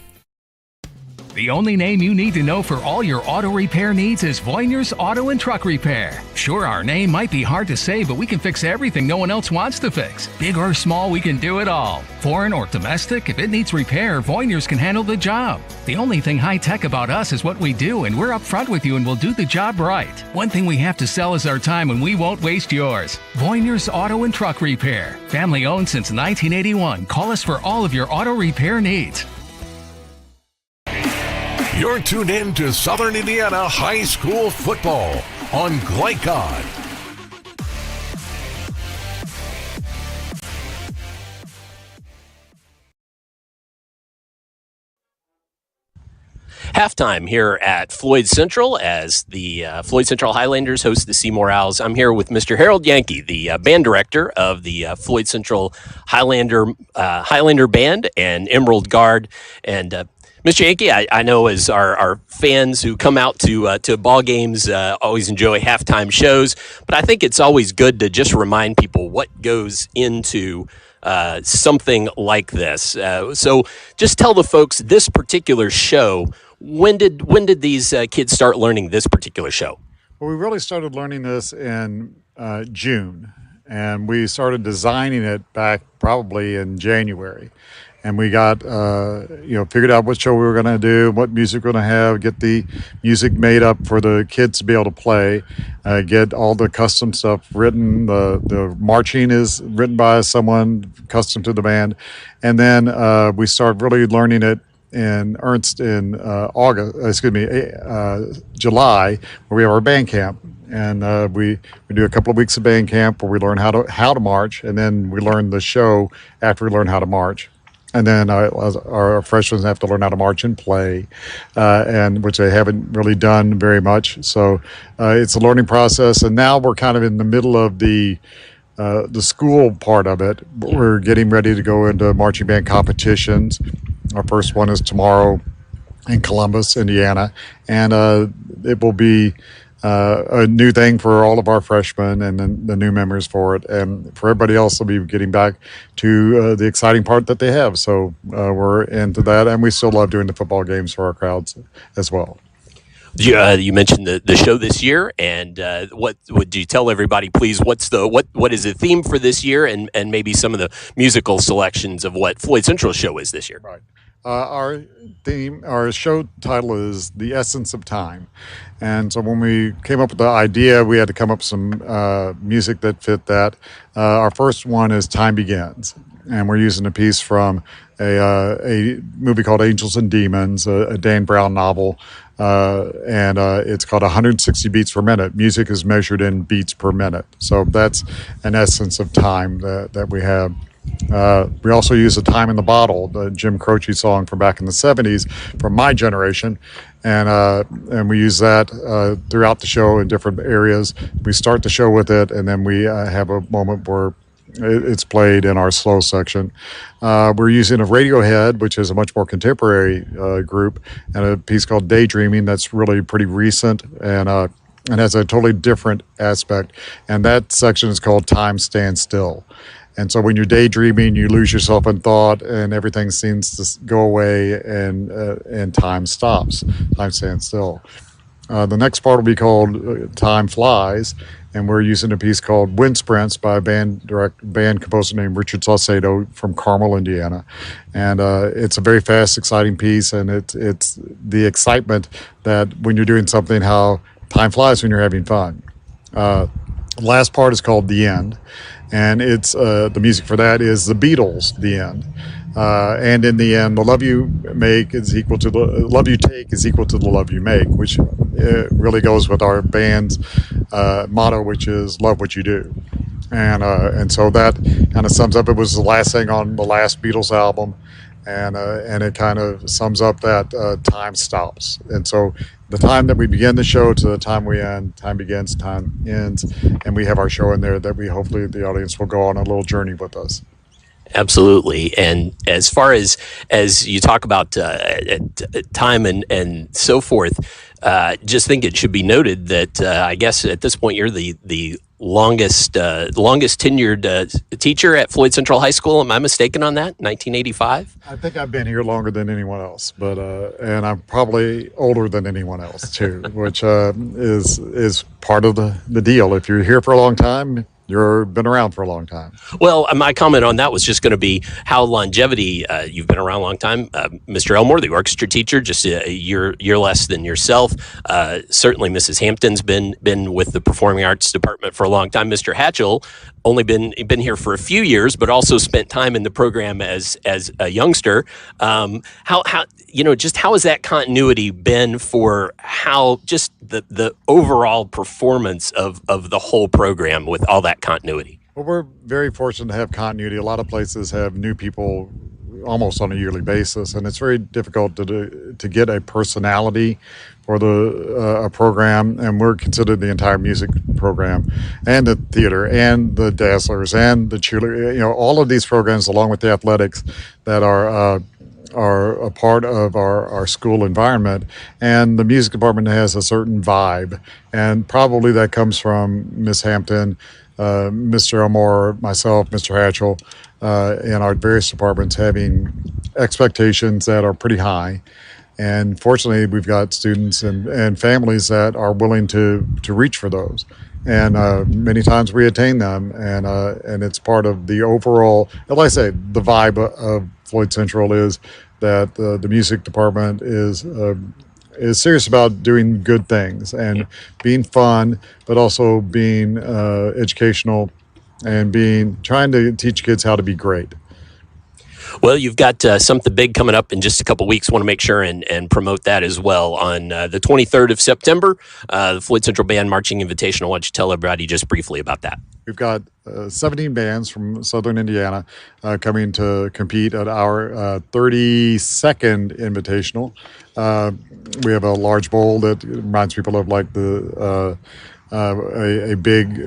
The only name you need to know for all your auto repair needs is Voyner's Auto and Truck Repair. Sure, our name might be hard to say, but we can fix everything no one else wants to fix. Big or small, we can do it all. Foreign or domestic, if it needs repair, Voyner's can handle the job. The only thing high-tech about us is what we do, and we're upfront with you and we'll do the job right. One thing we have to sell is our time, and we won't waste yours. Voyner's Auto and Truck Repair. Family owned since 1981. Call us for all of your auto repair needs. You're tuned in to Southern Indiana High School football on Glycod. Halftime here at Floyd Central as the Floyd Central Highlanders host the Seymour Owls. I'm here with Mr. Harold Yankee, the band director of the Floyd Central Highlander Band and Emerald Guard. And Mr. Yankee, I know as our fans who come out to ball games always enjoy halftime shows, but I think it's always good to just remind people what goes into something like this. So just tell the folks this particular show. When did these kids start learning this particular show? Well, we really started learning this in June, and we started designing it back probably in January. And we got, figured out what show we were going to do, what music we're going to have, get the music made up for the kids to be able to play, get all the custom stuff written. The marching is written by someone custom to the band. And then we started really learning it in earnest in July, where we have our band camp. And we do a couple of weeks of band camp where we learn how to march, and then we learn the show after we learn how to march. And then our freshmen have to learn how to march and play, and which they haven't really done very much. So it's a learning process. And now we're kind of in the middle of the school part of it. We're getting ready to go into marching band competitions. Our first one is tomorrow in Columbus, Indiana, and it will be a new thing for all of our freshmen and then the new members for it, and for everybody else will be getting back to the exciting part that they have. So we're into that, and we still love doing the football games for our crowds as well. You mentioned the show this year, and what would you tell everybody, please? What is the theme for this year, and maybe some of the musical selections of what Floyd Central's show is this year? Right. Our show title is The Essence of Time. And so when we came up with the idea, we had to come up with some music that fit that. Our first one is Time Begins. And we're using a piece from a movie called Angels and Demons, a Dan Brown novel. And it's called 160 beats per minute. Music is measured in beats per minute. So that's an essence of time that we have. We also use A Time in the Bottle, the Jim Croce song from back in the 70s from my generation. And we use that throughout the show in different areas. We start the show with it, and then we have a moment where it's played in our slow section. We're using a Radiohead, which is a much more contemporary group, and a piece called Daydreaming that's really pretty recent and has a totally different aspect. And that section is called Time Stands Still. And so when you're daydreaming, you lose yourself in thought, and everything seems to go away, and time stops. Time stands still. The next part will be called Time Flies, and we're using a piece called Wind Sprints by a band composer named Richard Saucedo from Carmel, Indiana. And it's a very fast, exciting piece, and it's the excitement that when you're doing something, how time flies when you're having fun. The last part is called The End. And it's the music for that is the Beatles' The End. And in the end, the love you make is equal to the love you take is equal to the love you make, which really goes with our band's motto, which is love what you do. And so that kind of sums up. It was the last thing on the last Beatles album, and it kind of sums up that time stops. And so the time that we begin the show to the time we end, time begins, time ends, and we have our show in there that we hopefully the audience will go on a little journey with us. Absolutely. And as far as you talk about time and so forth, just think it should be noted that I guess at this point you're the longest tenured teacher at Floyd Central High School. Am I mistaken on that? 1985? I think I've been here longer than anyone else, but and I'm probably older than anyone else too, which is part of the deal. If you're here for a long time, you've been around for a long time. Well, my comment on that was just going to be how longevity. You've been around a long time. Mr. Elmore, the orchestra teacher, just a year less than yourself. Certainly, Mrs. Hampton's been with the Performing Arts Department for a long time. Mr. Hatchell only been here for a few years, but also spent time in the program as a youngster. How has that continuity been for how just the overall performance of the whole program with all that continuity? Well, we're very fortunate to have continuity. A lot of places have new people almost on a yearly basis, and it's very difficult to get a personality for a program. And we're considered the entire music program, and the theater, and the Dazzlers, and the cheerleader. All of these programs, along with the athletics, that are a part of our school environment. And the music department has a certain vibe, and probably that comes from Miss Hampton, Mr. Elmore, myself, Mr. Hatchell, and our various departments having expectations that are pretty high. And fortunately, we've got students and families that are willing to reach for those. And many times we attain them, and it's part of the overall, like I say, the vibe of Floyd Central is that the music department is serious about doing good things and being fun, but also being educational and trying to teach kids how to be great. Well, you've got something big coming up in just a couple weeks. Want to make sure and promote that as well. On the 23rd of September, the Floyd Central Band Marching Invitational. Why don't you tell everybody just briefly about that? We've got 17 bands from Southern Indiana coming to compete at our 32nd Invitational. We have a large bowl that reminds people of like a big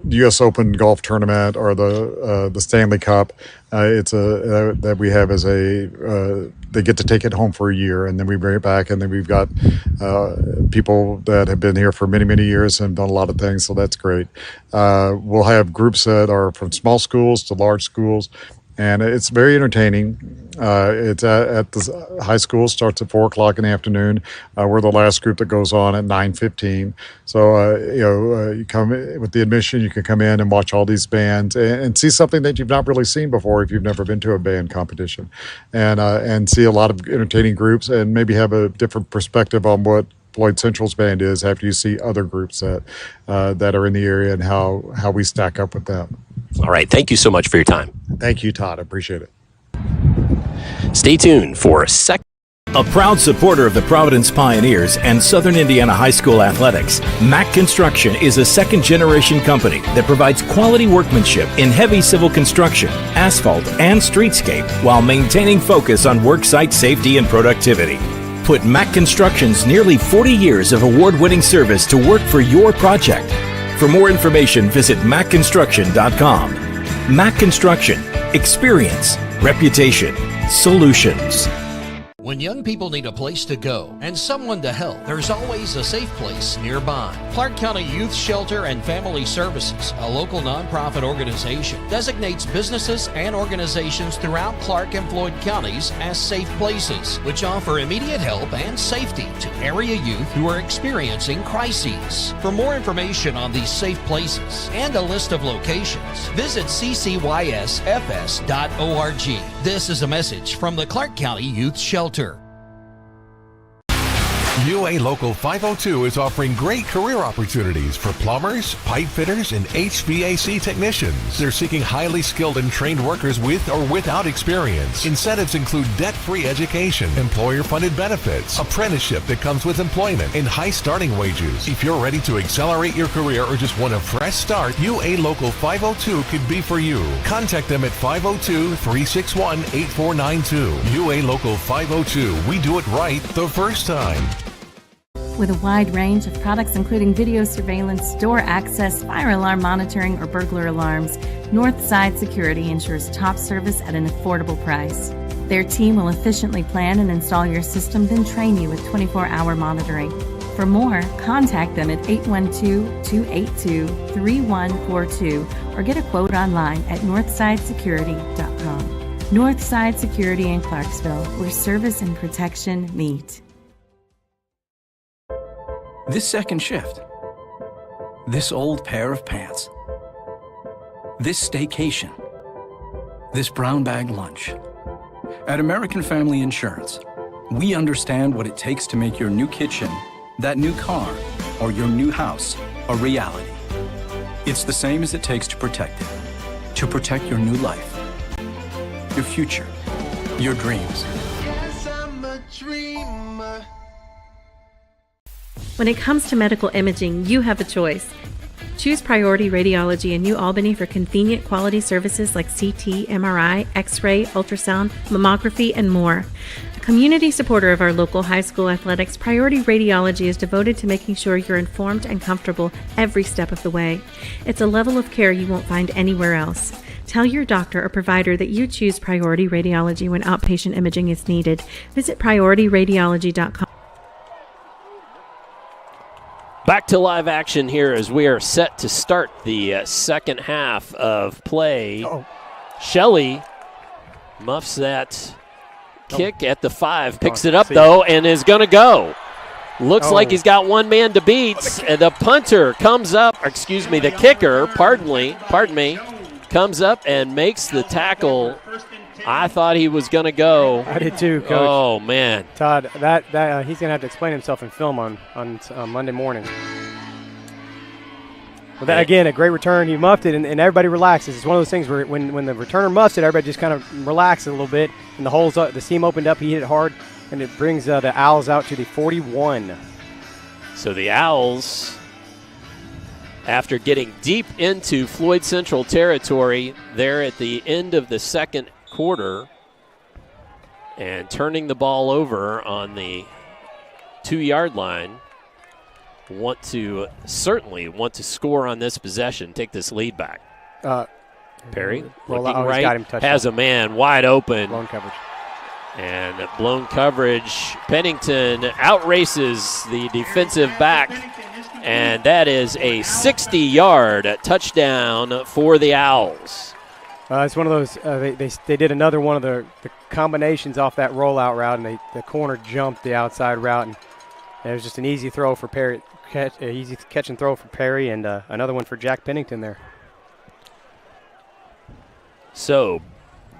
U.S. Open golf tournament or the Stanley Cup. It's that we have as they get to take it home for a year, and then we bring it back, and then we've got people that have been here for many, many years and done a lot of things, so that's great. We'll have groups that are from small schools to large schools, and it's very entertaining. It's at the high school, starts at 4 o'clock in the afternoon. We're the last group that goes on at 9:15. So, you come with the admission, you can come in and watch all these bands and see something that you've not really seen before if you've never been to a band competition, and see a lot of entertaining groups and maybe have a different perspective on what Floyd Central's band is after you see other groups that are in the area and how we stack up with them. All right. Thank you so much for your time. Thank you, Todd. I appreciate it. Stay tuned for a second. A proud supporter of the Providence Pioneers and Southern Indiana High School athletics, Mack Construction is a second-generation company that provides quality workmanship in heavy civil construction, asphalt, and streetscape while maintaining focus on worksite safety and productivity. Put Mack Construction's nearly 40 years of award-winning service to work for your project. For more information, visit mackconstruction.com. Mack Construction. Experience. Reputation. Solutions. When young people need a place to go and someone to help, there's always a safe place nearby. Clark County Youth Shelter and Family Services, a local nonprofit organization, designates businesses and organizations throughout Clark and Floyd counties as safe places, which offer immediate help and safety to area youth who are experiencing crises. For more information on these safe places and a list of locations, visit ccysfs.org. This is a message from the Clark County Youth Shelter. UA Local 502 is offering great career opportunities for plumbers, pipe fitters, and HVAC technicians. They're seeking highly skilled and trained workers with or without experience. Incentives include debt-free education, employer-funded benefits, apprenticeship that comes with employment, and high starting wages. If you're ready to accelerate your career or just want a fresh start, UA Local 502 could be for you. Contact them at 502-361-8492. UA Local 502. We do it right the first time. With a wide range of products including video surveillance, door access, fire alarm monitoring, or burglar alarms, Northside Security ensures top service at an affordable price. Their team will efficiently plan and install your system, then train you with 24-hour monitoring. For more, contact them at 812-282-3142 or get a quote online at northsidesecurity.com. Northside Security in Clarksville, where service and protection meet. This second shift. This old pair of pants. This staycation. This brown bag lunch. At American Family Insurance, we understand what it takes to make your new kitchen, that new car, or your new house a reality. It's the same as it takes to protect it. To protect your new life, your future, your dreams. Yes, I'm a dreamer. When it comes to medical imaging, you have a choice. Choose Priority Radiology in New Albany for convenient quality services like CT, MRI, X-ray, ultrasound, mammography, and more. A community supporter of our local high school athletics, Priority Radiology is devoted to making sure you're informed and comfortable every step of the way. It's a level of care you won't find anywhere else. Tell your doctor or provider that you choose Priority Radiology when outpatient imaging is needed. Visit PriorityRadiology.com. Back to live action here as we are set to start the second half of play. Shelley muffs that kick at the 5, picks it up though, and is going to go. Looks like he's got one man to beat. The punter comes up, the kicker, pardon me, comes up and makes the tackle. I thought he was going to go. I did too, Coach. Oh, man. Todd, that he's going to have to explain himself in film on Monday morning. But that, again, a great return. He muffed it, and everybody relaxes. It's one of those things where when the returner muffs it, everybody just kind of relaxes a little bit, and the seam opened up. He hit it hard, and it brings the Owls out to the 41. So the Owls, after getting deep into Floyd Central territory there at the end of the second quarter and turning the ball over on the 2-yard line, certainly want to score on this possession, take this lead back. Perry looking right, has a man wide open. Blown coverage. And blown coverage. Pennington outraces the defensive back, and that is a 60-yard touchdown for the Owls. It's one of those, they did another one of the combinations off that rollout route, and the corner jumped the outside route, and it was just an easy throw for Perry, easy catch and throw for Perry, and another one for Jack Pennington there. So,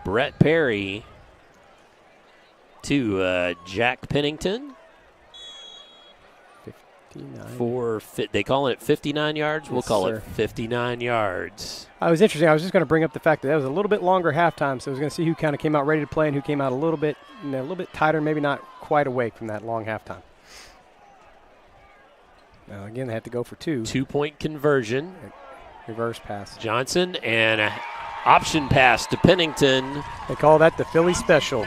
Brett Perry to Jack Pennington. 59. They call it 59 yards. We'll call it 59 yards. It was interesting. I was just going to bring up the fact that was a little bit longer halftime, so I was going to see who kind of came out ready to play and who came out a little bit tighter, maybe not quite awake from that long halftime. Now again, they have to go for 2. 2-point conversion. Reverse pass. Johnson and an option pass to Pennington. They call that the Philly special.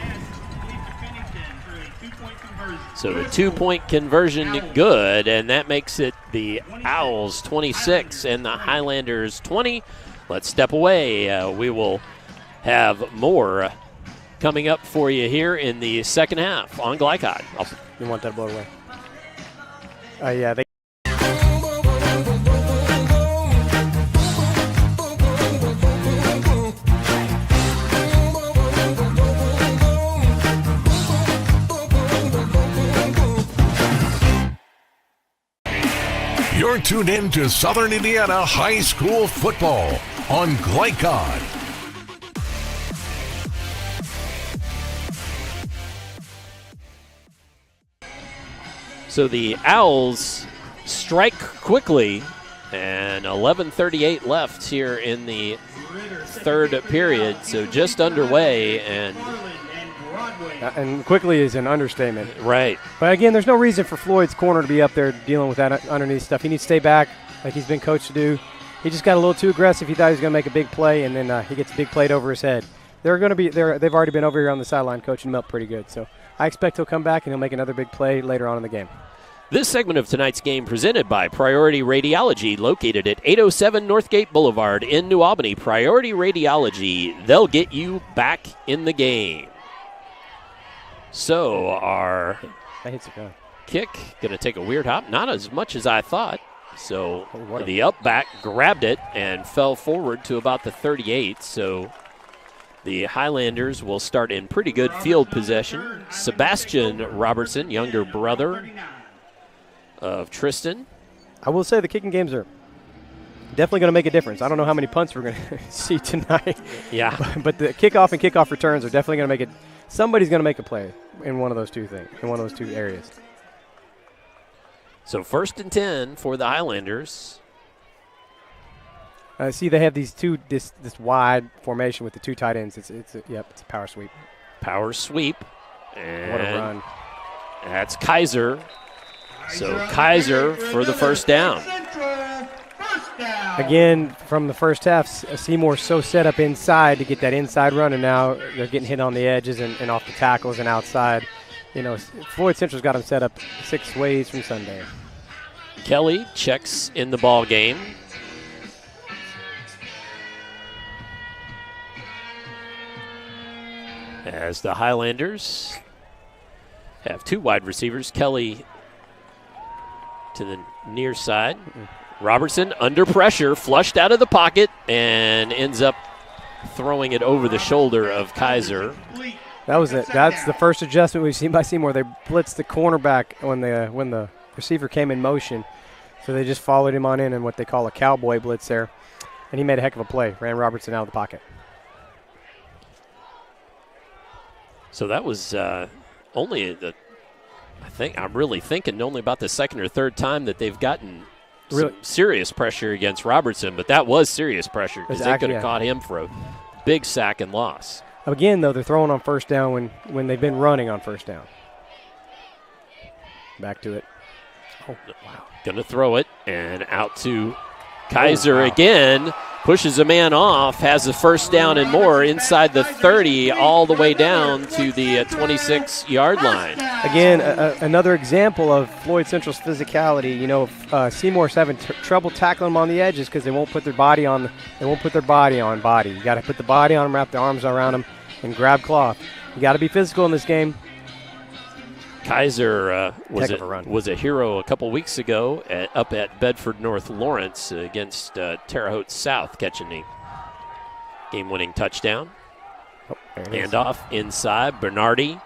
So the 2-point conversion good, and that makes it the Owls 26 and the Highlanders 20. Let's step away. We will have more coming up for you here in the second half on Glycod. You want that to blow away? Yeah, they. You're tuned in to Southern Indiana High School football on Glycod. So the Owls strike quickly, and 11:38 left here in the third period. So just underway, and quickly is an understatement. Right. But again, there's no reason for Floyd's corner to be up there dealing with that underneath stuff. He needs to stay back like he's been coached to do. He just got a little too aggressive. He thought he was going to make a big play, and then he gets a big plate over his head. They've already been over here on the sideline coaching him up pretty good. So I expect he'll come back and he'll make another big play later on in the game. This segment of tonight's game presented by Priority Radiology, located at 807 Northgate Boulevard in New Albany. Priority Radiology, they'll get you back in the game. So our kick going to take a weird hop, not as much as I thought. So the up back grabbed it and fell forward to about the 38. So the Highlanders will start in pretty good field possession. Sebastian Robertson, younger brother of Tristan. I will say the kicking games are definitely going to make a difference. I don't know how many punts we're going to see tonight. Yeah. But the kickoff and kickoff returns are definitely going to make it. Somebody's going to make a play in one of those two things, in one of those two areas. So 1st and 10 for the Highlanders. See, they have this wide formation with the two tight ends. It's a power sweep. Power sweep. And what a run. That's Kaiser. So Kaiser for the first down. Again, from the first half, Seymour's so set up inside to get that inside run, and now they're getting hit on the edges and off the tackles and outside. You know, Floyd Central's got him set up 6 ways from Sunday. Kelly checks in the ball game. As the Highlanders have 2 wide receivers, Kelly to the near side. Robertson under pressure, flushed out of the pocket, and ends up throwing it over the shoulder of Kaiser. That was it. That's the first adjustment we've seen by Seymour. They blitzed the cornerback when the receiver came in motion. So they just followed him on in what they call a cowboy blitz there. And he made a heck of a play. Ran Robertson out of the pocket. So that was only I'm really thinking only about the second or third time that they've gotten some serious pressure against Robertson. But that was serious pressure because they could have caught him for a big sack and loss. Again, though, they're throwing on first down when they've been running on first down. Back to it. Oh, wow. Going to throw it, and out to Kaiser again. Pushes a man off, has the first down and more inside the 30, all the way down to the 26-yard line. Again, another example of Floyd Central's physicality. You know, Seymour's having trouble tackling them on the edges because they won't put their body on. They won't put their body on body. You got to put the body on them, wrap their arms around them, and grab cloth. You got to be physical in this game. Kaiser was a hero a couple weeks ago up at Bedford North Lawrence against Terre Haute South, catching the game-winning touchdown. Handoff inside. Bernardi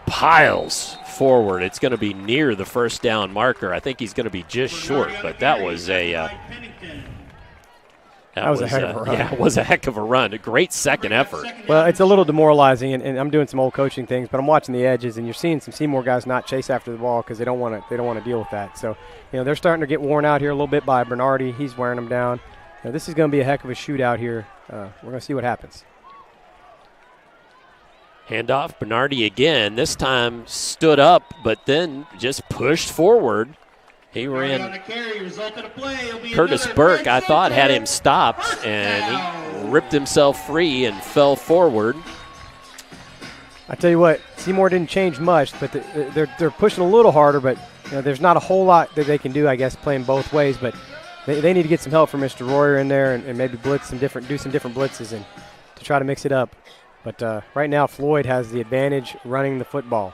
piles forward. It's going to be near the first down marker. I think he's going to be just short, but that was a That was a heck of a run. Yeah, it was a heck of a run. A great second effort. Well, it's a little demoralizing, and I'm doing some old coaching things, but I'm watching the edges, and you're seeing some Seymour guys not chase after the ball because they don't want to deal with that. So, you know, they're starting to get worn out here a little bit by Bernardi. He's wearing them down. You know, this is going to be a heck of a shootout here. We're going to see what happens. Handoff, Bernardi again. This time stood up, but then just pushed forward. He ran. Curtis Burke, I thought, had him stopped, and he ripped himself free and fell forward. I tell you what, Seymour didn't change much, but they're pushing a little harder. But you know, there's not a whole lot that they can do, I guess, playing both ways. But they need to get some help from Mr. Royer in there, and maybe do some different blitzes and to try to mix it up. But right now, Floyd has the advantage running the football.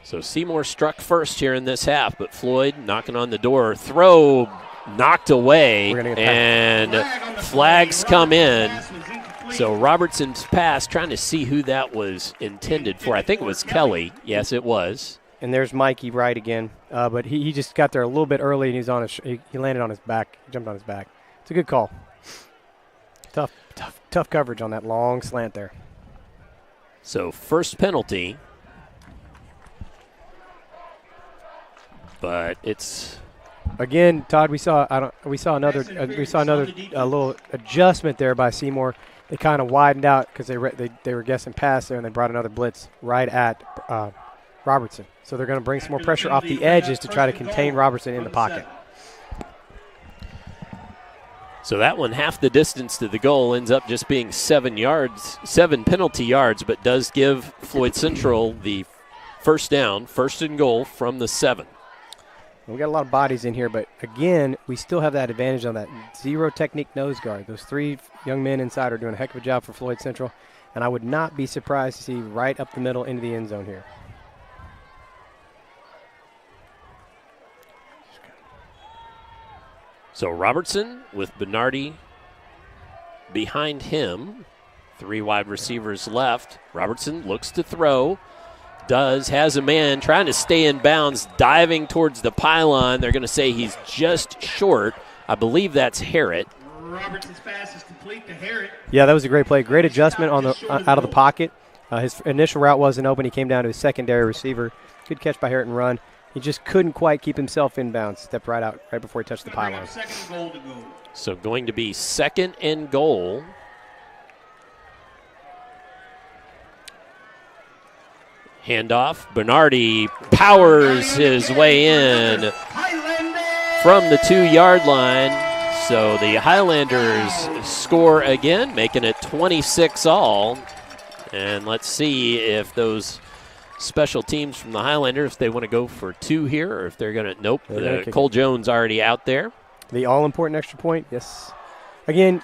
So Seymour struck first here in this half, but Floyd knocking on the door. Throw knocked away, and flags come in. So Robertson's pass, trying to see who that was intended for. I think it was Kelly. Yes, it was. And there's Mikey Wright again. But he just got there a little bit early, and he's on he landed on his back. He jumped on his back. It's a good call. Tough coverage on that long slant there. So first penalty but it's again, Todd. We saw another little adjustment there by Seymour. They kind of widened out because they were guessing pass there, and they brought another blitz right at Robertson. So they're going to bring some more pressure off the edges to try to contain Robertson in the pocket. So that one, half the distance to the goal, ends up just being 7 penalty yards, but does give Floyd Central the first down, first and goal from the 7. We got a lot of bodies in here, but again, we still have that advantage on that zero technique nose guard. Those 3 young men inside are doing a heck of a job for Floyd Central, and I would not be surprised to see right up the middle into the end zone here. So Robertson with Bernardi behind him. 3 wide receivers left. Robertson looks to throw. Has a man trying to stay in bounds, diving towards the pylon. They're going to say he's just short. I believe that's Harrett. Robertson's pass is complete to Harrett. Yeah, that was a great play. Great adjustment on the out of the pocket. His initial route wasn't open. He came down to his secondary receiver. Good catch by Harrett and run. He just couldn't quite keep himself in bounds. Stepped right out right before he touched the pylon. So going to be 2nd and goal. Handoff. Bernardi powers his way in from the 2-yard line. So the Highlanders score again, making it 26-all. And let's see if those special teams from the Highlanders, if they want to go for 2 here, or if they're going to, nope, Cole Jones already out there. The all-important extra point, yes. Again,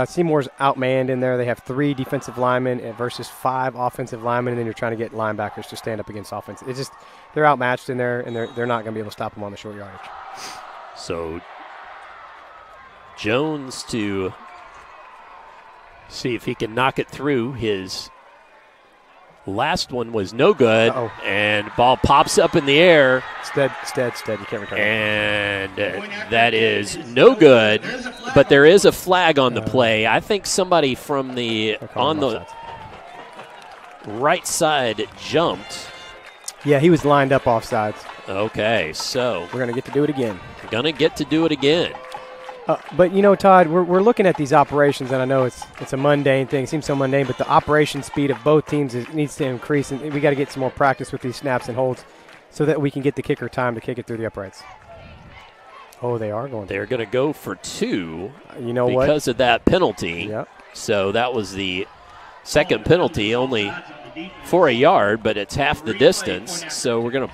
Seymour's outmanned in there. They have 3 defensive linemen versus 5 offensive linemen, and then you're trying to get linebackers to stand up against offense. It's just they're outmatched in there, and they're not going to be able to stop them on the short yardage. So Jones to see if he can knock it through. His last one was no good, and ball pops up in the air. Stead. You can't return it. And that is no good, but there is a flag on the play. I think somebody from on the right side jumped. Yeah, he was lined up offsides. Okay, so we're going to get to do it again. But, you know, Todd, we're looking at these operations, and I know it's a mundane thing. It seems so mundane, but the operation speed of both teams needs to increase, and we got to get some more practice with these snaps and holds so that we can get the kicker time to kick it through the uprights. Oh, they are going. They're going to go for 2 because of that penalty. Yep. So that was the second penalty, only for a yard, but it's half the distance. So we're going to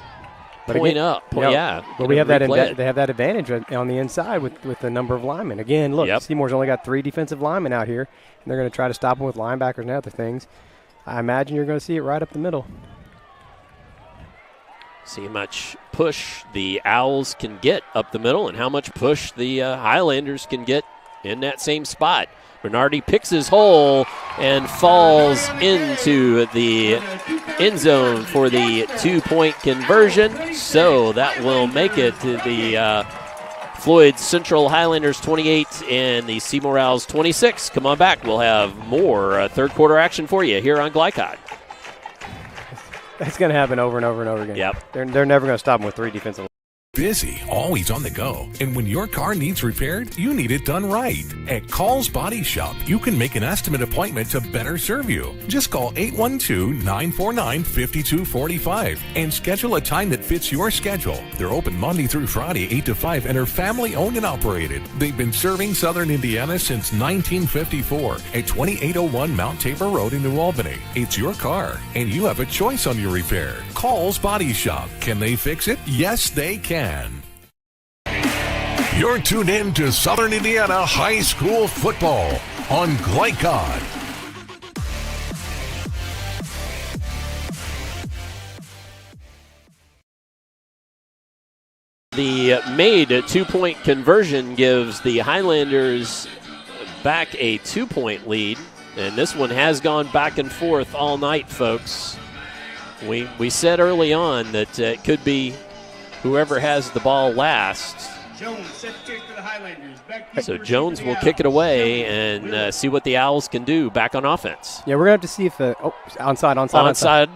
point up. But we have they have that advantage on the inside with the number of linemen. Again, look, Seymour's only got 3 defensive linemen out here, and they're going to try to stop them with linebackers and other things. I imagine you're going to see it right up the middle. See how much push the Owls can get up the middle and how much push the Highlanders can get in that same spot. Bernardi picks his hole and falls into the end zone for the 2-point conversion. So that will make it to the Floyd Central Highlanders 28 and the Seymour Owls 26. Come on back. We'll have more third quarter action for you here on Glycod. That's going to happen over and over and over again. Yep. They're never going to stop them with 3 defensive. Busy, always on the go. And when your car needs repaired, you need it done right. At Call's Body Shop, you can make an estimate appointment to better serve you. Just call 812-949-5245 and schedule a time that fits your schedule. They're open Monday through Friday, 8 to 5, and are family owned and operated. They've been serving Southern Indiana since 1954 at 2801 Mount Tabor Road in New Albany. It's your car, and you have a choice on your repair. Call's Body Shop. Can they fix it? Yes, they can. You're tuned in to Southern Indiana High School football on Glycod. The made 2-point conversion gives the Highlanders back a 2-point lead, and this one has gone back and forth all night, folks. We said early on that it could be whoever has the ball last. Jones set to kick for the Highlanders. So Jones will kick it away and see what the Owls can do back on offense. Yeah, we're going to have to see if onside.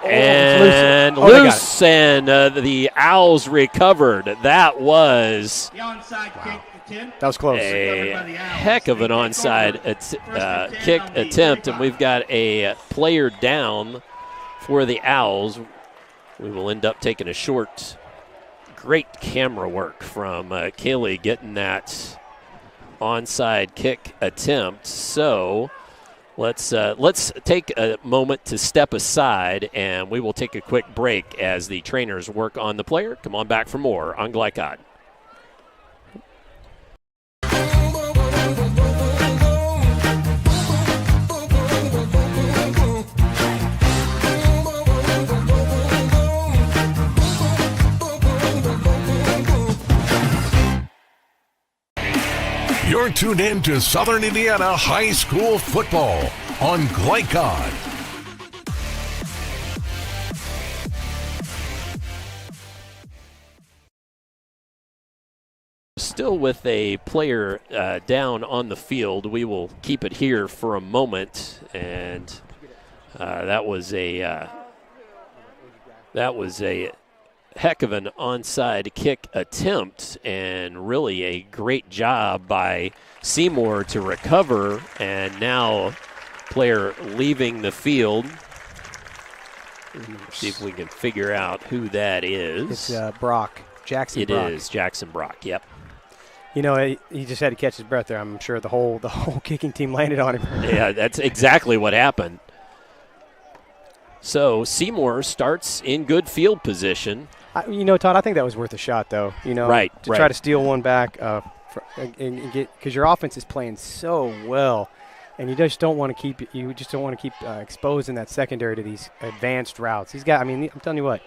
And loose, and the Owls recovered. That was The onside kick attempt. That was close. A heck of an onside kick attempt, and we've got a player down for the Owls. We will end up taking a short. Great camera work from Kaylee getting that onside kick attempt. So let's take a moment to step aside, and we will take a quick break as the trainers work on the player. Come on back for more on Glycod. You're tuned in to Southern Indiana High School football on Glycod. Still with a player down on the field. We will keep it here for a moment, and that was a heck of an onside kick attempt, and really a great job by Seymour to recover, and now player leaving the field. See if we can figure out who that is. It's Brock. Jackson Brock. It is Jackson Brock, yep. You know, he just had to catch his breath there. I'm sure the whole kicking team landed on him. Yeah, that's exactly what happened. So Seymour starts in good field position. Todd, I think that was worth a shot, though. Right. Try to steal one back and get, because your offense is playing so well, and you just don't want to keep exposing that secondary to these advanced routes. I'm telling you what,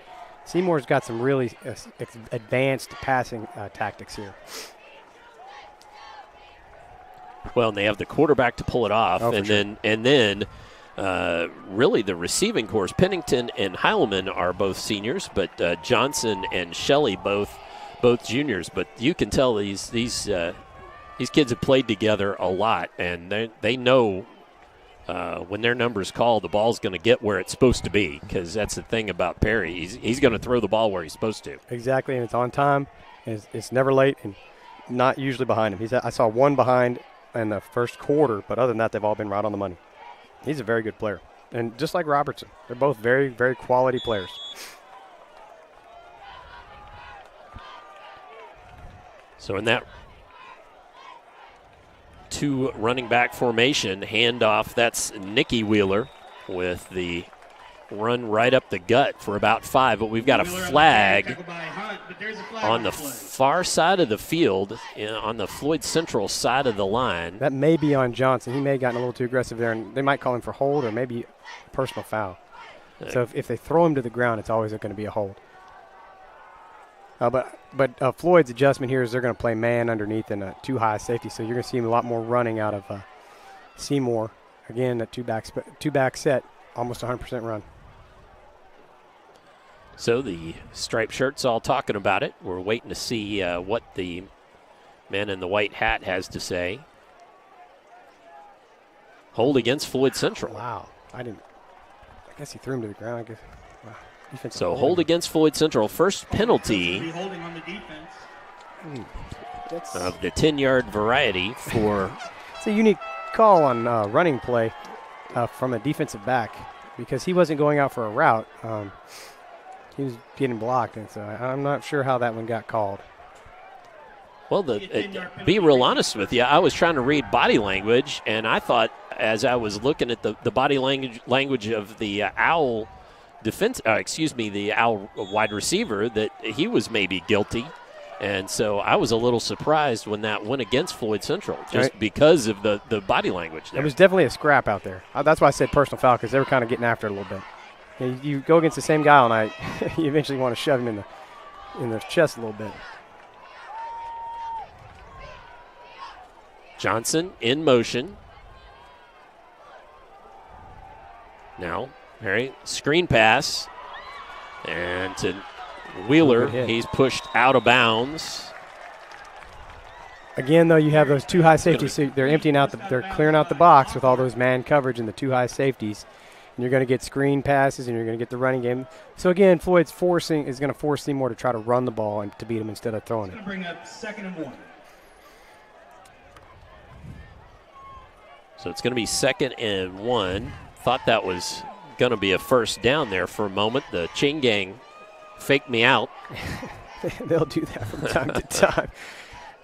Seymour's got some really advanced passing tactics here. Well, and they have the quarterback to pull it off, and then really the receiving corps. Pennington and Heilman are both seniors, but Johnson and Shelley both juniors. But you can tell these kids have played together a lot, and they know when their number's called, the ball's going to get where it's supposed to be, because that's the thing about Perry. He's going to throw the ball where he's supposed to. Exactly, and it's on time. And it's never late, and not usually behind him. I saw one behind in the first quarter, but other than that, they've all been right on the money. He's a very good player. And just like Robertson, they're both very, very quality players. So in that two running back formation, handoff, that's Nikki Wheeler with the run right up the gut for about 5. But we've got a flag on the far side of the field, on the Floyd Central side of the line. That may be on Johnson. He may have gotten a little too aggressive there, and they might call him for hold or maybe a personal foul. So if they throw him to the ground, it's always going to be a hold. But Floyd's adjustment here is they're going to play man underneath and a two high safety, so you're going to see him a lot more running out of Seymour. Again, a two-back set, almost 100% run. So the striped shirts all talking about it. We're waiting to see what the man in the white hat has to say. Hold against Floyd Central. Wow. I guess he threw him to the ground. I guess. Wow. So hold against Floyd Central. First penalty Holding on the defense. of the 10-yard variety for. It's a unique call on running play from a defensive back, because he wasn't going out for a route. He was getting blocked, and so I'm not sure how that one got called. Well, be real honest with you, I was trying to read body language, and I thought as I was looking at the body language of the Owl the Owl wide receiver, that he was maybe guilty. And so I was a little surprised when that went against Floyd Central, just because of the body language there. It was definitely a scrap out there. That's why I said personal foul, because they were kind of getting after it a little bit. You go against the same guy all night, you eventually want to shove him in the chest a little bit. Johnson in motion. Now, Harry, screen pass. And to Wheeler, he's pushed out of bounds. Again, though, you have those two high safeties. So they're emptying out they're clearing out the box with all those man coverage and the two high safeties. and you're going to get screen passes, and you're going to get the running game. So, again, Floyd's is going to force Seymour to try to run the ball and to beat him instead of throwing it. Bring up 2nd and 1. So it's going to be 2nd and 1. Thought that was going to be a first down there for a moment. The chain gang faked me out. They'll do that from time to time.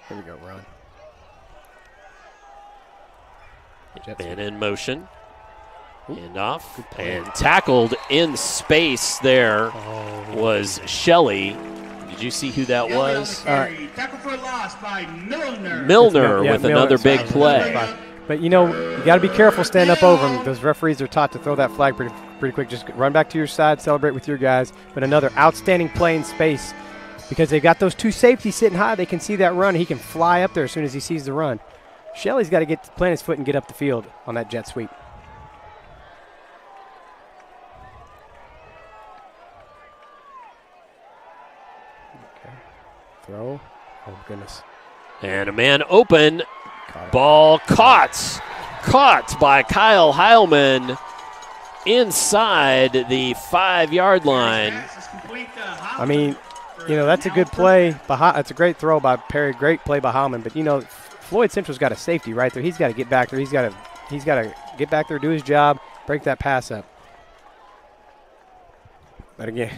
Here we go, run. Man in motion. Hand off. And tackled in space there was Shelley. Did you see who that was? Tackle for a loss by Milner. Milner with another big play. But, you got to be careful standing up over them. Those referees are taught to throw that flag pretty quick. Just run back to your side, celebrate with your guys. But another outstanding play in space because they got those two safeties sitting high. They can see that run. He can fly up there as soon as he sees the run. Shelley's got to plant his foot and get up the field on that jet sweep. Okay. Throw. Oh, goodness. And a man open. Ball caught by Kyle Heilman inside the 5-yard line. I mean, that's a good play. It's a great throw by Perry. Great play by Heilman. But, Floyd Central's got a safety right there. He's got to get back there. He's got to get back there, do his job, break that pass up. But, again,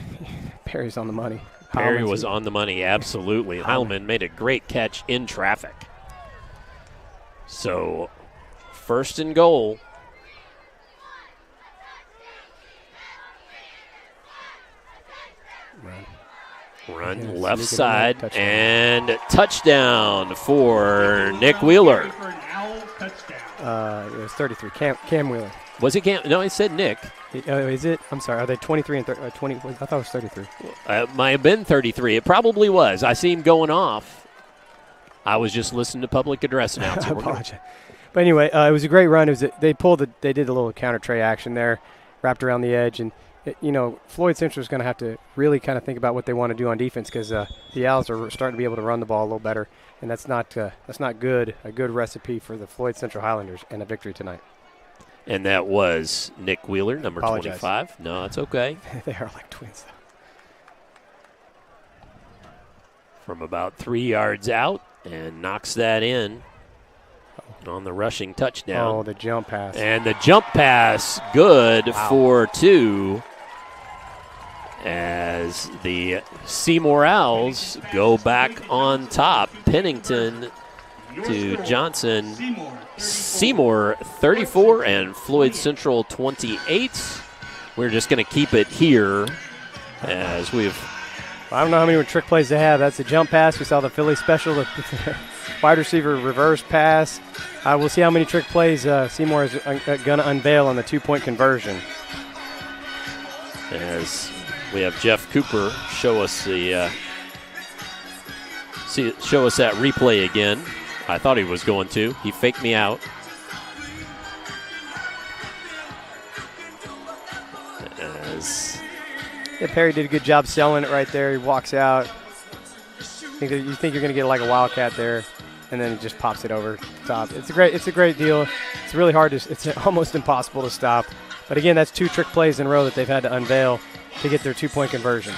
Perry's on the money. Perry was on the money, absolutely. Heilman made a great catch in traffic. So, 1st and goal. Run left side and touchdown for Nick Wheeler. It was 33. Cam Wheeler. Was it Cam? No, he said Nick. Is it? I'm sorry. Are they 23 and 20? I thought it was 33. It might have been 33. It probably was. I see him going off. I was just listening to public address announcer. I apologize. But anyway, it was a great run. They did a little counter tray action there, wrapped around the edge, and Floyd Central is going to have to really kind of think about what they want to do on defense because the Owls are starting to be able to run the ball a little better, and that's not good. A good recipe for the Floyd Central Highlanders and a victory tonight. And that was Nick Wheeler, number 25. No, it's okay. They are like twins, though. From about 3 yards out. And knocks that in on the rushing touchdown. Oh, the jump pass. And the jump pass, good for 2. As the Seymour Owls go back on top. Pennington to Johnson. Seymour 34 and Floyd Central 28. We're just going to keep it here as we've... I don't know how many trick plays they have. That's the jump pass. We saw the Philly special, the wide receiver reverse pass. We'll see how many trick plays Seymour is going to unveil on the 2-point conversion. As we have Jeff Cooper show us that replay again. I thought he was going to. He faked me out. Perry did a good job selling it right there. He walks out. You think you're going to get like a wildcat there, and then he just pops it over the top. It's a great deal. It's really hard it's almost impossible to stop. But again, that's 2 trick plays in a row that they've had to unveil to get their 2-point conversion.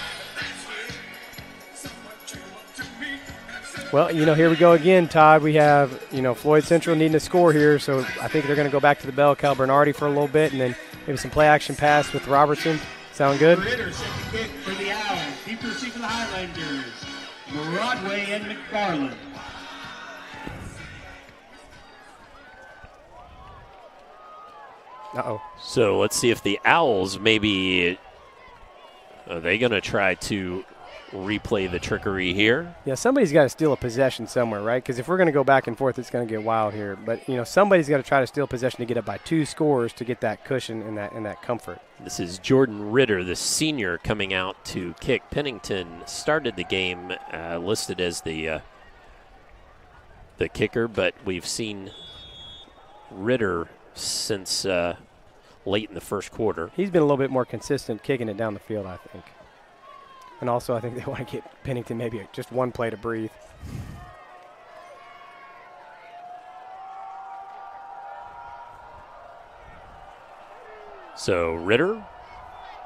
Well, here we go again, Todd. We have, Floyd Central needing to score here, so I think they're going to go back to the bell, Cal Bernardi for a little bit, and then maybe some play action pass with Robertson. Sound good? Ritter set the kick for the Owls. Deep receive for the Highlanders. Broadway and McFarland. Uh-oh. So let's see if the Owls maybe are they going to try to replay the trickery here? Yeah, somebody's got to steal a possession somewhere, right? Because if we're going to go back and forth, it's going to get wild here. But, somebody's got to try to steal possession to get up by 2 scores to get that cushion and that comfort. This is Jordan Ritter, the senior, coming out to kick. Pennington started the game listed as the kicker, but we've seen Ritter since late in the first quarter. He's been a little bit more consistent kicking it down the field, I think. And also, I think they want to get Pennington maybe just one play to breathe. So Ritter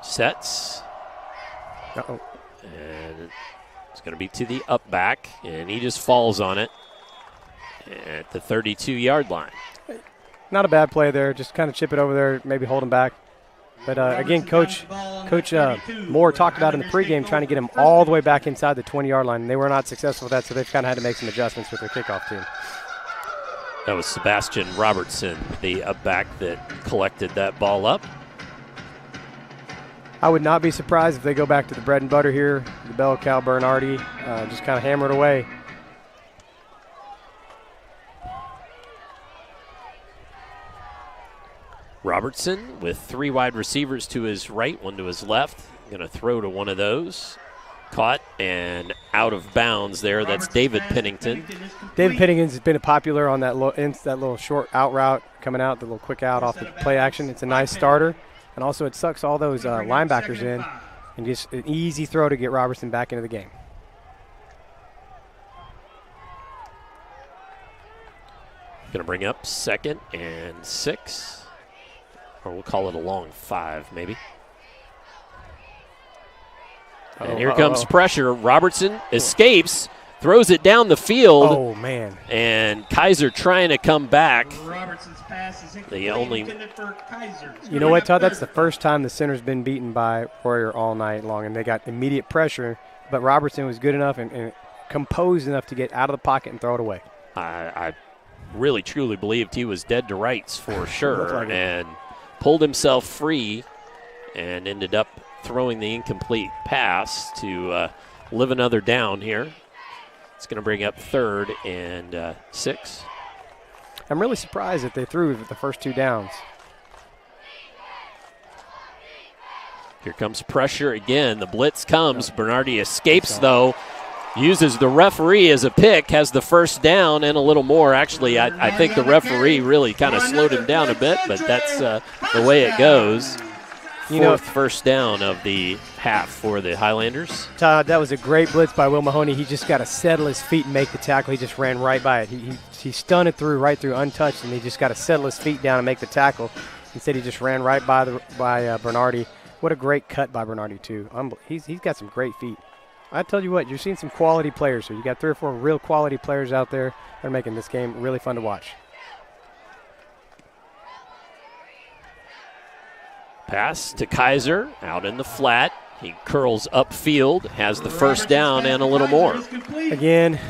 sets. Uh-oh. And it's going to be to the up back, and he just falls on it at the 32-yard line. Not a bad play there. Just kind of chip it over there, maybe hold him back. But again, Coach Moore talked about in the pregame trying to get him all the way back inside the 20-yard line, and they were not successful with that, so they've kind of had to make some adjustments with their kickoff team. That was Sebastian Robertson, the up back, that collected that ball up. I would not be surprised if they go back to the bread and butter here, the bell cow Bernardi, just kind of hammer it away. Robertson with 3 wide receivers to his right, 1 to his left. Going to throw to one of those. Caught and out of bounds there. That's David Pennington. David Pennington's been popular on that little short out route coming out, the little quick out off the play action. It's a nice starter. And also it sucks all those linebackers in, and just an easy throw to get Robertson back into the game. Going to bring up 2nd and 6. Or we'll call it a long 5, maybe. And here comes pressure. Robertson escapes, throws it down the field. Oh, man. And Kaiser trying to come back. Robertson's pass is intended for Kaiser. You know what, Todd? That's the first time the center's been beaten by Royer all night long, and they got immediate pressure. But Robertson was good enough and composed enough to get out of the pocket and throw it away. I really, truly believed he was dead to rights for sure, and pulled himself free and ended up throwing the incomplete pass to live another down here. It's going to bring up 3rd and 6. I'm really surprised that they threw the first 2 downs. Here comes pressure again. The blitz comes. Bernardi escapes, though. Uses the referee as a pick, has the first down and a little more. Actually, I think the referee really kind of slowed him down a bit, but that's the way it goes. 4th first down of the half for the Highlanders. Todd, that was a great blitz by Will Mahoney. He just got to settle his feet and make the tackle. He just ran right by it. He stunned it right through untouched, and he just got to settle his feet down and make the tackle. Instead, he just ran right by Bernardi. What a great cut by Bernardi, too. He's got some great feet. I tell you what, you're seeing some quality players here. You got 3 or 4 real quality players out there that are making this game really fun to watch. Pass to Kaiser, out in the flat. He curls upfield, has the first down and a little more. Again,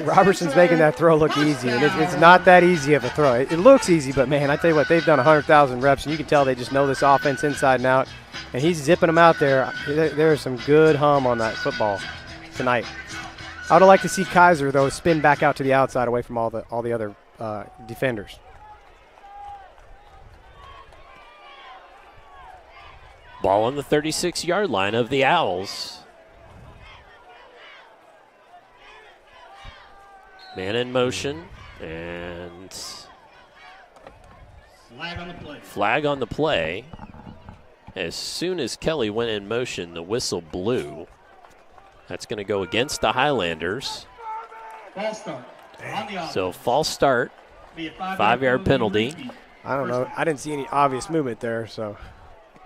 Robertson's making that throw look easy, and it's not that easy of a throw. It looks easy, but, man, I tell you what, they've done 100,000 reps, and you can tell they just know this offense inside and out, and he's zipping them out there. There is some good hum on that football tonight. I would like to see Kaiser, though, spin back out to the outside away from all the other defenders. Ball on the 36-yard line of the Owls. Man in motion, and flag on the play. As soon as Kelly went in motion, the whistle blew. That's going to go against the Highlanders. False start. So false start, 5-yard penalty. I don't know. I didn't see any obvious movement there, so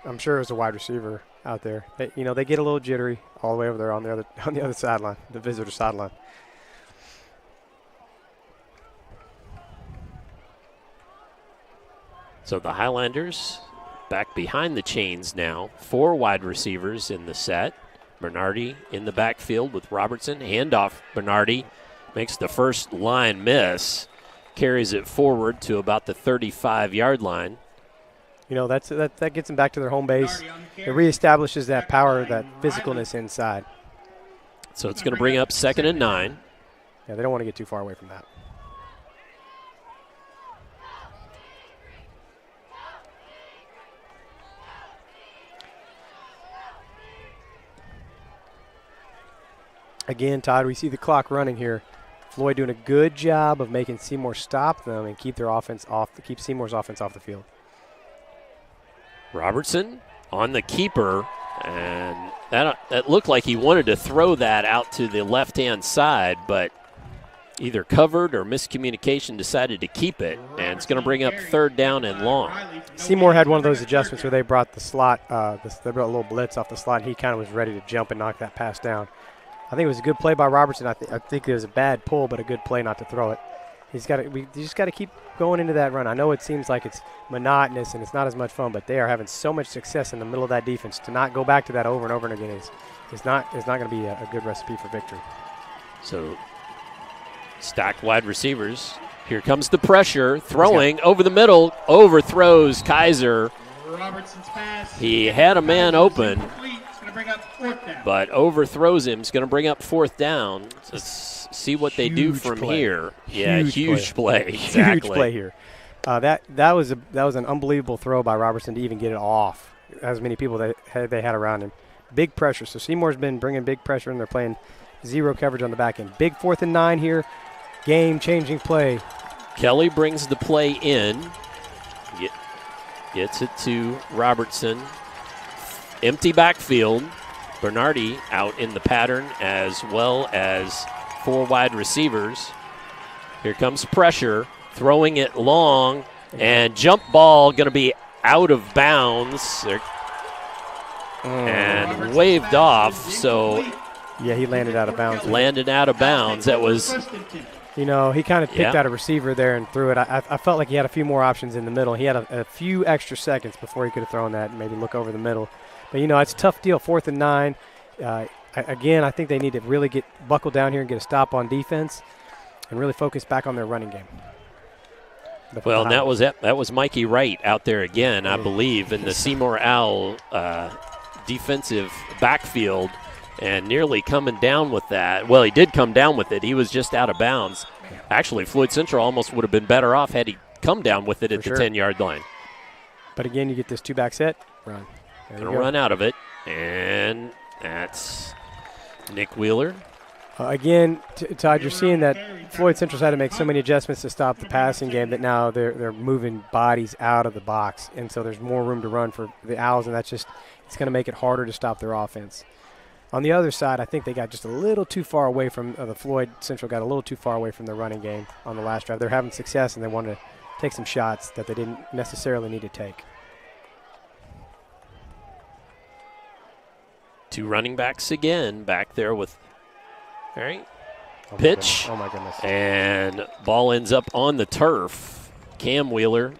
I'm sure it was a wide receiver out there. They get a little jittery all the way over there on the other sideline, the visitor sideline. So the Highlanders back behind the chains now. 4 wide receivers in the set. Bernardi in the backfield with Robertson. Handoff. Bernardi makes the first line miss. Carries it forward to about the 35-yard line. That gets them back to their home base. It reestablishes that power, that physicalness inside. So it's going to bring up 2nd and 9. Yeah, they don't want to get too far away from that. Again, Todd, we see the clock running here. Floyd doing a good job of making Seymour stop them and keep Seymour's offense off the field. Robertson on the keeper, and that looked like he wanted to throw that out to the left-hand side, but either covered or miscommunication decided to keep it, and it's going to bring up 3rd down and long. Seymour had one of those adjustments where they brought the slot, they brought a little blitz off the slot, and he kind of was ready to jump and knock that pass down. I think it was a good play by Robertson. I think it was a bad pull, but a good play not to throw it. You just got to keep going into that run. I know it seems like it's monotonous and it's not as much fun, but they are having so much success in the middle of that defense. To not go back to that over and over again is not going to be a good recipe for victory. So stacked wide receivers. Here comes the pressure. Throwing over the middle. Overthrows Kaiser. Robertson's pass. He had a man open, It's going to bring up 4th down. but overthrows him. It's going to bring up 4th down. Let's see what they do from here. Yeah, huge play. Exactly. Huge play here. That was an unbelievable throw by Robertson to even get it off. As many people they had around him. Big pressure. So Seymour's been bringing big pressure, and they're playing zero coverage on the back end. Big 4th and 9 here. Game-changing play. Kelly brings the play in. Gets it to Robertson. Empty backfield. Bernardi out in the pattern, as well as 4 wide receivers. Here comes pressure. Throwing it long. And jump ball going to be out of bounds. And waved off. So yeah, he landed out of bounds. That was... he kind of picked out a receiver there and threw it. I felt like he had a few more options in the middle. He had a few extra seconds before he could have thrown that and maybe look over the middle. But, it's a tough deal, 4th and 9. Again, I think they need to really get buckled down here and get a stop on defense and really focus back on their running game. Well, and that was Mikey Wright out there again, I believe, in the Seymour Owl defensive backfield. And nearly coming down with that. Well, he did come down with it. He was just out of bounds. Actually, Floyd Central almost would have been better off had he come down with it at the 10-yard line. But again, you get this 2-back set, run. Going to run out of it. And that's Nick Wheeler. Again, Todd, you're seeing that Floyd Central's had to make so many adjustments to stop the passing game that now they're moving bodies out of the box. And so there's more room to run for the Owls, and it's going to make it harder to stop their offense. On the other side, I think they got just a little too far away from the Floyd Central got a little too far away from the running game on the last drive. They're having success, and they wanted to take some shots that they didn't necessarily need to take. 2 running backs again back there with pitch. Oh, my goodness. And ball ends up on the turf. Cam Wheeler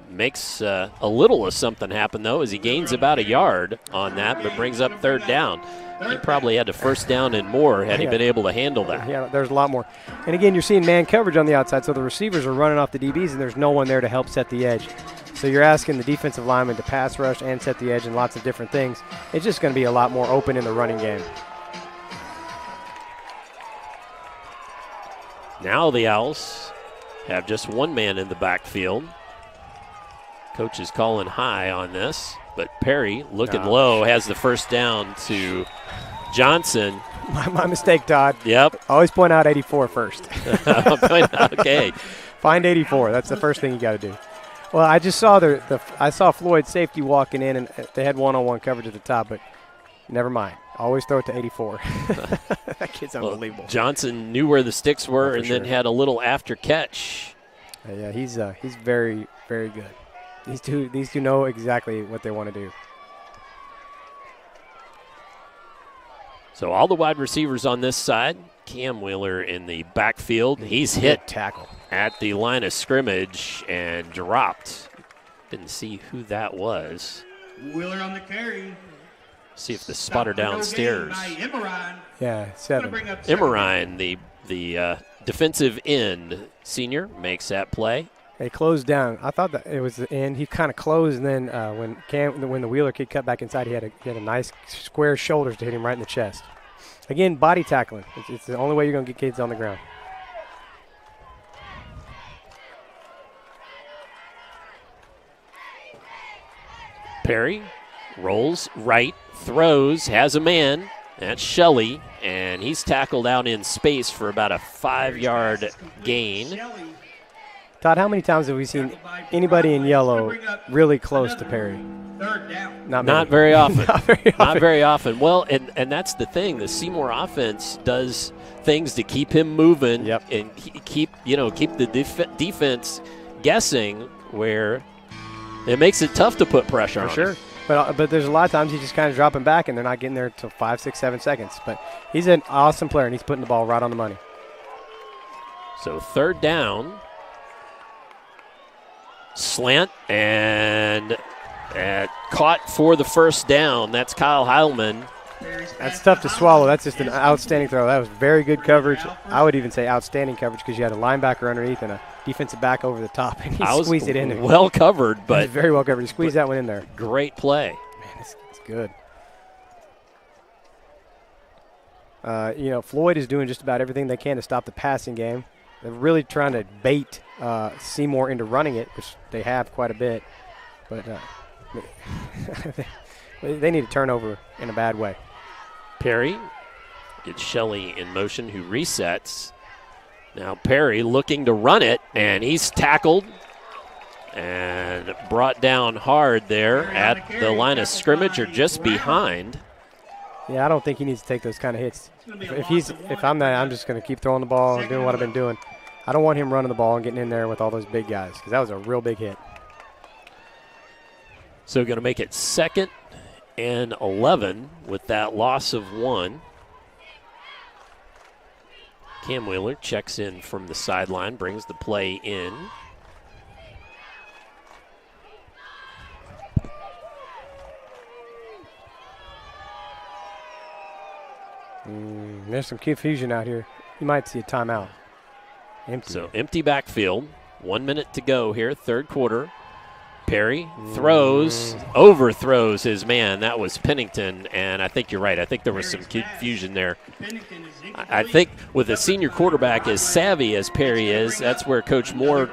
makes a little of something happen, though, as he gains about a yard on that, but brings up 3rd down. He probably had to 1st down and more had he been able to handle that. Yeah, there's a lot more. And again, you're seeing man coverage on the outside, so the receivers are running off the DBs, and there's no one there to help set the edge. So you're asking the defensive lineman to pass rush and set the edge and lots of different things. It's just going to be a lot more open in the running game. Now the Owls have just 1 man in the backfield. Coach is calling high on this, but Perry, looking low, has the 1st down to Johnson. My mistake, Todd. Yep. Always point out 84 first. Okay. Find 84. That's the first thing you got to do. Well, I just saw I saw Floyd safety walking in, and they had one-on-one coverage at the top, but never mind. Always throw it to 84. That kid's unbelievable. Well, Johnson knew where the sticks were and then had a little after catch. Yeah, he's very, very good. These two know exactly what they want to do. So all the wide receivers on this side. Cam Wheeler in the backfield. He's hit tackle at the line of scrimmage and dropped. Didn't see who that was. Wheeler on the carry. See if the spotter downstairs. Yeah, 7. Emerine, the defensive end senior, makes that play. They closed down. I thought that it was the end. He kind of closed, and then when the Wheeler kid cut back inside, he had a nice square shoulders to hit him right in the chest. Again, body tackling. It's the only way you're going to get kids on the ground. Perry rolls right, throws, has a man. That's Shelley, and he's tackled out in space for about a 5-yard gain. Todd, how many times have we seen anybody in yellow really close to Perry? Not very often. Not very often. Well, and that's the thing. The Seymour offense does things to keep him moving and keep the defense guessing, where it makes it tough to put pressure on him. But there's a lot of times he's just kind of dropping back, and they're not getting there until 5, 6, 7 seconds. But he's an awesome player, and he's putting the ball right on the money. So 3rd down. Slant and caught for the first down. That's Kyle Heilman. That's tough to swallow. That's just an outstanding throw. That was very good coverage. I would even say outstanding coverage, because you had a linebacker underneath and a defensive back over the top, and he squeezed it in there. Well covered, but very well covered. He squeezed that one in there. Great play. Man, it's good. Floyd is doing just about everything they can to stop the passing game. They're really trying to bait Seymour into running it, which they have quite a bit. But they need a turnover in a bad way. Perry gets Shelley in motion, who resets. Now Perry looking to run it, and he's tackled and brought down hard there at the line of scrimmage, or just behind. Yeah, I don't think he needs to take those kind of hits. If I'm that, I'm just going to keep throwing the ball and doing what I've been doing. I don't want him running the ball and getting in there with all those big guys, because that was a real big hit. So going to make it 2nd and 11 with that loss of 1. Cam Wheeler checks in from the sideline, brings the play in. There's some confusion out here. You might see a timeout. Empty. So empty backfield. 1 minute to go here, 3rd quarter. Perry throws, overthrows his man. That was Pennington, and I think you're right. I think there was some confusion there. I think with a senior quarterback as savvy as Perry is, that's where Coach Moore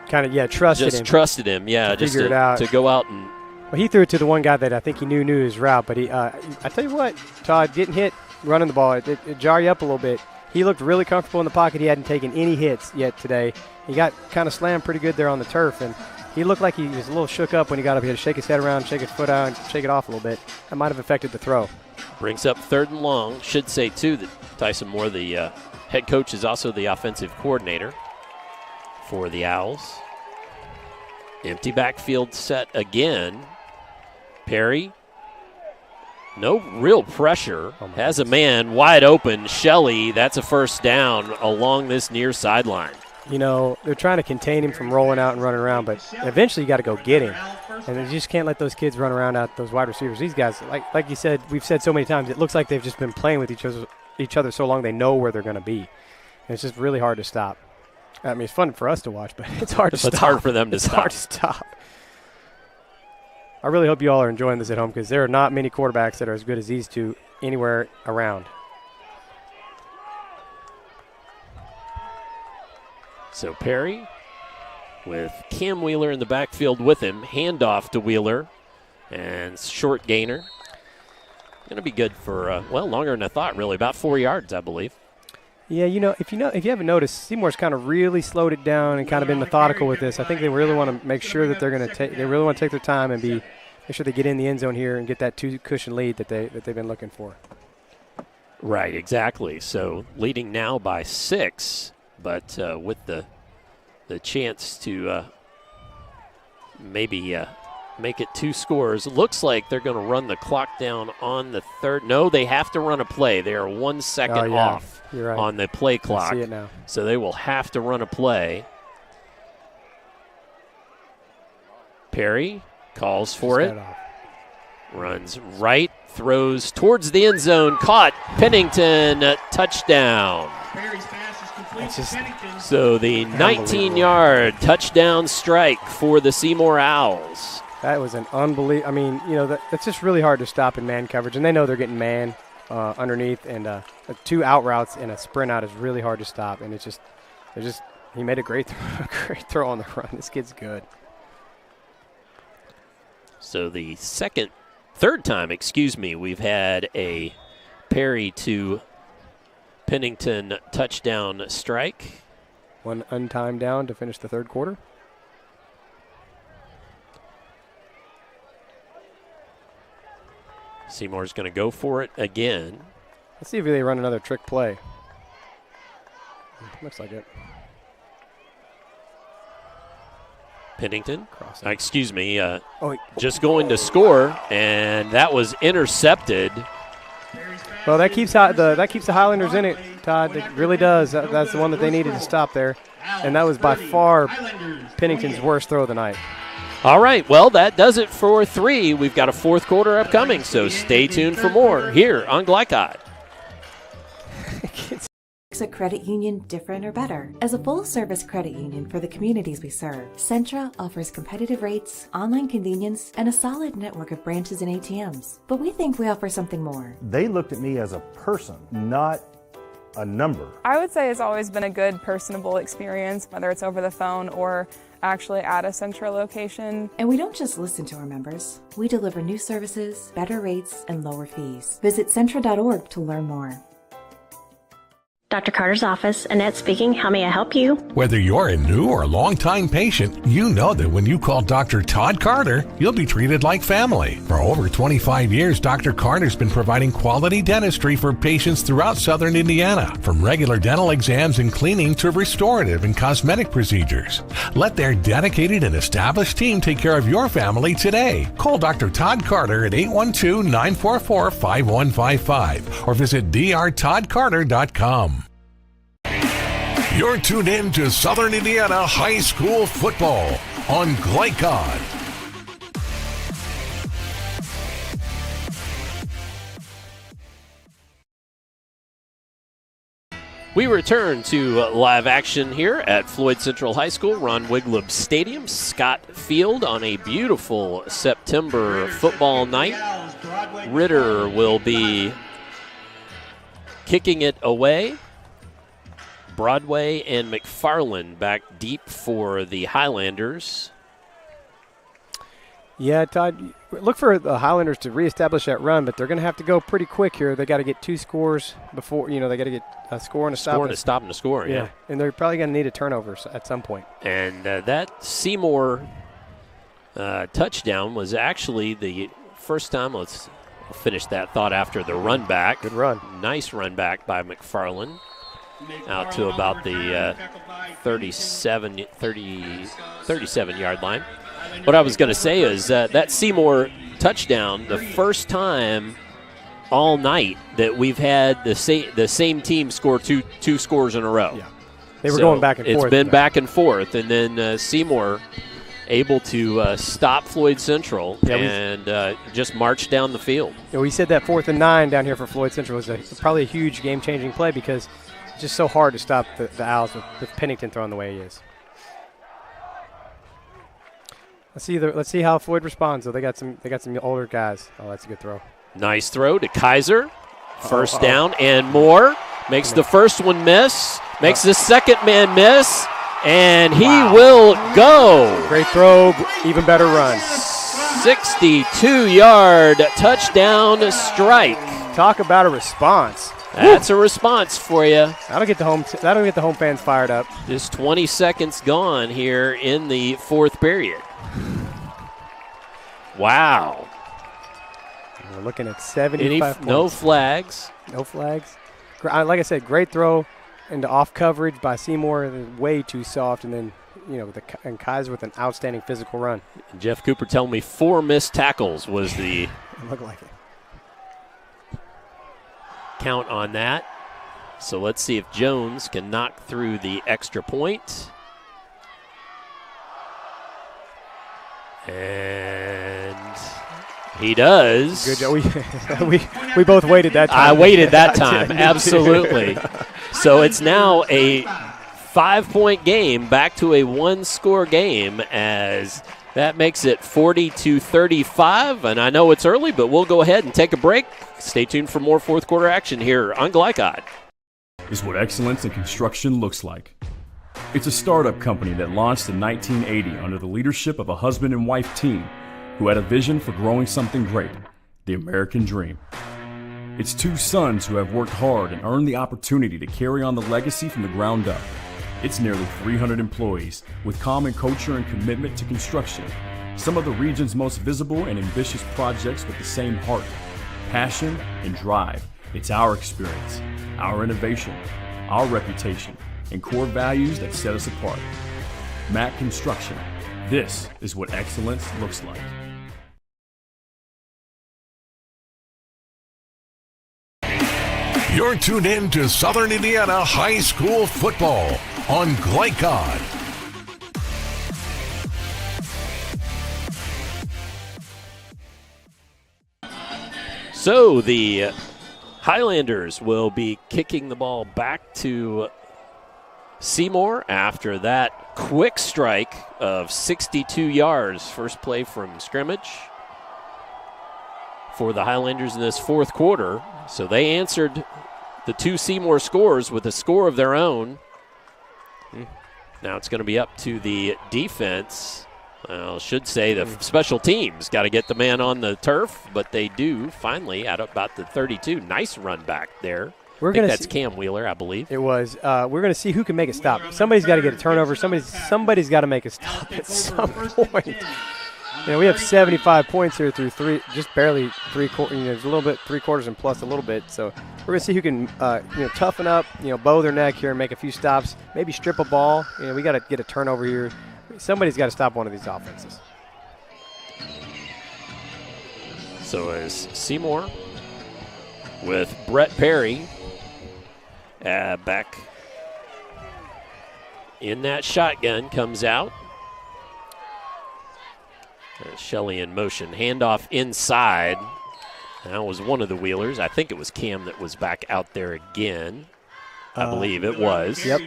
trusted him. Yeah, just figure it out. To go out and. Well, he threw it to the one guy that I think he knew his route, but I tell you what, Todd, getting hit running the ball, it jar you up a little bit. He looked really comfortable in the pocket. He hadn't taken any hits yet today. He got kind of slammed pretty good there on the turf, and he looked like he was a little shook up when he got up. He had to shake his head around, shake his foot out, and shake it off a little bit. That might have affected the throw. Brings up 3rd and long. Should say, too, that Tyson Moore, the head coach, is also the offensive coordinator for the Owls. Empty backfield set again. Perry, no real pressure. Has a man wide open. Shelley, that's a first down along this near sideline. They're trying to contain him from rolling out and running around, but eventually you got to go get him. And you just can't let those kids run around out, those wide receivers. These guys, like you said, we've said so many times, it looks like they've just been playing with each other so long they know where they're going to be. And it's just really hard to stop. I mean, it's fun for us to watch, but it's hard to stop. It's hard for them to stop. It's hard to stop. I really hope you all are enjoying this at home, because there are not many quarterbacks that are as good as these two anywhere around. So Perry with Cam Wheeler in the backfield with him. Handoff to Wheeler. And short gainer. Going to be good for, longer than I thought, really. About 4 yards, I believe. Yeah, if you haven't noticed, Seymour's kind of really slowed it down and kind of been methodical with this. I think they really want to make sure that they really want to take their time and make sure they get in the end zone here and get that 2-cushion lead that they've been looking for. Right, exactly. So leading now by 6, but with the chance to maybe make it 2 scores. Looks like they're going to run the clock down on the 3rd. No, they have to run a play. They are 1 second off on the play clock. I see it now. So they will have to run a play. Perry calls for it. Runs right, throws towards the end zone. Caught. Pennington, touchdown. So the 19-yard touchdown strike for the Seymour Owls. That was an unbelievable. I mean, that's just really hard to stop in man coverage, and they know they're getting man underneath, and 2 out routes and a sprint out is really hard to stop. And he made a great throw on the run. This kid's good. So the third time we've had a Perry to Pennington touchdown strike. 1 untimed down to finish the 3rd quarter. Seymour's going to go for it again. Let's see if they run another trick play. Looks like it. Pennington, excuse me, wait. just going to score, and that was intercepted. Well, that keeps the Highlanders in it, Todd. It really does. That's the one that they needed to stop there, and that was by far Pennington's worst throw of the night. All right, well, that does it for 3. We've got a fourth quarter upcoming, so stay tuned for more here on Glycod. Makes a credit union different or better? As a full-service credit union for the communities we serve, Centra offers competitive rates, online convenience, and a solid network of branches and ATMs. But we think we offer something more. They looked at me as a person, not a number. I would say it's always been a good personable experience, whether it's over the phone or actually at a Centra location. And we don't just listen to our members. We deliver new services, better rates, and lower fees. Visit Centra.org to learn more. Dr. Carter's office, Annette speaking. How may I help you? Whether you're a new or long-time patient, you know that when you call Dr. Todd Carter, you'll be treated like family. For over 25 years, Dr. Carter's been providing quality dentistry for patients throughout southern Indiana, from regular dental exams and cleaning to restorative and cosmetic procedures. Let their dedicated and established team take care of your family today. Call Dr. Todd Carter at 812-944-5155 or visit drtoddcarter.com. You're tuned in to Southern Indiana High School football on Glycod. We return to live action here at Floyd Central High School, Ron Wiglub Stadium, Scott Field, on a beautiful September football night. Ritter will be kicking it away. Broadway and McFarland back deep for the Highlanders. Yeah, Todd, look for the Highlanders to reestablish that run, but they're going to have to go pretty quick here. They got to get 2 scores before, they got to get a score and a stop. Score and a stop and a score, yeah. And they're probably going to need a turnover at some point. And that Seymour touchdown was actually the first time. Let's finish that thought after the run back. Good run. Nice run back by McFarland. Out to about the 37-yard line. What I was going to say is that Seymour touchdown, the first time all night that we've had the same team score two scores in a row. Yeah. They were going back and forth. It's been back and forth, and then Seymour able to stop Floyd Central and just march down the field. We said that 4th and 9 down here for Floyd Central was probably a huge game-changing play because it's just so hard to stop the Owls with Pennington throwing the way he is. Let's see how Floyd responds. Though they got some older guys. Oh, that's a good throw. Nice throw to Kaiser. First down and more. Makes the first one miss. Makes the second man miss. And he will go. Great throw, even better run. 62-yard touchdown strike. Talk about a response. That's a response for you. That'll get the home fans fired up. Just 20 seconds gone here in the 4th period. Wow. We're looking at 75 points. No flags. No flags. Like I said, great throw into off coverage by Seymour. Way too soft, and then and Kaiser with an outstanding physical run. Jeff Cooper telling me 4 missed tackles was the it looked like it. Count on that. So let's see if Jones can knock through the extra point. And he does. Good job. We both waited that time. I waited that time, absolutely. So it's now a 5-point game, back to a 1-score game, as that makes it 40-35. And I know it's early, but we'll go ahead and take a break. Stay tuned for more 4th quarter action here on Glycod. Is what excellence in construction looks like. It's a startup company that launched in 1980 under the leadership of a husband and wife team who had a vision for growing something great, the American dream. It's 2 sons who have worked hard and earned the opportunity to carry on the legacy from the ground up. It's nearly 300 employees with common culture and commitment to construction. Some of the region's most visible and ambitious projects with the same heart, passion, and drive. It's our experience, our innovation, our reputation, and core values that set us apart. Mack Construction. This is what excellence looks like. You're tuned in to Southern Indiana High School football on Glycod. So the Highlanders will be kicking the ball back to Seymour after that quick strike of 62 yards. First play from scrimmage for the Highlanders in this fourth quarter. So they answered the two Seymour scores with a score of their own. Now it's going to be up to the defense. Well, I should say the special teams got to get the man on the turf, but they do finally at about the 32. Nice run back there. I think that's Cam Wheeler, I believe. It was. We're going to see who can make a stop. Somebody's got to get a turnover. Somebody's got to make a stop at some point. We have 75 points here through just barely three quarters. There's a little bit, 3/4 and plus a little bit. So we're going to see who can, toughen up, bow their neck here and make a few stops. Maybe strip a ball. We got to get a turnover here. Somebody's got to stop one of these offenses. So as Seymour with Brett Perry back in that shotgun comes out. Shelley in motion. Handoff inside. That was one of the Wheelers. I think it was Cam that was back out there again. I believe it was. Yep.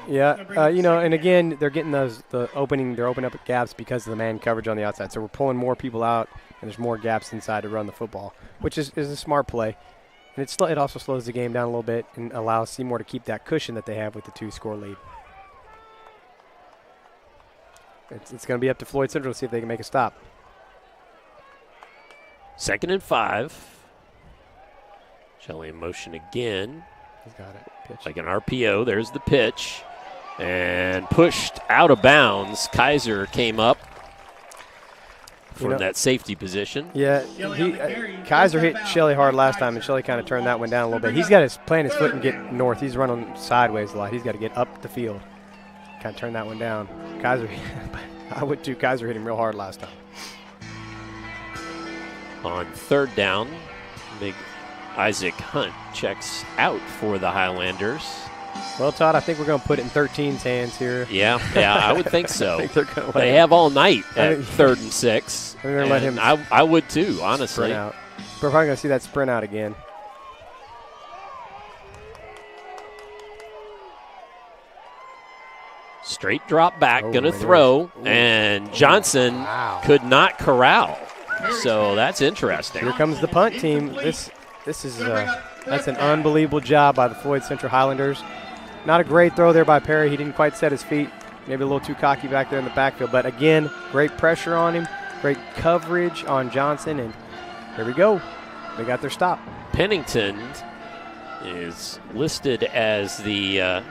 Yeah, and again, they're getting they're opening up gaps because of the man coverage on the outside. So we're pulling more people out, and there's more gaps inside to run the football, which is a smart play. And it also slows the game down a little bit and allows Seymour to keep that cushion that they have with the 2-score lead. It's going to be up to Floyd Central to see if they can make a stop. 2nd and 5. Shelley in motion again. He's got it. Pitch. Like an RPO. There's the pitch. And pushed out of bounds. Kaiser came up from that safety position. Yeah, Kaiser hit Shelley hard last time, and Shelley kind of turned that one down a little bit. He's got to plant his foot and get north. He's running sideways a lot. He's got to get up the field. Kind of turn that one down. Kaiser, I would too. Kaiser hit him real hard last time. On 3rd down, big Isaac Hunt checks out for the Highlanders. Well, Todd, I think we're going to put it in 13's hands here. Yeah, I would think so. I think they have all night at 3rd and 6. They're going to let him. I would too, honestly. Sprint out. We're probably going to see that sprint out again. Straight drop back, going to throw, and Johnson could not corral. So that's interesting. Here comes the punt team. This is that's an unbelievable job by the Floyd Central Highlanders. Not a great throw there by Perry. He didn't quite set his feet. Maybe a little too cocky back there in the backfield. But again, great pressure on him, great coverage on Johnson, and here we go. They got their stop. Pennington is listed as the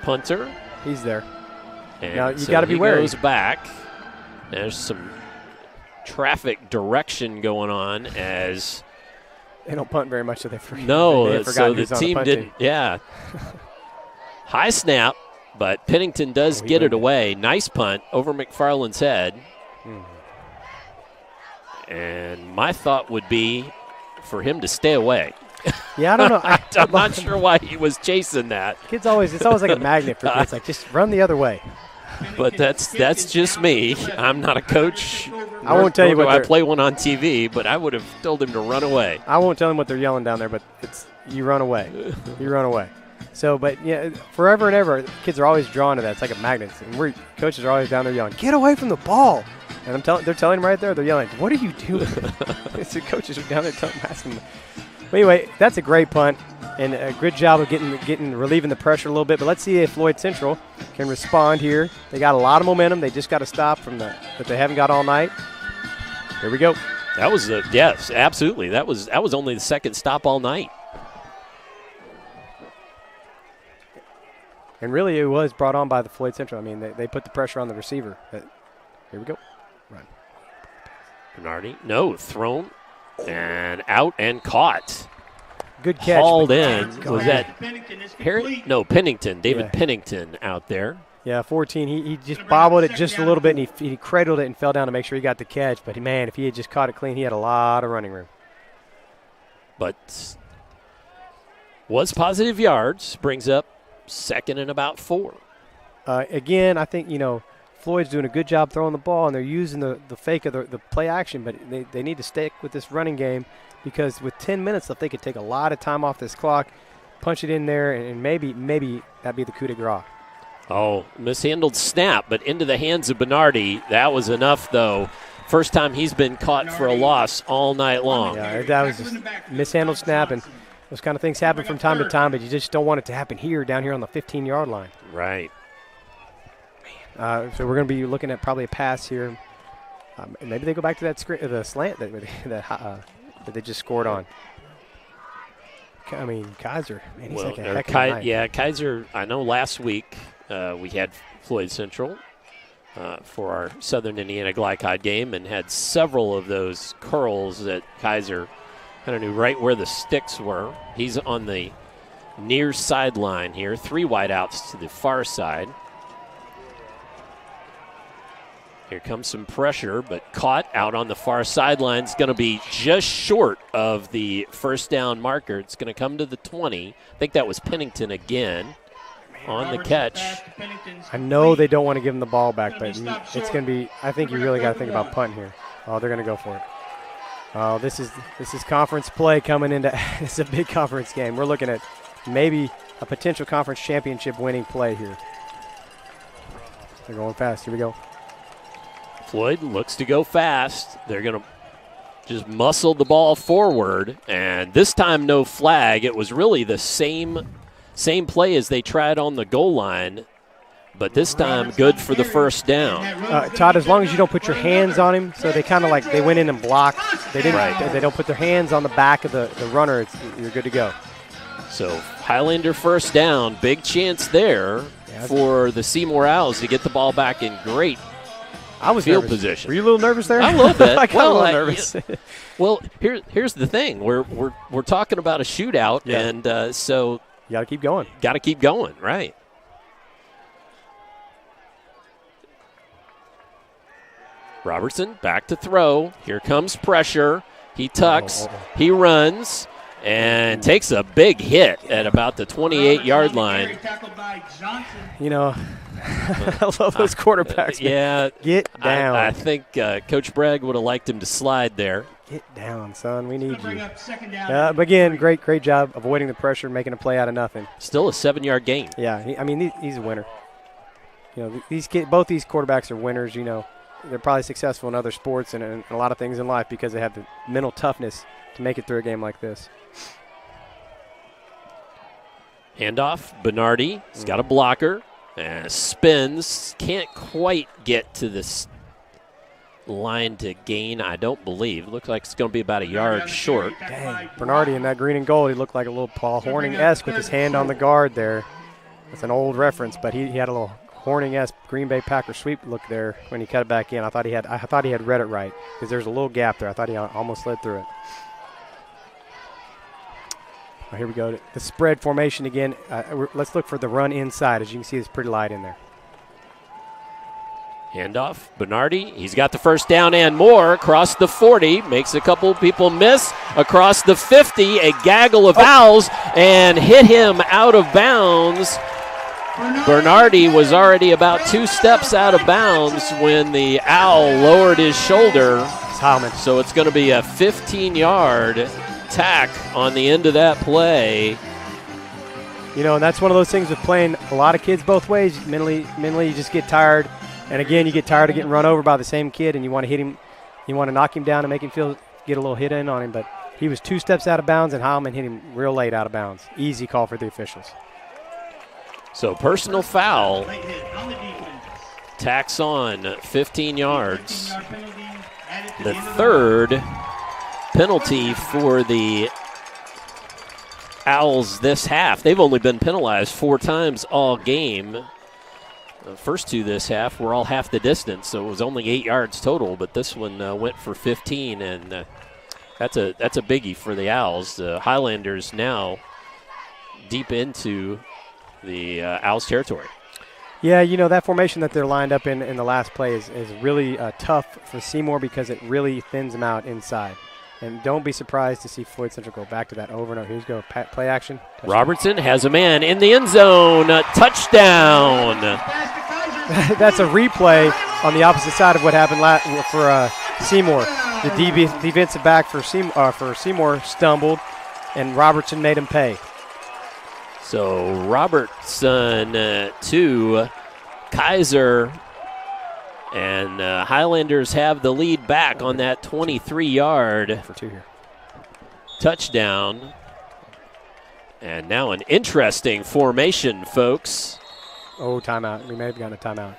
punter. He's there. And now you got to be wary. He goes back. There's some traffic direction going on as they don't punt very much, so they forget. No, so the team didn't. Yeah. High snap, but Pennington does get it away. Nice punt over McFarland's head. And my thought would be for him to stay away. Yeah, I don't know. I'm not sure why he was chasing that. It's always like a magnet for kids. Like, just run the other way. But that's just me. I'm not a coach. I won't tell you what I play one on TV, but I would have told him to run away. I won't tell him what they're yelling down there, but it's you run away. You run away. So, but yeah, forever and ever, kids are always drawn to that. It's like a magnet. And coaches are always down there yelling, "Get away from the ball!" And they're telling him right there. They're yelling, "What are you doing?" The coaches are down there asking them. But anyway, that's a great punt and a good job of relieving the pressure a little bit. But let's see if Floyd Central can respond here. They got a lot of momentum. They just got to stop that they haven't got all night. Here we go. That was yes, absolutely. That was only the second stop all night. And really, it was brought on by the Floyd Central. I mean, they put the pressure on the receiver. Here we go. Run. Bernardi, no, thrown and out and caught. Good catch. Hauled in. Was that Pennington is Harry? complete. No, Pennington. David Yeah. Pennington out there. Yeah, 14. He just bobbled it just a little bit, and he cradled it and fell down to make sure he got the catch. But, man, if he had just caught it clean, he had a lot of running room. But was positive yards. Brings up second and about 4. Again, I think, Floyd's doing a good job throwing the ball, and they're using the fake of the play action, but they need to stick with this running game because with 10 minutes left, they could take a lot of time off this clock, punch it in there, and maybe that'd be the coup de grace. Oh, mishandled snap, but into the hands of Bernardi. That was enough, though. First time he's been caught for a loss all night long. Yeah, that was just mishandled snap, and those kind of things happen from time to time, but you just don't want it to happen down here on the 15-yard line. Right. So we're going to be looking at probably a pass here. Maybe they go back to that the slant that they just scored on. I mean, Kaiser, man, he's like a heck of a night. Yeah, Kaiser, I know last week we had Floyd Central for our Southern Indiana Glycod game and had several of those curls that Kaiser kind of knew right where the sticks were. He's on the near sideline here. 3 wideouts to the far side. Here comes some pressure, but caught out on the far sideline. It's going to be just short of the first down marker. It's going to come to the 20. I think that was Pennington again on the catch. I know they don't want to give him the ball back, but it's going to be – I think you really got to think about punting here. Oh, they're going to go for it. Oh, this is conference play coming into – it's a big conference game. We're looking at maybe a potential conference championship winning play here. They're going fast. Here we go. Floyd looks to go fast. They're going to just muscle the ball forward, and this time no flag. It was really the same play as they tried on the goal line, but this time good for the first down. Todd, as long as you don't put your hands on him, so they kind of like they went in and blocked. They didn't. Right. They don't put their hands on the back of the runner. You're good to go. So Highlander first down. Big chance there for the Seymour Owls to get the ball back in great field position. Were you a little nervous there? A little bit. I got a little nervous. Well, here's the thing. We're talking about a shootout, and so you got to keep going. Got to keep going, right? Robertson back to throw. Here comes pressure. He tucks. He runs. And takes a big hit at about the 28-yard line. I love those quarterbacks. Yeah. Get down. I think Coach Bragg would have liked him to slide there. Get down, son. We need you. But again, great job avoiding the pressure, making a play out of nothing. Still a 7-yard gain. Yeah, he's a winner. Both these quarterbacks are winners. They're probably successful in other sports and a lot of things in life because they have the mental toughness to make it through a game like this. Handoff, Bernardi. He's got a blocker. Spins. Can't quite get to this line to gain, I don't believe. Looks like it's going to be about a yard short. Dang, Bernardi in that green and gold, he looked like a little Paul Hornung-esque with his hand on the guard there. That's an old reference, but he had a little Hornung-esque Green Bay Packers sweep look there when he cut it back in. I thought he had read it right because there's a little gap there. I thought he almost slid through it. Here we go. The spread formation again. Let's look for the run inside. As you can see, it's pretty light in there. Handoff, Bernardi. He's got the first down and more across the 40. Makes a couple people miss. Across the 50, a gaggle of Owls and hit him out of bounds. Bernardi was already about 2 steps out of bounds when the Owl lowered his shoulder. So it's going to be a 15-yard tack on the end of that play. And that's one of those things with playing a lot of kids both ways. Mentally you just get tired. And again, you get tired of getting run over by the same kid, and you want to hit him, you want to knock him down and make him get a little hit in on him. But he was 2 steps out of bounds, and Heilman hit him real late out of bounds. Easy call for the officials. So personal foul. Tacks on 15 yards. The third penalty for the Owls this half. They've only been penalized 4 times all game. The first 2 this half were all half the distance, so it was only 8 yards total, but this one went for 15, and That's a biggie for the Owls. The Highlanders now deep into the Owls territory. Yeah, you know, that formation that they're lined up in the last play is really tough for Seymour because it really thins them out inside. And don't be surprised to see Floyd Central go back to that over and over. Here's go play action. Touchdown. Robertson has a man in the end zone. Touchdown. That's a replay on the opposite side of what happened for Seymour. The defensive back for Seymour stumbled, and Robertson made him pay. So Robertson to Kaiser, and Highlanders have the lead back on that 23-yard for 2 here. Touchdown. And now an interesting formation, folks. Oh, timeout. We may have gotten a timeout.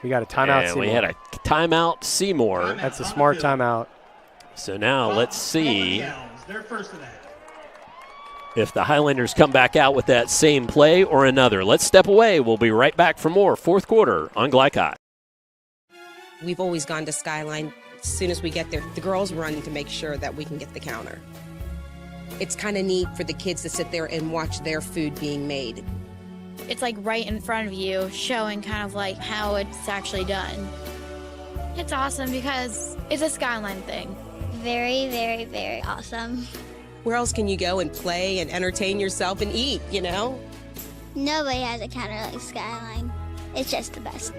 We got a timeout, and Seymour. we had a timeout, Seymour. That's a smart timeout. So now let's see Their first of that. if the Highlanders come back out with that same play or another. Let's step away. We'll be right back for more fourth quarter on Glycott. We've always gone to Skyline. As soon as we get there, the girls run to make sure that we can get the counter. It's kind of neat for the kids to sit there and watch their food being made. It's like right in front of you, showing kind of like how it's actually done. It's awesome because it's a Skyline thing. Very, very, very awesome. Where else can you go and play and entertain yourself and eat, you know? Nobody has a counter like Skyline. It's just the best.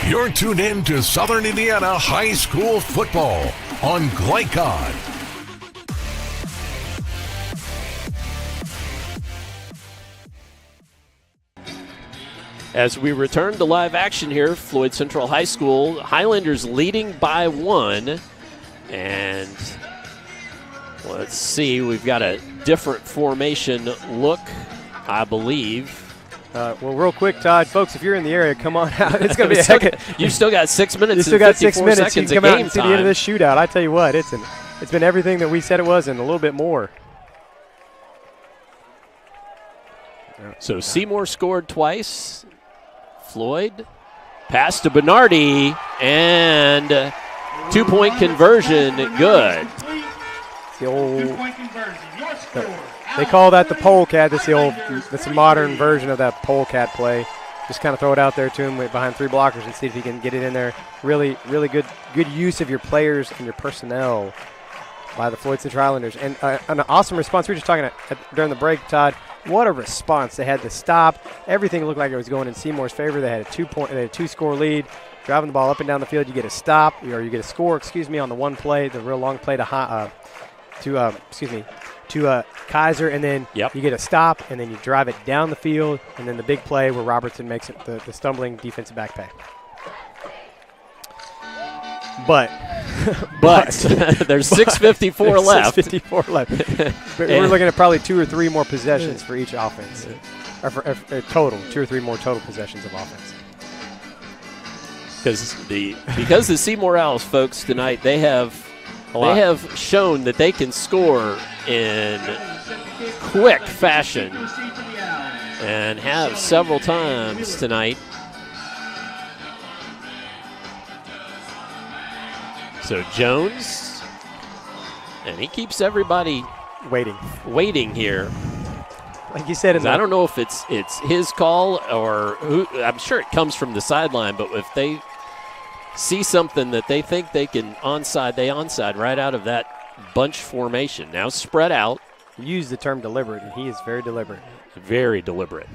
You're tuned in to Southern Indiana High School football on Glycod. As we return to live action here, Floyd Central High School, Highlanders leading by 1. And let's see, we've got a different formation look, I believe. Well, real quick, Todd, folks, if you're in the area, come on out. It's going to be a heck of, You've still got 6 minutes. You still got 6 minutes. You Seconds can come of out game and see time. the end of this shootout. I tell you what, it's been everything that we said it was and a little bit more. So Seymour scored twice. Floyd pass to Bernardi, and 2-point conversion good. The old, they call that the polecat. That's a modern version of that polecat play. Just kind of throw it out there to him behind 3 blockers and see if he can get it in there. Really, really good use of your players and your personnel by the Floyd Central Highlanders. And an awesome response. We were just talking during the break, Todd. What a response. They had to stop. Everything looked like it was going in Seymour's favor. They had a 2-score lead. Driving the ball up and down the field, you get a stop, or you get a score, on the one play, the real long play to Kaiser, and then you get a stop, and then you drive it down the field, and then the big play where Robertson makes it the stumbling defensive back pay. But there's 6:54 left. 6:54 left. We're looking at probably 2 or 3 more possessions for each offense, or for total 2 or 3 more total possessions of offense. Because the Seymour Owls, folks, tonight they have shown that they can score in quick fashion and have several times tonight. So Jones, and he keeps everybody waiting here. Like you said, I don't know if it's his call or who. I'm sure it comes from the sideline, but if they see something that they think they can onside, they onside right out of that bunch formation. Now spread out. You use the term deliberate, and he is very deliberate. Very deliberate.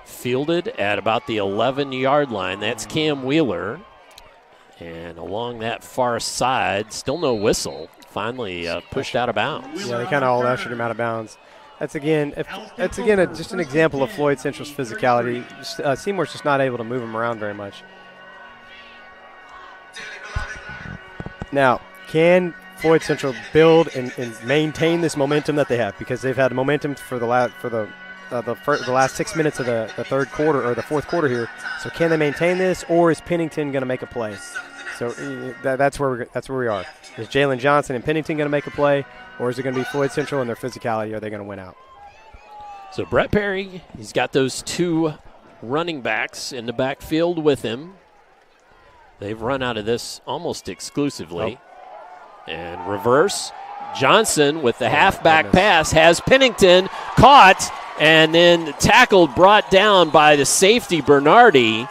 Fielded at about the 11-yard line. That's Cam Wheeler. And along that far side, still no whistle. Finally pushed out of bounds. Yeah, they kind of all ushered him out of bounds. That's again just an example of Floyd Central's physicality. Seymour's just not able to move him around very much. Now, can Floyd Central build and maintain this momentum that they have? Because they've had momentum for the last 6 minutes of the third quarter or the fourth quarter here. So can they maintain this, or is Pennington going to make a play? So that's where we are. Is Jalen Johnson and Pennington going to make a play, or is it going to be Floyd Central and their physicality? Are they going to win out? So Brett Perry, he's got those 2 running backs in the backfield with him. They've run out of this almost exclusively. And reverse. Johnson with the halfback pass has Pennington caught and then tackled, brought down by the safety Bernardi.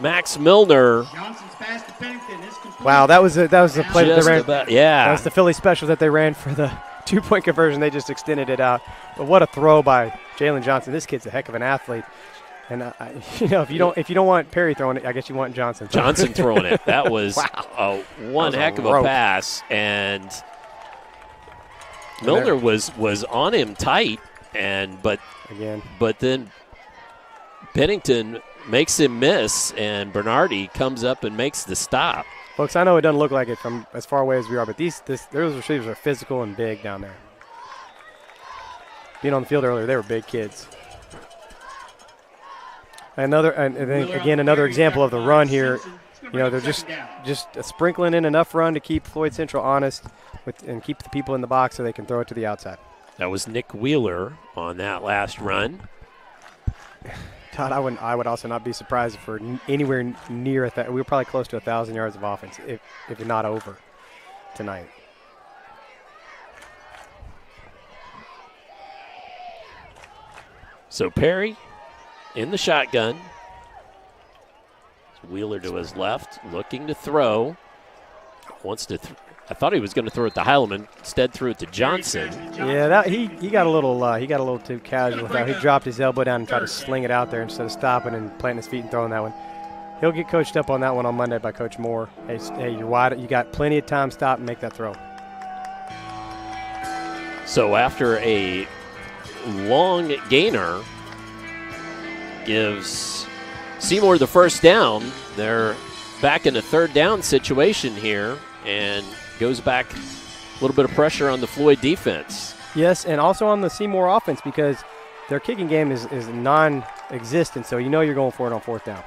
Max Milner. Wow, that was a play that they ran. Yeah. That was the Philly special that they ran for the 2-point conversion. They just extended it out. But what a throw by Jalen Johnson. This kid's a heck of an athlete. And if you don't want Perry throwing it, I guess you want Johnson throwing it. That was wow. one heck of a pass, and Milner was on him tight, but then Pennington makes him miss, and Bernardi comes up and makes the stop. Folks, I know it doesn't look like it from as far away as we are, but those receivers are physical and big down there. Being on the field earlier, they were big kids. Another example of the run here. They're just sprinkling in enough run to keep Floyd Central honest and keep the people in the box so they can throw it to the outside. That was Nick Wheeler on that last run. Todd, I would also not be surprised if we're anywhere near that. We were probably close to 1,000 yards of offense, if not over, tonight. So Perry in the shotgun. Wheeler to his left, looking to throw. I thought he was going to throw it to Heileman. Instead, threw it to Johnson. Yeah, he got a little too casual with that. He dropped his elbow down and tried to sling it out there instead of stopping and planting his feet and throwing that one. He'll get coached up on that one on Monday by Coach Moore. Hey, you're wide. You got plenty of time. Stop and make that throw. So after a long gainer gives Seymour the first down, they're back in a third down situation here and goes back a little bit of pressure on the Floyd defense. Yes, and also on the Seymour offense because their kicking game is non-existent, so you're going for it on fourth down.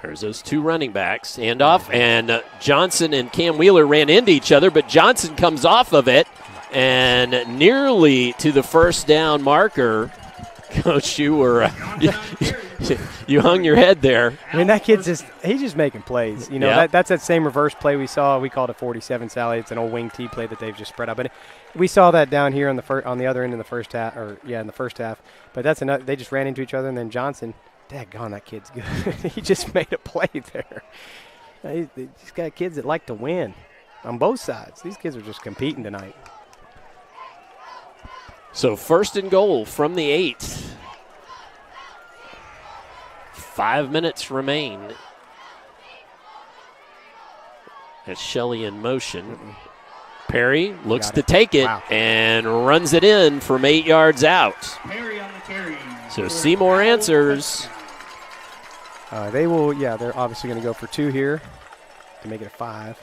There's those two running backs. Handoff, and Johnson and Cam Wheeler ran into each other, but Johnson comes off of it and nearly to the first down marker. Coach, you were you hung your head there. I mean, that kid's he's just making plays. That's that same reverse play we saw. We called it 47 Sally. It's an old wing T play that they've just spread out. But we saw that down here on the other end in the first half, in the first half. But that's another. They just ran into each other, and then Johnson, daggone, that kid's good. He just made a play there. He's got kids that like to win on both sides. These kids are just competing tonight. So first and goal from the 8. 5 minutes remain. As Shelley in motion. Perry looks to take it and runs it in from 8 yards out. Perry on the carry. So Seymour answers. They're obviously going to go for 2 here to make it a 5.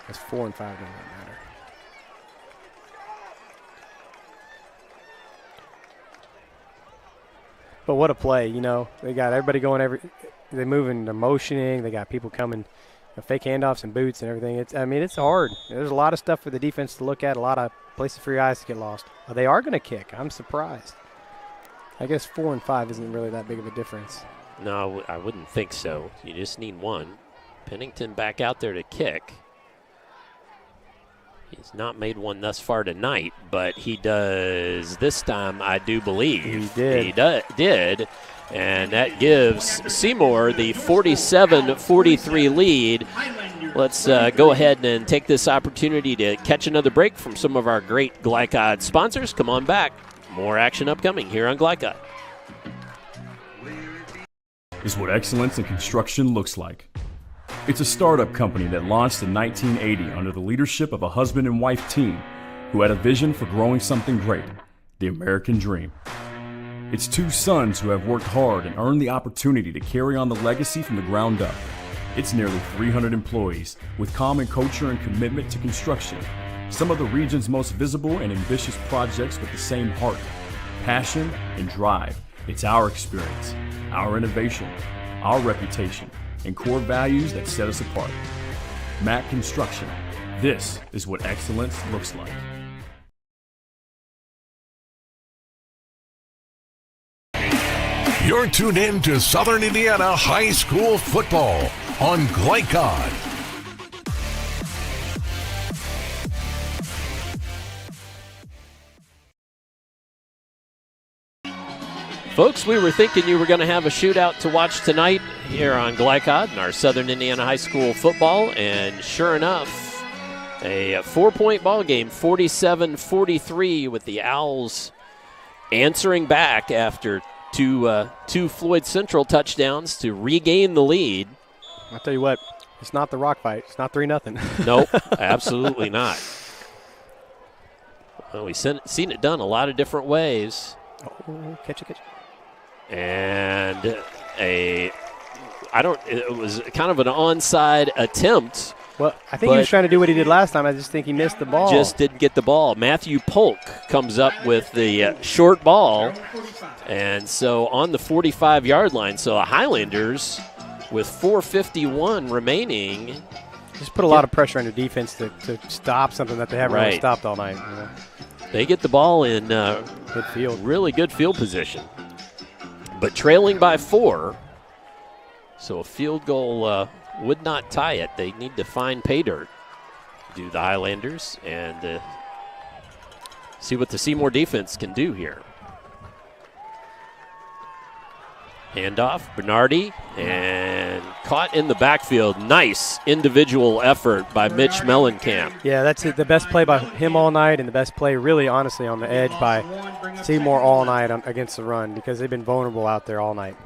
That's 4 and 5 doesn't matter. But what a play, They got everybody going they're moving, they're motioning, they got people coming, fake handoffs and boots and everything. It's hard. There's a lot of stuff for the defense to look at, a lot of places for your eyes to get lost. They are going to kick. I'm surprised. I guess 4 and 5 isn't really that big of a difference. No, I wouldn't think so. You just need one. Pennington back out there to kick. He's not made one thus far tonight, but he does this time, I do believe. He did. He did, and that gives Seymour the 47-43 lead. Let's go ahead and take this opportunity to catch another break from some of our great Glycod sponsors. Come on back. More action upcoming here on Glycod. Is what excellence in construction looks like. It's a startup company that launched in 1980 under the leadership of a husband and wife team who had a vision for growing something great, the American dream. It's 2 sons who have worked hard and earned the opportunity to carry on the legacy from the ground up. It's nearly 300 employees with common culture and commitment to construction. Some of the region's most visible and ambitious projects with the same heart, passion, and drive. It's our experience, our innovation, our reputation, and core values that set us apart. Mack Construction. This is what excellence looks like. You're tuned in to Southern Indiana High School football on Glycod. Folks, we were thinking you were going to have a shootout to watch tonight here on Glycod in our Southern Indiana High School football, and sure enough, a 4-point ball game, 47-43, with the Owls answering back after two Floyd Central touchdowns to regain the lead. I'll tell you what, it's not the rock fight. It's not 3-0. Nope, absolutely not. Well, we've seen it done a lot of different ways. Oh, catch it. And it was kind of an onside attempt. Well, I think he was trying to do what he did last time. I just think he missed the ball. Just didn't get the ball. Matthew Polk comes up with the short ball. And so on the 45-yard line, so the Highlanders with 4:51 remaining. Just put a lot of pressure on your defense to stop something that they haven't really stopped all night. You know? They get the ball in good field. Really good field position. But trailing by 4, so a field goal would not tie it. They need to find pay dirt, do the Highlanders, and see what the Seymour defense can do here. Handoff, Bernardi, and caught in the backfield. Nice individual effort by Mitch Mellencamp. Yeah, that's it. The best play by him all night, and the best play really, honestly, on the edge by Seymour all night against the run, because they've been vulnerable out there all night.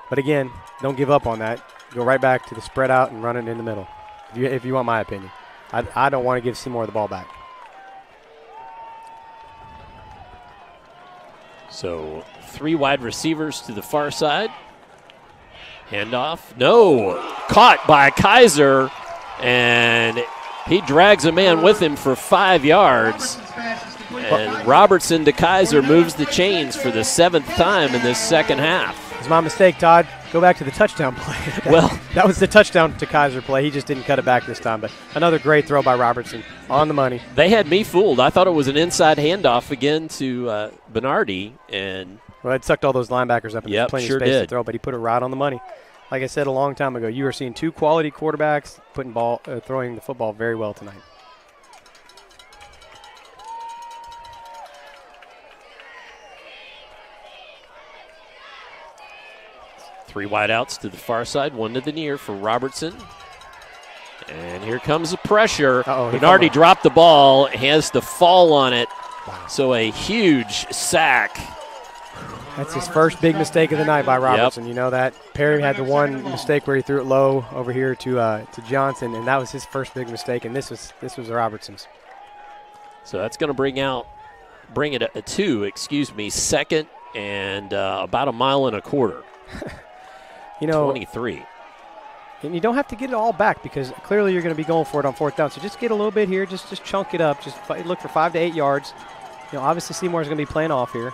But again, don't give up on that. Go right back to the spread out and run it in the middle, if you want my opinion. I don't want to give Seymour the ball back. So 3 wide receivers to the far side. Handoff. No. Caught by Kaiser, and he drags a man with him for 5 yards. And Robertson to Kaiser moves the chains for the 7th time in this second half. It's my mistake, Todd. Go back to the touchdown play. Well, that was the touchdown to Kaiser play. He just didn't cut it back this time. But another great throw by Robertson on the money. They had me fooled. I thought it was an inside handoff again to Bernardi. Well, it sucked all those linebackers up, and there's plenty sure of space did. to throw, but he put it right on the money. Like I said a long time ago, you are seeing 2 quality quarterbacks throwing the football very well tonight. Three wideouts to the far side, 1 to the near for Robertson. And here comes the pressure. Bernardi dropped the ball, has to fall on it. Wow. So a huge sack. That's his first big mistake of the night by Robertson. Yep. You know that. Perry had the one mistake where he threw it low over here to Johnson, and that was his first big mistake, and this was Robertson's. So that's going to bring it a 2, 2nd and about 1.25 miles. 23. And you don't have to get it all back, because clearly you're going to be going for it on 4th down. So just get a little bit here, just chunk it up, just look for 5 to 8 yards. You know, obviously Seymour's going to be playing off here.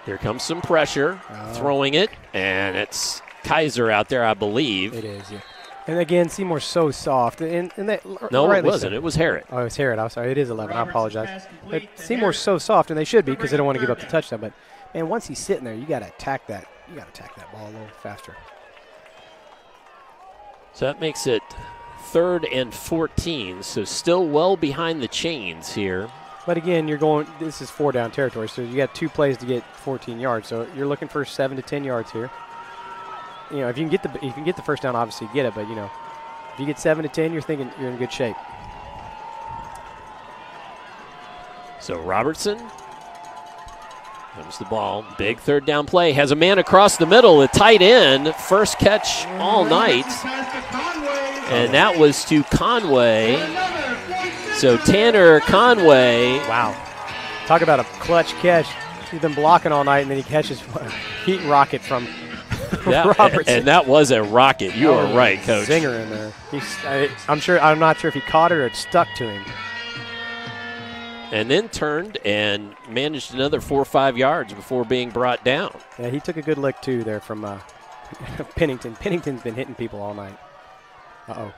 Here comes some pressure, throwing it, and it's Kaiser out there, I believe. It is, yeah. And again, Seymour's so soft. No, it wasn't. It was Harrod. Oh, it was Harrod. I'm sorry. It is 11. I apologize. But Seymour's so soft, and they should be, because they don't want to give up the touchdown. But man, once he's sitting there, you got to attack that. You got to attack that ball a little faster. So that makes it 3rd and 14. So still well behind the chains here. But again, this is 4-down territory, so you got 2 plays to get 14 yards. So you're looking for 7 to 10 yards here. You know, if you can get the first down, obviously get it. But you know, if you get 7 to 10, you're thinking you're in good shape. So Robertson comes the ball. Big 3rd down play. Has a man across the middle. A tight end. First catch all night. And that was to Conway. So Tanner Conway. Wow. Talk about a clutch catch. He's been blocking all night, and then he catches a heat rocket from Robertson. And that was a rocket. You are right, Coach. Zinger in there. I'm not sure if he caught it or it stuck to him. And then turned and managed another 4 or 5 yards before being brought down. Yeah, he took a good lick, too, there from Pennington. Pennington's been hitting people all night. Uh-oh.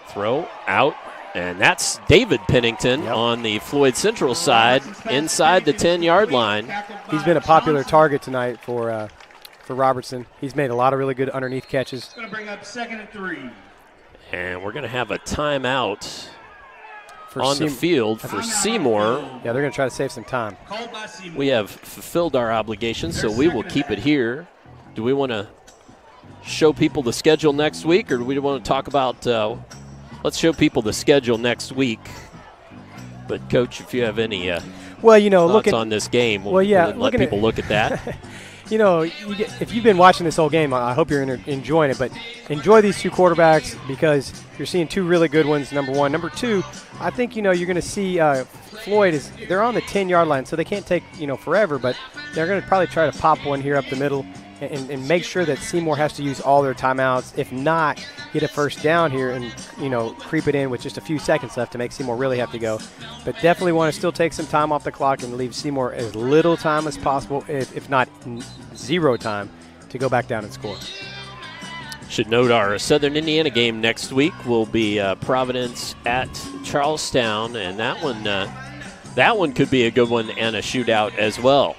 Throw out. And that's David Pennington on the Floyd Central side inside the 10-yard line. He's been a popular target tonight for Robertson. He's made a lot of really good underneath catches. Going to bring up 2nd and 3. And we're going to have a timeout on the field for Seymour. Yeah, they're going to try to save some time. We have fulfilled our obligations, so we will keep it here. Do we want to show people the schedule next week, or do we want to talk about let's show people the schedule next week. But, Coach, if you have any thoughts on this game, we'll let people look at that. If you've been watching this whole game, I hope you're enjoying it. But enjoy these two quarterbacks because you're seeing two really good ones, number one. Number two, I think, you're going to see Floyd they're on the 10-yard line, so they can't take, forever. But they're going to probably try to pop one here up the middle and make sure that Seymour has to use all their timeouts. If not, get a first down here and, creep it in with just a few seconds left to make Seymour really have to go. But definitely want to still take some time off the clock and leave Seymour as little time as possible, if not zero time, to go back down and score. Should note our Southern Indiana game next week will be Providence at Charlestown, and that one could be a good one and a shootout as well.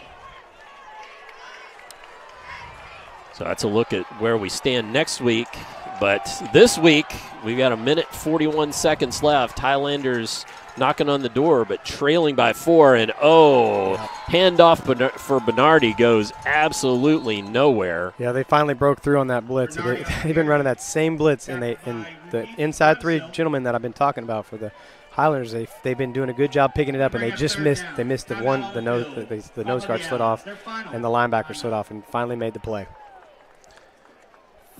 So that's a look at where we stand next week. But this week, we've got 1:41 seconds left. Highlanders knocking on the door, but trailing by 4. And, handoff for Bernardi goes absolutely nowhere. Yeah, they finally broke through on that blitz. They've been running that same blitz, and the inside three gentlemen that I've been talking about for the Highlanders, they've been doing a good job picking it up, and they just missed. They missed the nose guard slid off, and the linebacker slid off, and finally made the play.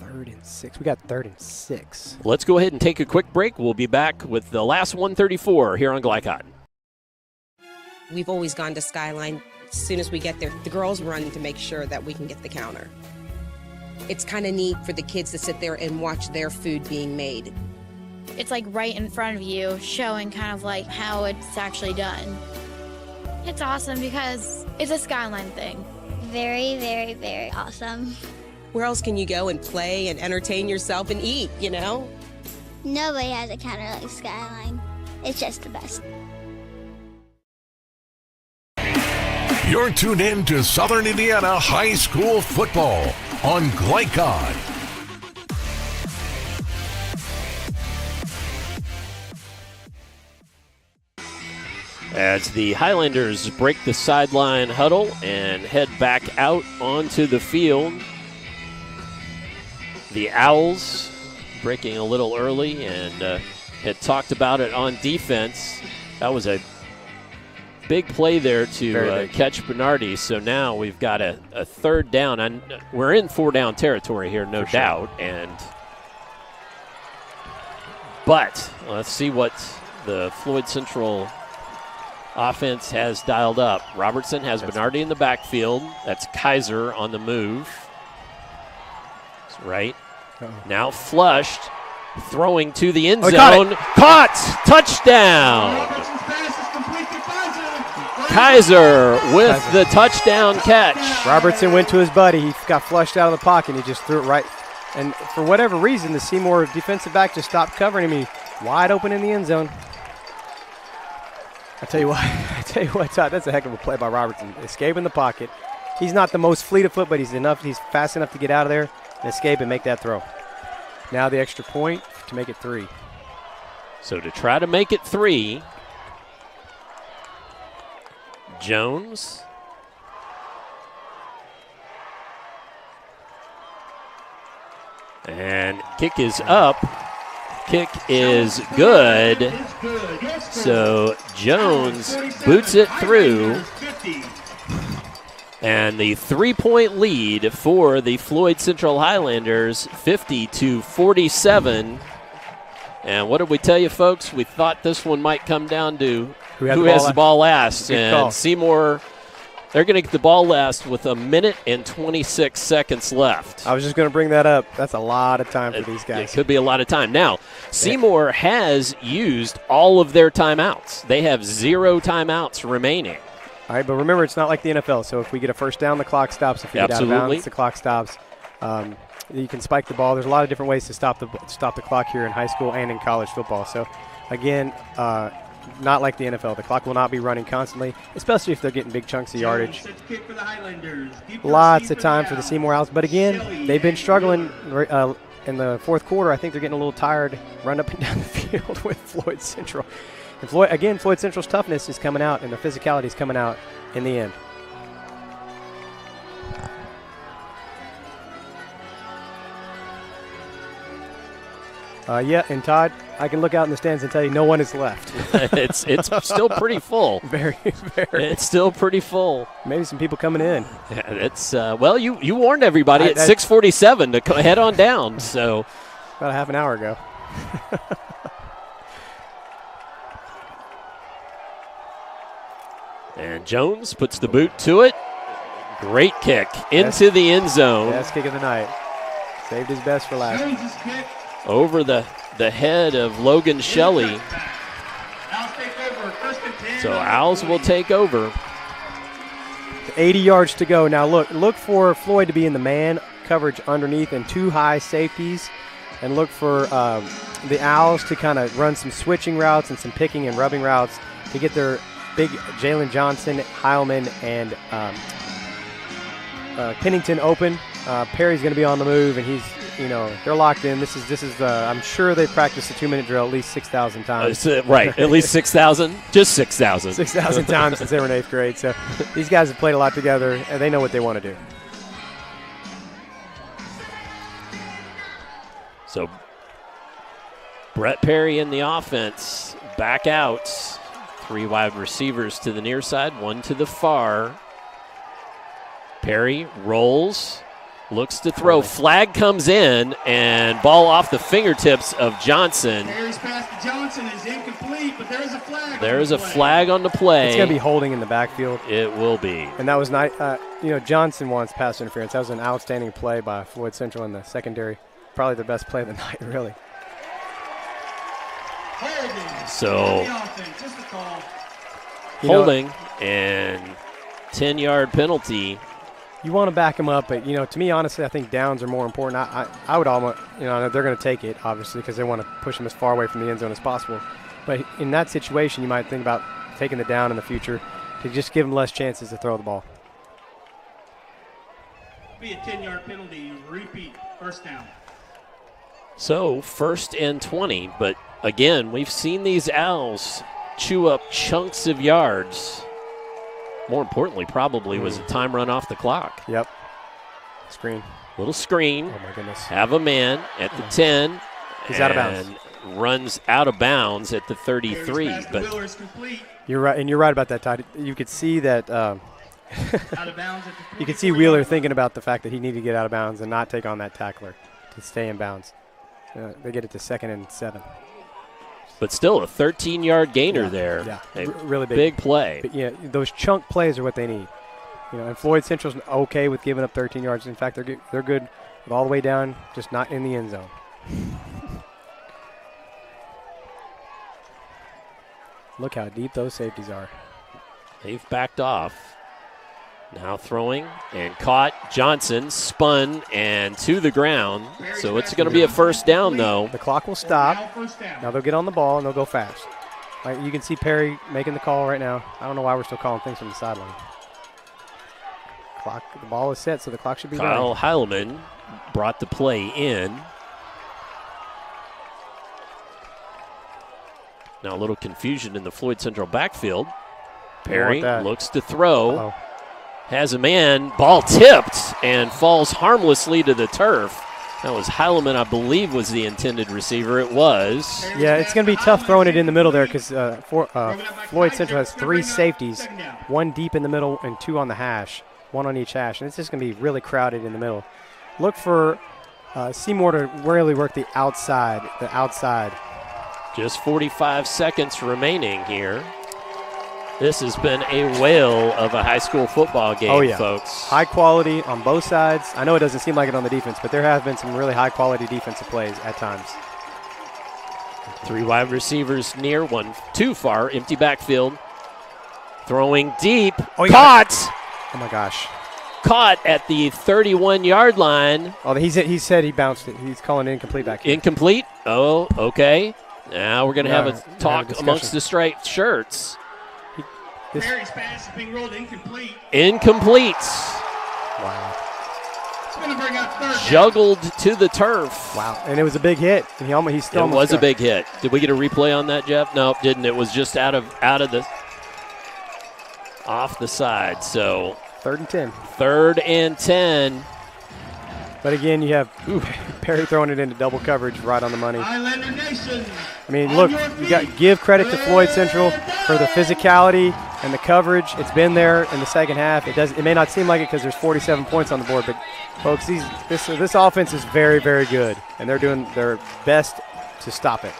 3rd and 6. We got 3rd and 6. Let's go ahead and take a quick break. We'll be back with the last 134 here on Glycott. We've always gone to Skyline. As soon as we get there, the girls run to make sure that we can get the counter. It's kind of neat for the kids to sit there and watch their food being made. It's like right in front of you, showing kind of like how it's actually done. It's awesome because it's a Skyline thing. Very, very, very awesome. Where else can you go and play and entertain yourself and eat, Nobody has a counter like Skyline. It's just the best. You're tuned in to Southern Indiana High School football on Glycod. As the Highlanders break the sideline huddle and head back out onto the field. The Owls breaking a little early and had talked about it on defense. That was a big play there to catch Bernardi. So now we've got a 3rd down. And we're in 4-down territory here, no doubt. But let's see what the Floyd Central offense has dialed up. Robertson has Bernardi in the backfield. That's Kaiser on the move. Right. Now flushed, throwing to the end zone. Caught! Touchdown! Kaiser with the touchdown catch. Robertson went to his buddy. He got flushed out of the pocket, and he just threw it right. And for whatever reason, the Seymour defensive back just stopped covering him. He wide open in the end zone. I tell you what, Todd, that's a heck of a play by Robertson. Escaping the pocket. He's not the most fleet of foot, but he's fast enough to get out of there and escape and make that throw. Now the extra point to make it 3. So to try to make it 3, Jones. And kick is up. Kick is good. So Jones boots it through. And the 3-point lead for the Floyd Central Highlanders, 50-47. And what did we tell you, folks? We thought this one might come down to who has the ball last. And Seymour, they're going to get the ball last with 1:26 seconds left. I was just going to bring that up. That's a lot of time for these guys. It could be a lot of time. Now, Seymour has used all of their timeouts. They have 0 timeouts remaining. All right, but remember, it's not like the NFL. So if we get a first down, the clock stops. If we get out of bounds, the clock stops. You can spike the ball. There's a lot of different ways to stop the clock here in high school and in college football. So Again, not like the NFL. The clock will not be running constantly, especially if they're getting big chunks of yardage. Lots of time for the Seymour Owls. But again, they've been struggling in the fourth quarter. I think they're getting a little tired, run up and down the field with Floyd Central. And Floyd Central's toughness is coming out, and their physicality is coming out in the end. And Todd, I can look out in the stands and tell you no one is left. It's still pretty full. Very. It's still pretty full. Maybe some people coming in. Yeah, it's well, you warned everybody at 6:47 to head on down. So about a half an hour ago. And Jones puts the boot to it. Great kick into the end zone. Best kick of the night. Saved his best for last. Over the head of Logan Shelley. So Owls will take over. 80 yards to go. Now look for Floyd to be in the man coverage underneath and 2 high safeties, and look for the Owls to kind of run some switching routes and some picking and rubbing routes to get their big Jalen Johnson, Heilman, and Pennington open. Perry's going to be on the move, and he's, they're locked in. This is I'm sure they practiced the 2-minute drill at least 6,000 times. Right, at least 6,000, just 6,000. 6,000 times since they were in 8th grade. So these guys have played a lot together, and they know what they want to do. So Brett Perry in the offense, back out. 3 wide receivers to the near side, 1 to the far. Perry rolls, looks to throw. Flag comes in, and ball off the fingertips of Johnson. Perry's pass to Johnson is incomplete, but there is a flag. There is a flag on the play. It's going to be holding in the backfield. It will be. And that was nice. Johnson wants pass interference. That was an outstanding play by Floyd Central in the secondary. Probably the best play of the night, really. So holding and 10-yard penalty. You want to back them up, but to me, honestly, I think downs are more important. I would almost, they're going to take it obviously because they want to push them as far away from the end zone as possible. But in that situation, you might think about taking the down in the future to just give them less chances to throw the ball. Be a 10-yard penalty, repeat, first down. So 1st and 20, but again, we've seen these Owls chew up chunks of yards. More importantly, probably was a time run off the clock. Yep. Screen. Little screen. Oh, my goodness. Have a man at the 10. He's out of bounds. Runs out of bounds at the 33. But you're right, and you're right about that, Todd. You could see that you could see Wheeler thinking about the fact that he needed to get out of bounds and not take on that tackler to stay in bounds. They get it to 2nd and 7. But still a 13-yard gainer there. Yeah, really big play. But those chunk plays are what they need. And Floyd Central's okay with giving up 13 yards. In fact, they're good with all the way down, just not in the end zone. Look how deep those safeties are. They've backed off. Now throwing and caught. Johnson spun and to the ground. So it's going to be a first down, though. The clock will stop. Now they'll get on the ball and they'll go fast. You can see Perry making the call right now. I don't know why we're still calling things from the sideline. The ball is set, so the clock should be Kyle running. Heilman brought the play in. Now a little confusion in the Floyd Central backfield. Perry looks to throw. Uh-oh. Has a man, ball tipped, and falls harmlessly to the turf. That was Heilman, I believe, was the intended receiver. It was. Yeah, it's going to be tough throwing it in the middle there because Floyd Central has 3 safeties, 1 deep in the middle and 2 on the hash, 1 on each hash, and it's just going to be really crowded in the middle. Look for Seymour to really work the outside. Just 45 seconds remaining here. This has been a whale of a high school football game, folks. High quality on both sides. I know it doesn't seem like it on the defense, but there have been some really high-quality defensive plays at times. 3 wide receivers near, 1 too far, empty backfield. Throwing deep, caught. Oh, my gosh. Caught at the 31-yard line. Oh, he said he bounced it. He's calling it incomplete back here. Incomplete? Oh, okay. Now we're going to have a talk amongst the striped shirts. Perry's pass is being ruled incomplete. Incomplete. Wow. It's going to bring up third down. Juggled to the turf. Wow. And it was a big hit. And he still it was a big hit. Did we get a replay on that, Jeff? No, didn't. It was just out of the off the side. So 3rd and 10. 3rd and 10. But again, you have Perry throwing it into double coverage right on the money. Highlander Nation. I mean, look, you got give credit to Floyd Central for the physicality and the coverage. It's been there in the second half. It may not seem like it because there's 47 points on the board, but folks, this offense is very, very good, and they're doing their best to stop it.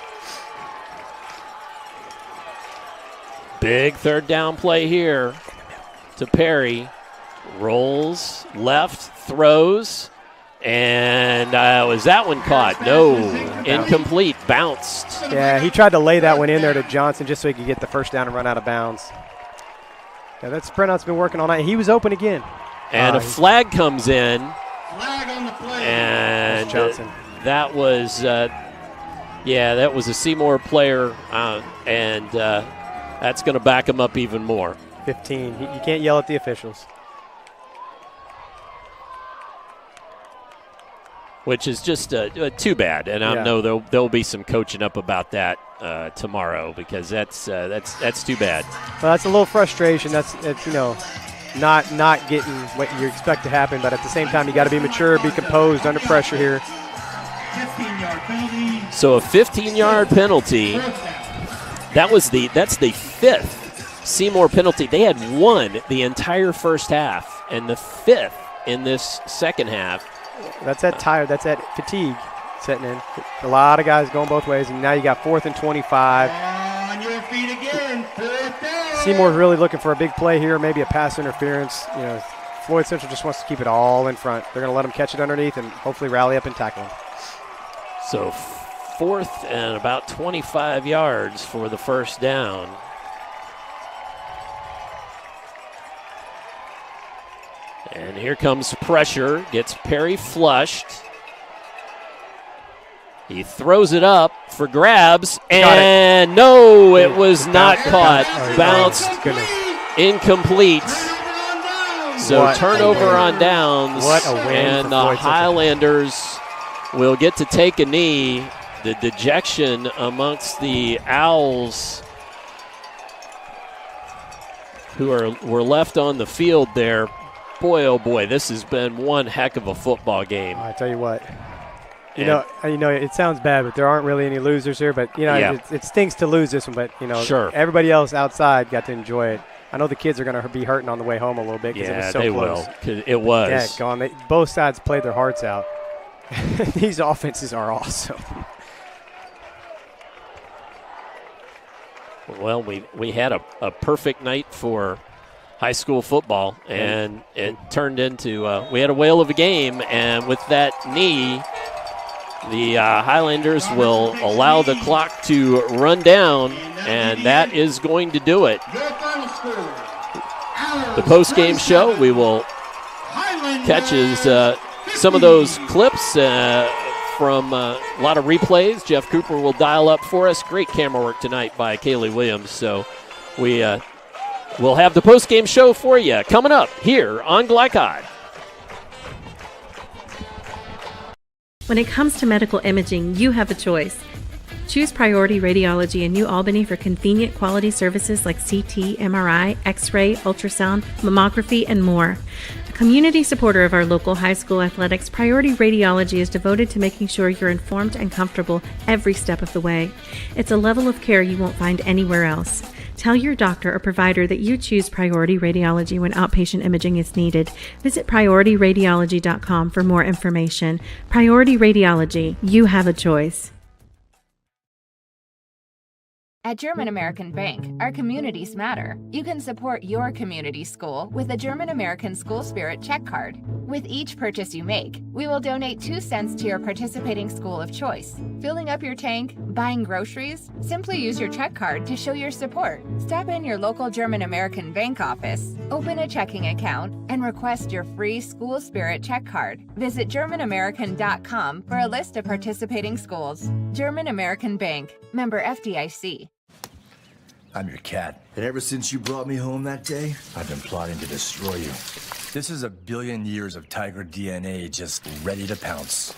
Big 3rd down play here to Perry. Rolls left, throws. And was that one caught? No, incomplete, bounced. Yeah, he tried to lay that one in there to Johnson just so he could get the first down and run out of bounds. Yeah, that spread-out's been working all night. He was open again. And a flag comes in. Flag on the play. And Johnson. That was, that was a Seymour player, and that's going to back him up even more. 15. You can't yell at the officials. Which is just too bad, and I know there'll be some coaching up about that tomorrow because that's too bad. Well, that's a little frustration. That's not getting what you expect to happen, but at the same time, you got to be mature, be composed under pressure here. 15-yard penalty. So a 15-yard penalty. That's the 5th Seymour penalty. They had one the entire first half, and the 5th in this second half. That's that tired. That's that fatigue setting in. A lot of guys going both ways, and now you got 4th and 25. On your feet again. 4th down. Seymour's really looking for a big play here, maybe a pass interference. Floyd Central just wants to keep it all in front. They're going to let him catch it underneath and hopefully rally up and tackle him. So 4th and about 25 yards for the first down. And here comes pressure, gets Perry flushed. He throws it up for grabs, and no, it was not caught. Bounced, incomplete. So turnover on downs, and the Highlanders will get to take a knee. The dejection amongst the Owls who were left on the field there. Boy, oh boy, this has been one heck of a football game. I tell you what, you know, it sounds bad, but there aren't really any losers here. But it stinks to lose this one. But sure. Everybody else outside got to enjoy it. I know the kids are going to be hurting on the way home a little bit because it was so close. Will. It was. Yeah, gone. Both sides played their hearts out. These offenses are awesome. Well, we had a perfect night for high school football, and it turned into we had a whale of a game, and with that knee, the Highlanders will allow the clock to run down, and that is going to do it. The post-game show, we will catch some of those clips from a lot of replays. Jeff Cooper will dial up for us. Great camera work tonight by Kaylee Williams, so we'll have the post-game show for you coming up here on Glycod. When it comes to medical imaging, you have a choice. Choose Priority Radiology in New Albany for convenient quality services like CT, MRI, X-ray, ultrasound, mammography, and more. A community supporter of our local high school athletics, Priority Radiology is devoted to making sure you're informed and comfortable every step of the way. It's a level of care you won't find anywhere else. Tell your doctor or provider that you choose Priority Radiology when outpatient imaging is needed. Visit PriorityRadiology.com for more information. Priority Radiology, you have a choice. At German American Bank, our communities matter. You can support your community school with a German American School Spirit check card. With each purchase you make, we will donate 2 cents to your participating school of choice. Filling up your tank, Buying groceries? Simply use your check card to show your support. Stop in your local German American Bank office, open a checking account, and request your free School Spirit check card. Visit GermanAmerican.com for a list of participating schools. German American Bank, member FDIC. I'm your cat, and ever since you brought me home that day, I've been plotting to destroy you. This is 1 billion years of tiger DNA just ready to pounce.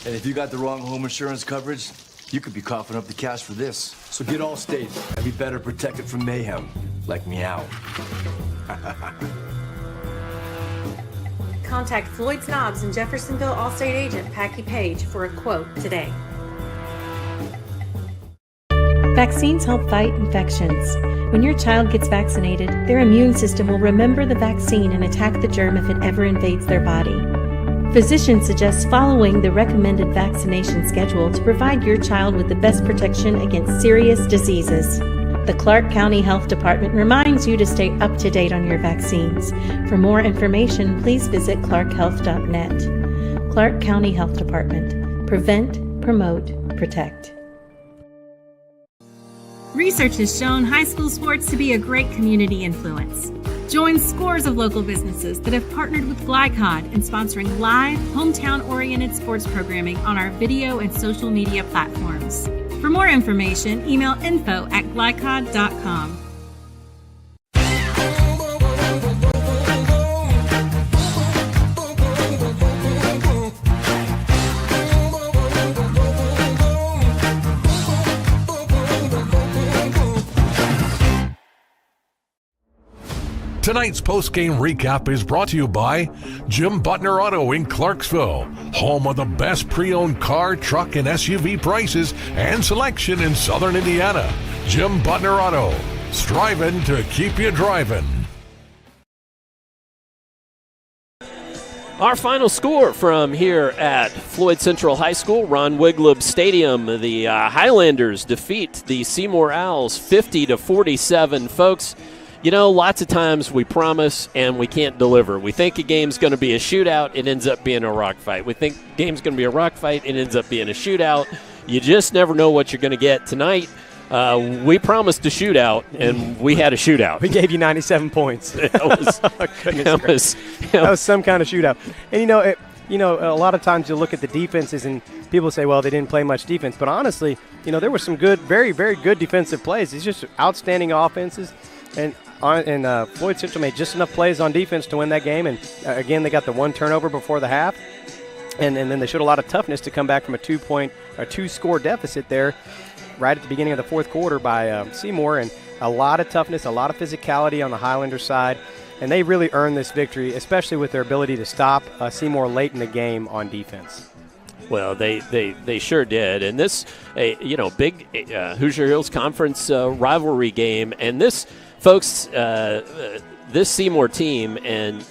And if you got the wrong home insurance coverage, you could be coughing up the cash for this. So get Allstate and be better protected from mayhem, like meow. Contact Floyd Knobs and Jeffersonville Allstate agent Packy Page for a quote today. Vaccines help fight infections. When your child gets vaccinated, their immune system will remember the vaccine and attack the germ if it ever invades their body. Physicians suggest following the recommended vaccination schedule to provide your child with the best protection against serious diseases. The Clark County Health Department reminds you to stay up to date on your vaccines. For more information, please visit clarkhealth.net. Clark County Health Department. Prevent, promote, protect. Research has shown high school sports to be a great community influence. Join scores of local businesses that have partnered with Glycod in sponsoring live, hometown-oriented sports programming on our video and social media platforms. For more information, email info@glycod.com. Tonight's post-game recap is brought to you by Jim Butner Auto in Clarksville, home of the best pre-owned car, truck, and SUV prices and selection in Southern Indiana. Jim Butner Auto, striving to keep you driving. Our final score from here at Floyd Central High School, Ron Wiglub Stadium. The Highlanders defeat the Seymour Owls 50-47. Folks, you know, lots of times we promise and we can't deliver. We think a game's going to be a shootout, it ends up being a rock fight. We think a game's going to be a rock fight, it ends up being a shootout. You just never know what you're going to get. Tonight, we promised a shootout, and we had a shootout. We gave you 97 points. That was some kind of shootout. And, a lot of times you look at the defenses and people say, well, they didn't play much defense. But honestly, there were some good, very, very good defensive plays. It's just outstanding offenses. And Floyd Central made just enough plays on defense to win that game. And, again, they got the one turnover before the half. And then they showed a lot of toughness to come back from a two-score deficit there right at the beginning of the fourth quarter by Seymour. And a lot of toughness, a lot of physicality on the Highlanders side. And they really earned this victory, especially with their ability to stop Seymour late in the game on defense. Well, they sure did. And this, big Hoosier Hills Conference rivalry game. And this, folks, this Seymour team and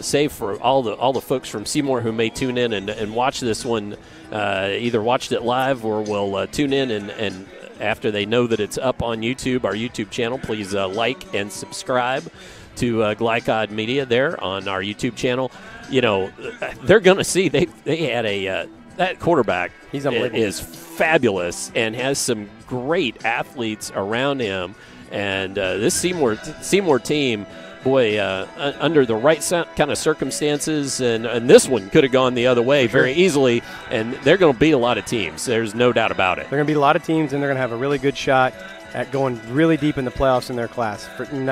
save for all the folks from Seymour who may tune in and watch this one, either watched it live or will tune in and after they know that it's up on YouTube, our YouTube channel, please like and subscribe to Glycod Media there on our YouTube channel. They're going to see they had that quarterback is fabulous and has some great athletes around him. And this Seymour team, boy, under the right kind of circumstances, and this one could have gone the other way very easily, and they're going to beat a lot of teams. There's no doubt about it. They're going to beat a lot of teams, and they're going to have a really good shot at going really deep in the playoffs in their class,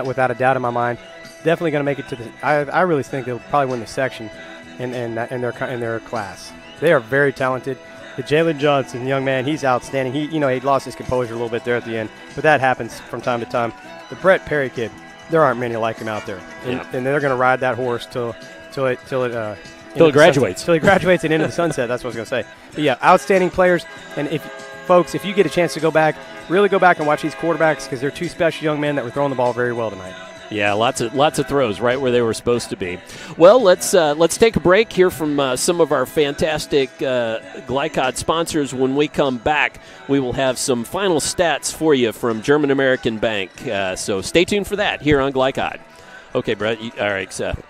without a doubt in my mind. Definitely going to make it to the – I really think they'll probably win the section in their class. They are very talented. The Jalen Johnson, young man, he's outstanding. He lost his composure a little bit there at the end, but that happens from time to time. The Brett Perry kid, there aren't many like him out there, and they're going to ride that horse till it graduates. Till he graduates and into the sunset. That's what I was going to say. But yeah, outstanding players. And if you get a chance to go back and watch these quarterbacks, because they're two special young men that were throwing the ball very well tonight. Yeah, lots of throws right where they were supposed to be. Well, let's take a break, hear from some of our fantastic Glycod sponsors. When we come back, we will have some final stats for you from German American Bank. So stay tuned for that here on Glycod. Okay, Brett. All right, Seth.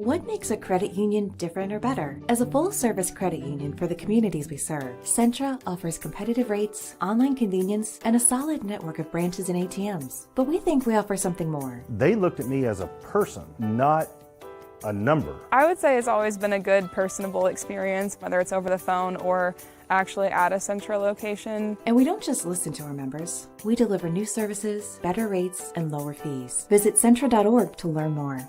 What makes a credit union different or better? As a full-service credit union for the communities we serve, Centra offers competitive rates, online convenience, and a solid network of branches and ATMs. But we think we offer something more. They looked at me as a person, not a number. I would say it's always been a good personable experience, whether it's over the phone or actually at a Centra location. And we don't just listen to our members. We deliver new services, better rates, and lower fees. Visit Centra.org to learn more.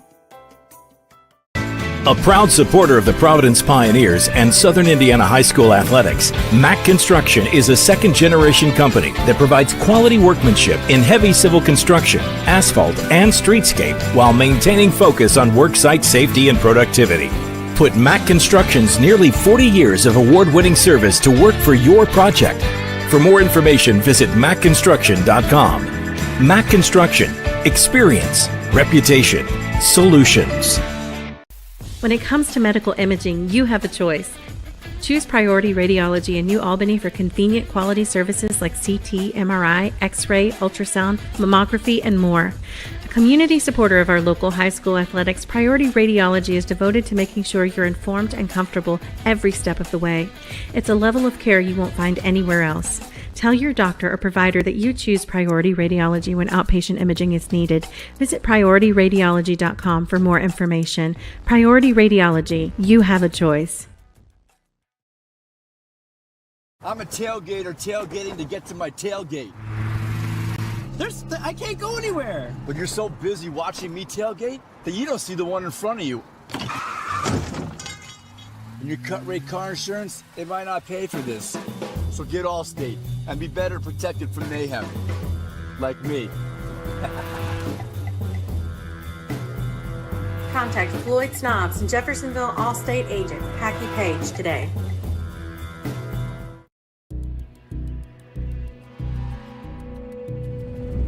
A proud supporter of the Providence Pioneers and Southern Indiana High School athletics, Mack Construction is a second-generation company that provides quality workmanship in heavy civil construction, asphalt, and streetscape while maintaining focus on worksite safety and productivity. Put Mack Construction's nearly 40 years of award-winning service to work for your project. For more information, visit mackconstruction.com. Mack Construction. Experience. Reputation. Solutions. When it comes to medical imaging, you have a choice. Choose Priority Radiology in New Albany for convenient quality services like CT, MRI, X-ray, ultrasound, mammography, and more. A community supporter of our local high school athletics, Priority Radiology is devoted to making sure you're informed and comfortable every step of the way. It's a level of care you won't find anywhere else. Tell your doctor or provider that you choose Priority Radiology when outpatient imaging is needed. Visit PriorityRadiology.com for more information. Priority Radiology, you have a choice. I'm a tailgater tailgating to get to my tailgate. I can't go anywhere. But you're so busy watching me tailgate that you don't see the one in front of you. And your cut rate car insurance, it might not pay for this. So get Allstate and be better protected from mayhem. Like me. Contact Floyd Snobs and Jeffersonville Allstate agent Packy Page today.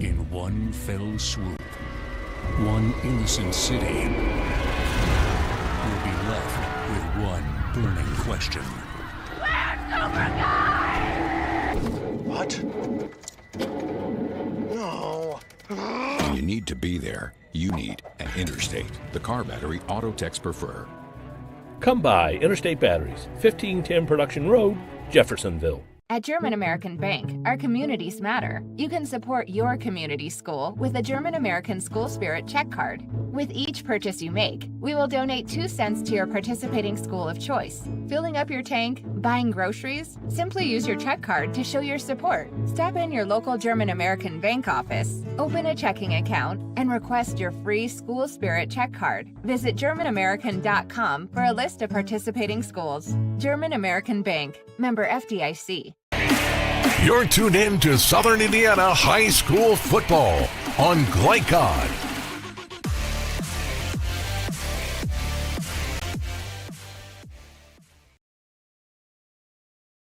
In one fell swoop, one innocent city will be left with one burning question. What? No. When you need to be there, you need an Interstate, the car battery auto techs prefer. Come by Interstate Batteries, 1510 Production Road, Jeffersonville. At German American Bank, our communities matter. You can support your community school with a German American School Spirit check card. With each purchase you make, we will donate 2 cents to your participating school of choice. Filling up your tank, buying groceries? Simply use your check card to show your support. Stop in your local German American Bank office, open a checking account, and request your free School Spirit check card. Visit GermanAmerican.com for a list of participating schools. German American Bank, member FDIC. You're tuned in to Southern Indiana High School football on Glycod.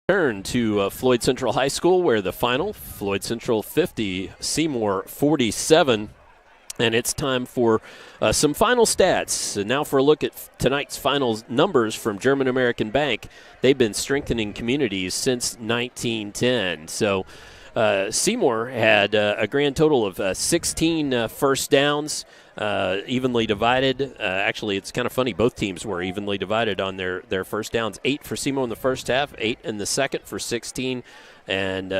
Turn to Floyd Central High School, where the final, Floyd Central 50, Seymour 47. And it's time for some final stats. And now for a look at tonight's final numbers from German American Bank. They've been strengthening communities since 1910. So Seymour had a grand total of 16 first downs, evenly divided. Actually, it's kind of funny. Both teams were evenly divided on their first downs. 8 for Seymour in the first half, 8 in the second for 16. And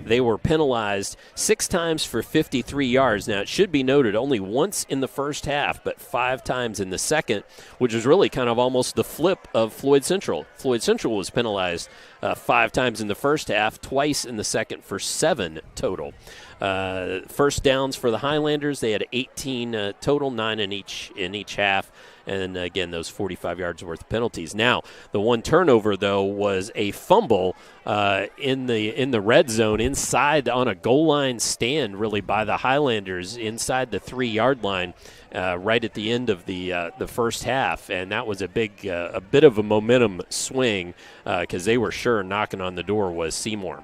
they were penalized 6 times for 53 yards. Now, it should be noted only once in the first half, but 5 times in the second, which is really kind of almost the flip of Floyd Central. Floyd Central was penalized 5 times in the first half, twice in the second for 7 total. First downs for the Highlanders, they had 18 total, 9 in each half. And again, those 45 yards worth of penalties. Now, the one turnover though was a fumble in the red zone inside on a goal line stand, really by the Highlanders inside the 3-yard line, right at the end of the first half, and that was a bit of a momentum swing because they were sure knocking on the door was Seymour.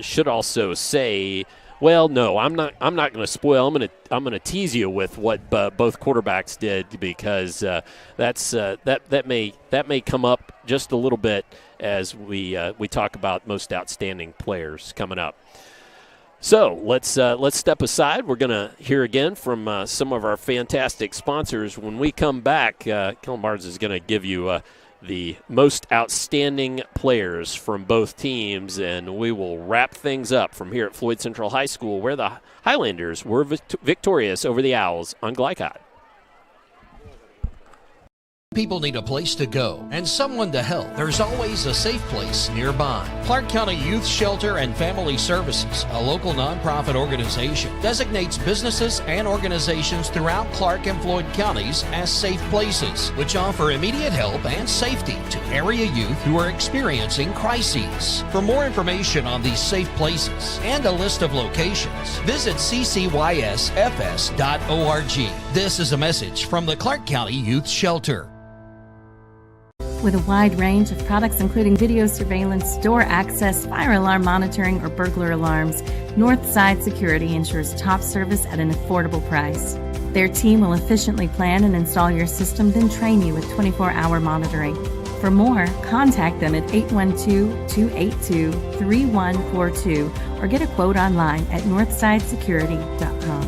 Should also say. Well, no, I'm not going to spoil. I'm going to tease you with what both quarterbacks did because that may come up just a little bit as we talk about most outstanding players coming up. So let's step aside. We're going to hear again from some of our fantastic sponsors. When we come back, Kellen Barnes is going to give you the most outstanding players from both teams, and we will wrap things up from here at Floyd Central High School, where the Highlanders were victorious over the Owls on Glycod. People need a place to go and someone to help. There's always a safe place nearby. Clark County Youth Shelter and Family Services, a local nonprofit organization, designates businesses and organizations throughout Clark and Floyd counties as safe places, which offer immediate help and safety to area youth who are experiencing crises. For more information on these safe places and a list of locations, visit ccysfs.org. This is a message from the Clark County Youth Shelter. With a wide range of products including video surveillance, door access, fire alarm monitoring, or burglar alarms, Northside Security ensures top service at an affordable price. Their team will efficiently plan and install your system, then train you with 24-hour monitoring. For more, contact them at 812-282-3142 or get a quote online at northsidesecurity.com.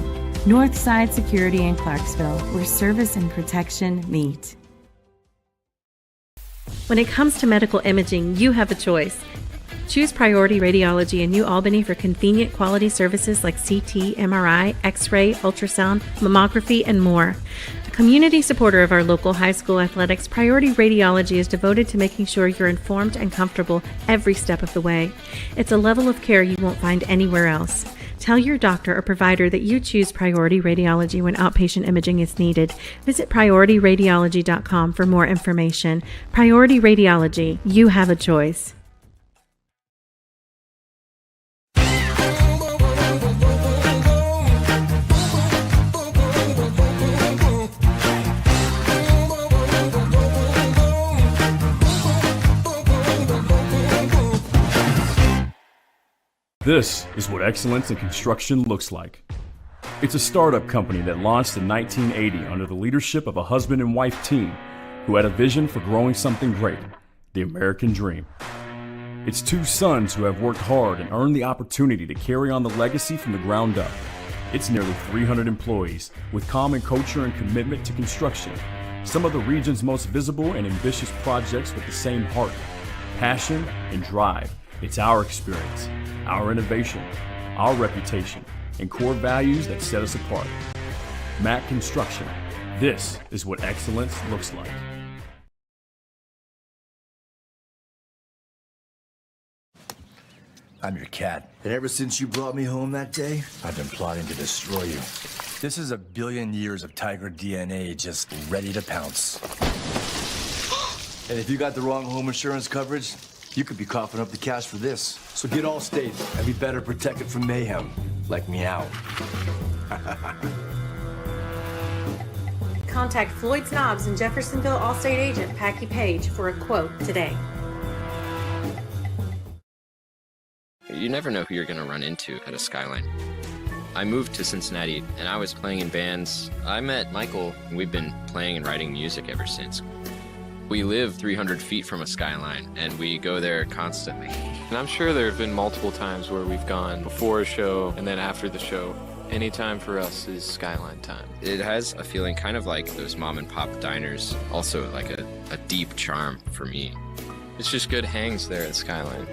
Northside Security in Clarksville, where service and protection meet. When it comes to medical imaging, you have a choice. Choose Priority Radiology in New Albany for convenient quality services like CT, MRI, X-ray, ultrasound, mammography, and more. A community supporter of our local high school athletics, Priority Radiology is devoted to making sure you're informed and comfortable every step of the way. It's a level of care you won't find anywhere else. Tell your doctor or provider that you choose Priority Radiology when outpatient imaging is needed. Visit PriorityRadiology.com for more information. Priority Radiology, you have a choice. This is what excellence in construction looks like. It's a startup company that launched in 1980 under the leadership of a husband and wife team who had a vision for growing something great, the American dream. It's two sons who have worked hard and earned the opportunity to carry on the legacy from the ground up. It's nearly 300 employees with common culture and commitment to construction. Some of the region's most visible and ambitious projects with the same heart, passion, and drive. It's our experience, our innovation, our reputation, and core values that set us apart. Mack Construction. This is what excellence looks like. I'm your cat, and ever since you brought me home that day, I've been plotting to destroy you. This is a billion years of tiger DNA just ready to pounce. And if you got the wrong home insurance coverage, you could be coughing up the cash for this. So get Allstate and be better protected from mayhem, like meow. Contact Floyd Snobs and Jeffersonville Allstate agent Packy Page for a quote today. You never know who you're going to run into at a Skyline. I moved to Cincinnati and I was playing in bands. I met Michael and we've been playing and writing music ever since. We live 300 feet from a Skyline, and we go there constantly. And I'm sure there have been multiple times where we've gone before a show and then after the show. Any time for us is Skyline time. It has a feeling kind of like those mom and pop diners, also like a deep charm for me. It's just good hangs there at Skyline.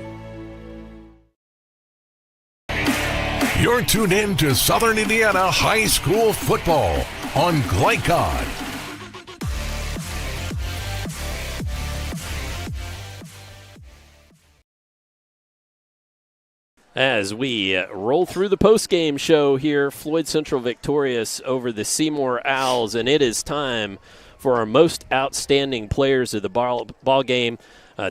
You're tuned in to Southern Indiana High School Football on Glycod. As we roll through the post-game show here, Floyd Central victorious over the Seymour Owls, and it is time for our most outstanding players of the ball game.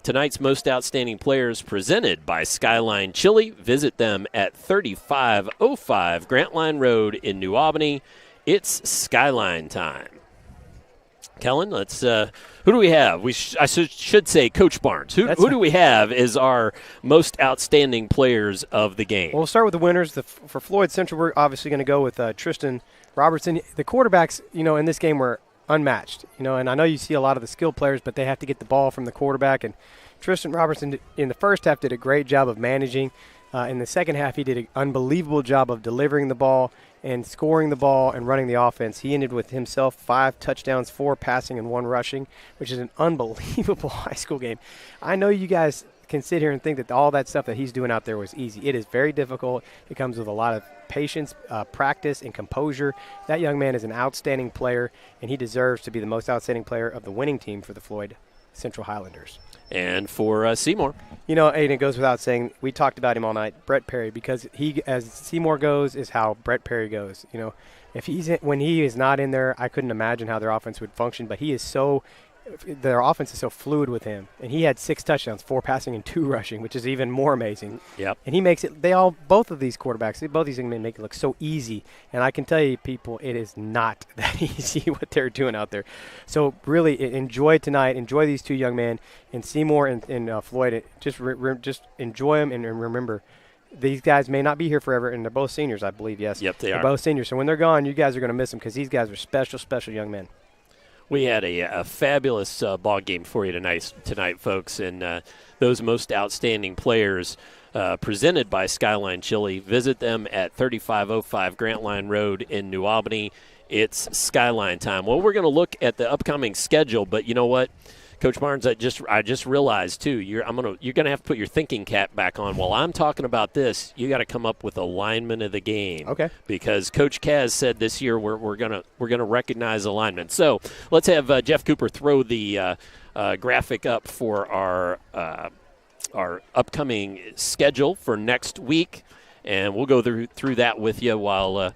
Tonight's most outstanding players presented by Skyline Chili. Visit them at 3505 Grantline Road in New Albany. It's Skyline time. Kellen, let's. Who do we have? I should say Coach Barnes. Who do we have as our most outstanding players of the game? Well, we'll start with the winners. For Floyd Central, we're obviously going to go with Tristan Robertson. The quarterbacks, in this game were unmatched. And I know you see a lot of the skilled players, but they have to get the ball from the quarterback. And Tristan Robertson in the first half did a great job of managing In the second half, he did an unbelievable job of delivering the ball and scoring the ball and running the offense. He ended with himself 5 touchdowns, 4 passing and 1 rushing, which is an unbelievable high school game. I know you guys can sit here and think that all that stuff that he's doing out there was easy. It is very difficult. It comes with a lot of patience, practice, and composure. That young man is an outstanding player, and he deserves to be the most outstanding player of the winning team for the Floyd Central Highlanders. And for Seymour. You know, and it goes without saying, we talked about him all night, Brett Perry, because he, as Seymour goes, is how Brett Perry goes. You know, if when he is not in there, I couldn't imagine how their offense would function, but their offense is so fluid with him. And he had 6 touchdowns, 4 passing and 2 rushing, which is even more amazing. Yep. And he makes it, both of these quarterbacks, both these young men make it look so easy. And I can tell you, people, it is not that easy what they're doing out there. So really enjoy tonight. Enjoy these 2 young men. And Seymour and Floyd, just enjoy them and remember, these guys may not be here forever, and they're both seniors, I believe, yes. Yep, they are. They're both seniors. So when they're gone, you guys are going to miss them because these guys are special, special young men. We had a fabulous ball game for you tonight, folks, and those most outstanding players presented by Skyline Chili. Visit them at 3505 Grantline Road in New Albany. It's Skyline time. Well, we're going to look at the upcoming schedule, but you know what? Coach Barnes, I just realized too. You're gonna have to put your thinking cap back on while I'm talking about this. You got to come up with a lineman of the game. Okay. Because Coach Kaz said this year we're gonna recognize alignment. So let's have Jeff Cooper throw the graphic up for our upcoming schedule for next week, and we'll go through that with you while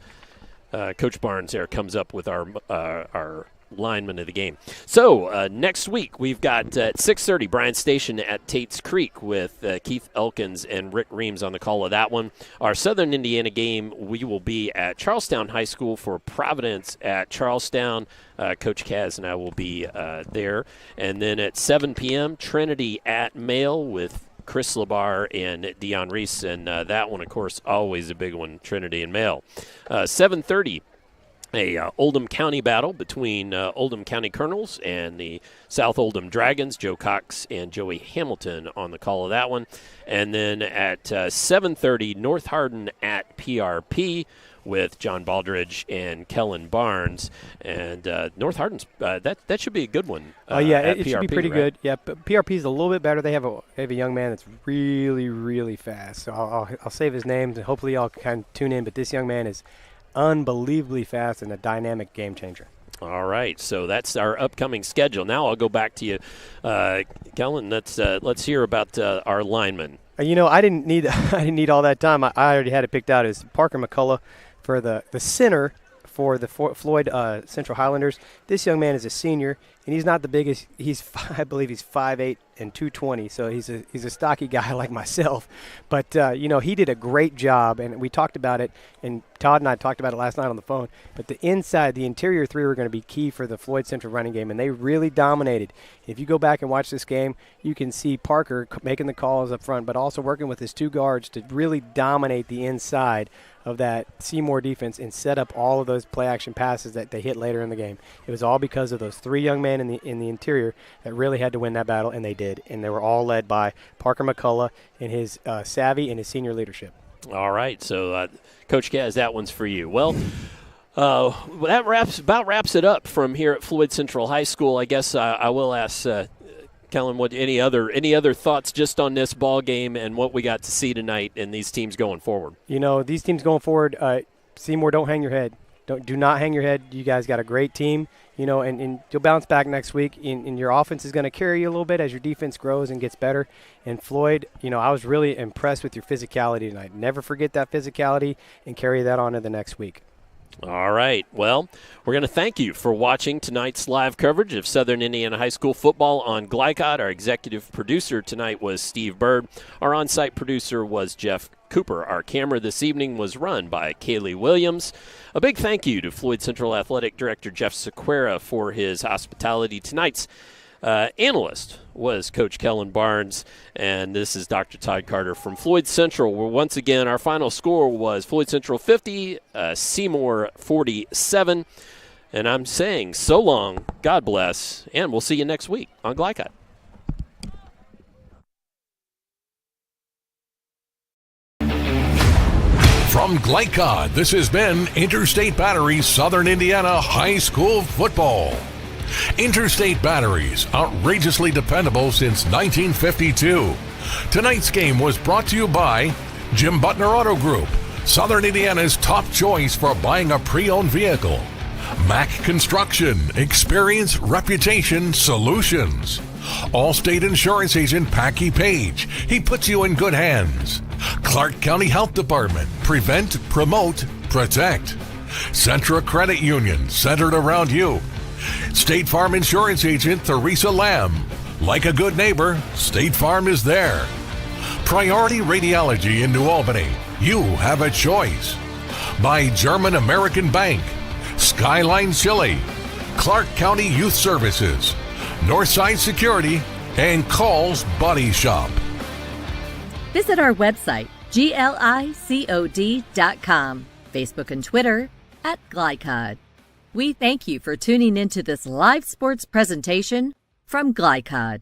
Coach Barnes there comes up with our lineman of the game. So next week we've got at 6:30 Bryan Station at Tate's Creek with Keith Elkins and Rick Reams on the call of that one. Our Southern Indiana game, we will be at Charlestown High School for Providence at Charlestown. Coach Kaz and I will be there. And then at 7 p.m. Trinity at Male with Chris Labar and Dion Reese, and that one, of course, always a big one, Trinity and Male. 7:30 Oldham County battle between Oldham County Colonels and the South Oldham Dragons. Joe Cox and Joey Hamilton on the call of that one. And then at 7:30, North Hardin at PRP with John Baldridge and Kellen Barnes. And North Hardin's that should be a good one. It should be pretty good. Yeah, but PRP is a little bit better. They have a young man that's really, really fast. So I'll save his name, and hopefully y'all can tune in. But this young man is unbelievably fast and a dynamic game changer. All right, so that's our upcoming schedule. Now I'll go back to you, Kellen. Let's hear about our linemen. You know, I didn't need all that time. I already had it picked out as Parker McCullough for the center for the Floyd Central Highlanders. This young man is a senior, and he's not the biggest. I believe he's 5'8" and 220, so he's a stocky guy like myself. But he did a great job, and we talked about it, and Todd and I talked about it last night on the phone. But the interior 3 were going to be key for the Floyd Central running game, and they really dominated. If you go back and watch this game, you can see Parker making the calls up front, but also working with his 2 guards to really dominate the inside of that Seymour defense and set up all of those play-action passes that they hit later in the game. It was all because of those 3 young men in the interior that really had to win that battle, and they did. And they were all led by Parker McCullough and his savvy and his senior leadership. All right, so Coach Kaz, that one's for you. Well, that wraps it up from here at Floyd Central High School. I guess I will ask Kellen, what any other thoughts just on this ball game and what we got to see tonight and these teams going forward? You know, these teams going forward, Seymour, don't hang your head. Do not hang your head. You guys got a great team, and you'll bounce back next week, and your offense is going to carry you a little bit as your defense grows and gets better. And Floyd, I was really impressed with your physicality tonight. Never forget that physicality and carry that on to the next week. All right. Well, we're going to thank you for watching tonight's live coverage of Southern Indiana High School football on Glycod. Our executive producer tonight was Steve Bird. Our on-site producer was Jeff Cooper. Our camera this evening was run by Kaylee Williams. A big thank you to Floyd Central Athletic Director Jeff Sequeira for his hospitality. Tonight's analyst was Coach Kellen Barnes, and this is Dr. Todd Carter from Floyd Central, where once again our final score was Floyd Central 50, Seymour 47. And I'm saying so long, God bless, and we'll see you next week on Glycod. From Glycod, this has been Interstate Batteries Southern Indiana High School Football. Interstate Batteries, outrageously dependable since 1952. Tonight's game was brought to you by Jim Butner Auto Group, Southern Indiana's top choice for buying a pre-owned vehicle. Mac Construction, experience, reputation, solutions. Allstate Insurance Agent Packy Page, he puts you in good hands. Clark County Health Department, prevent, promote, protect. Centra Credit Union, centered around you. State Farm Insurance Agent Theresa Lamb, like a good neighbor, State Farm is there. Priority Radiology in New Albany, you have a choice. By German American Bank, Skyline Chili, Clark County Youth Services, Northside Security, and Call's Body Shop. Visit our website, glicod.com, Facebook and Twitter @Glycod. We thank you for tuning into this live sports presentation from Glycod.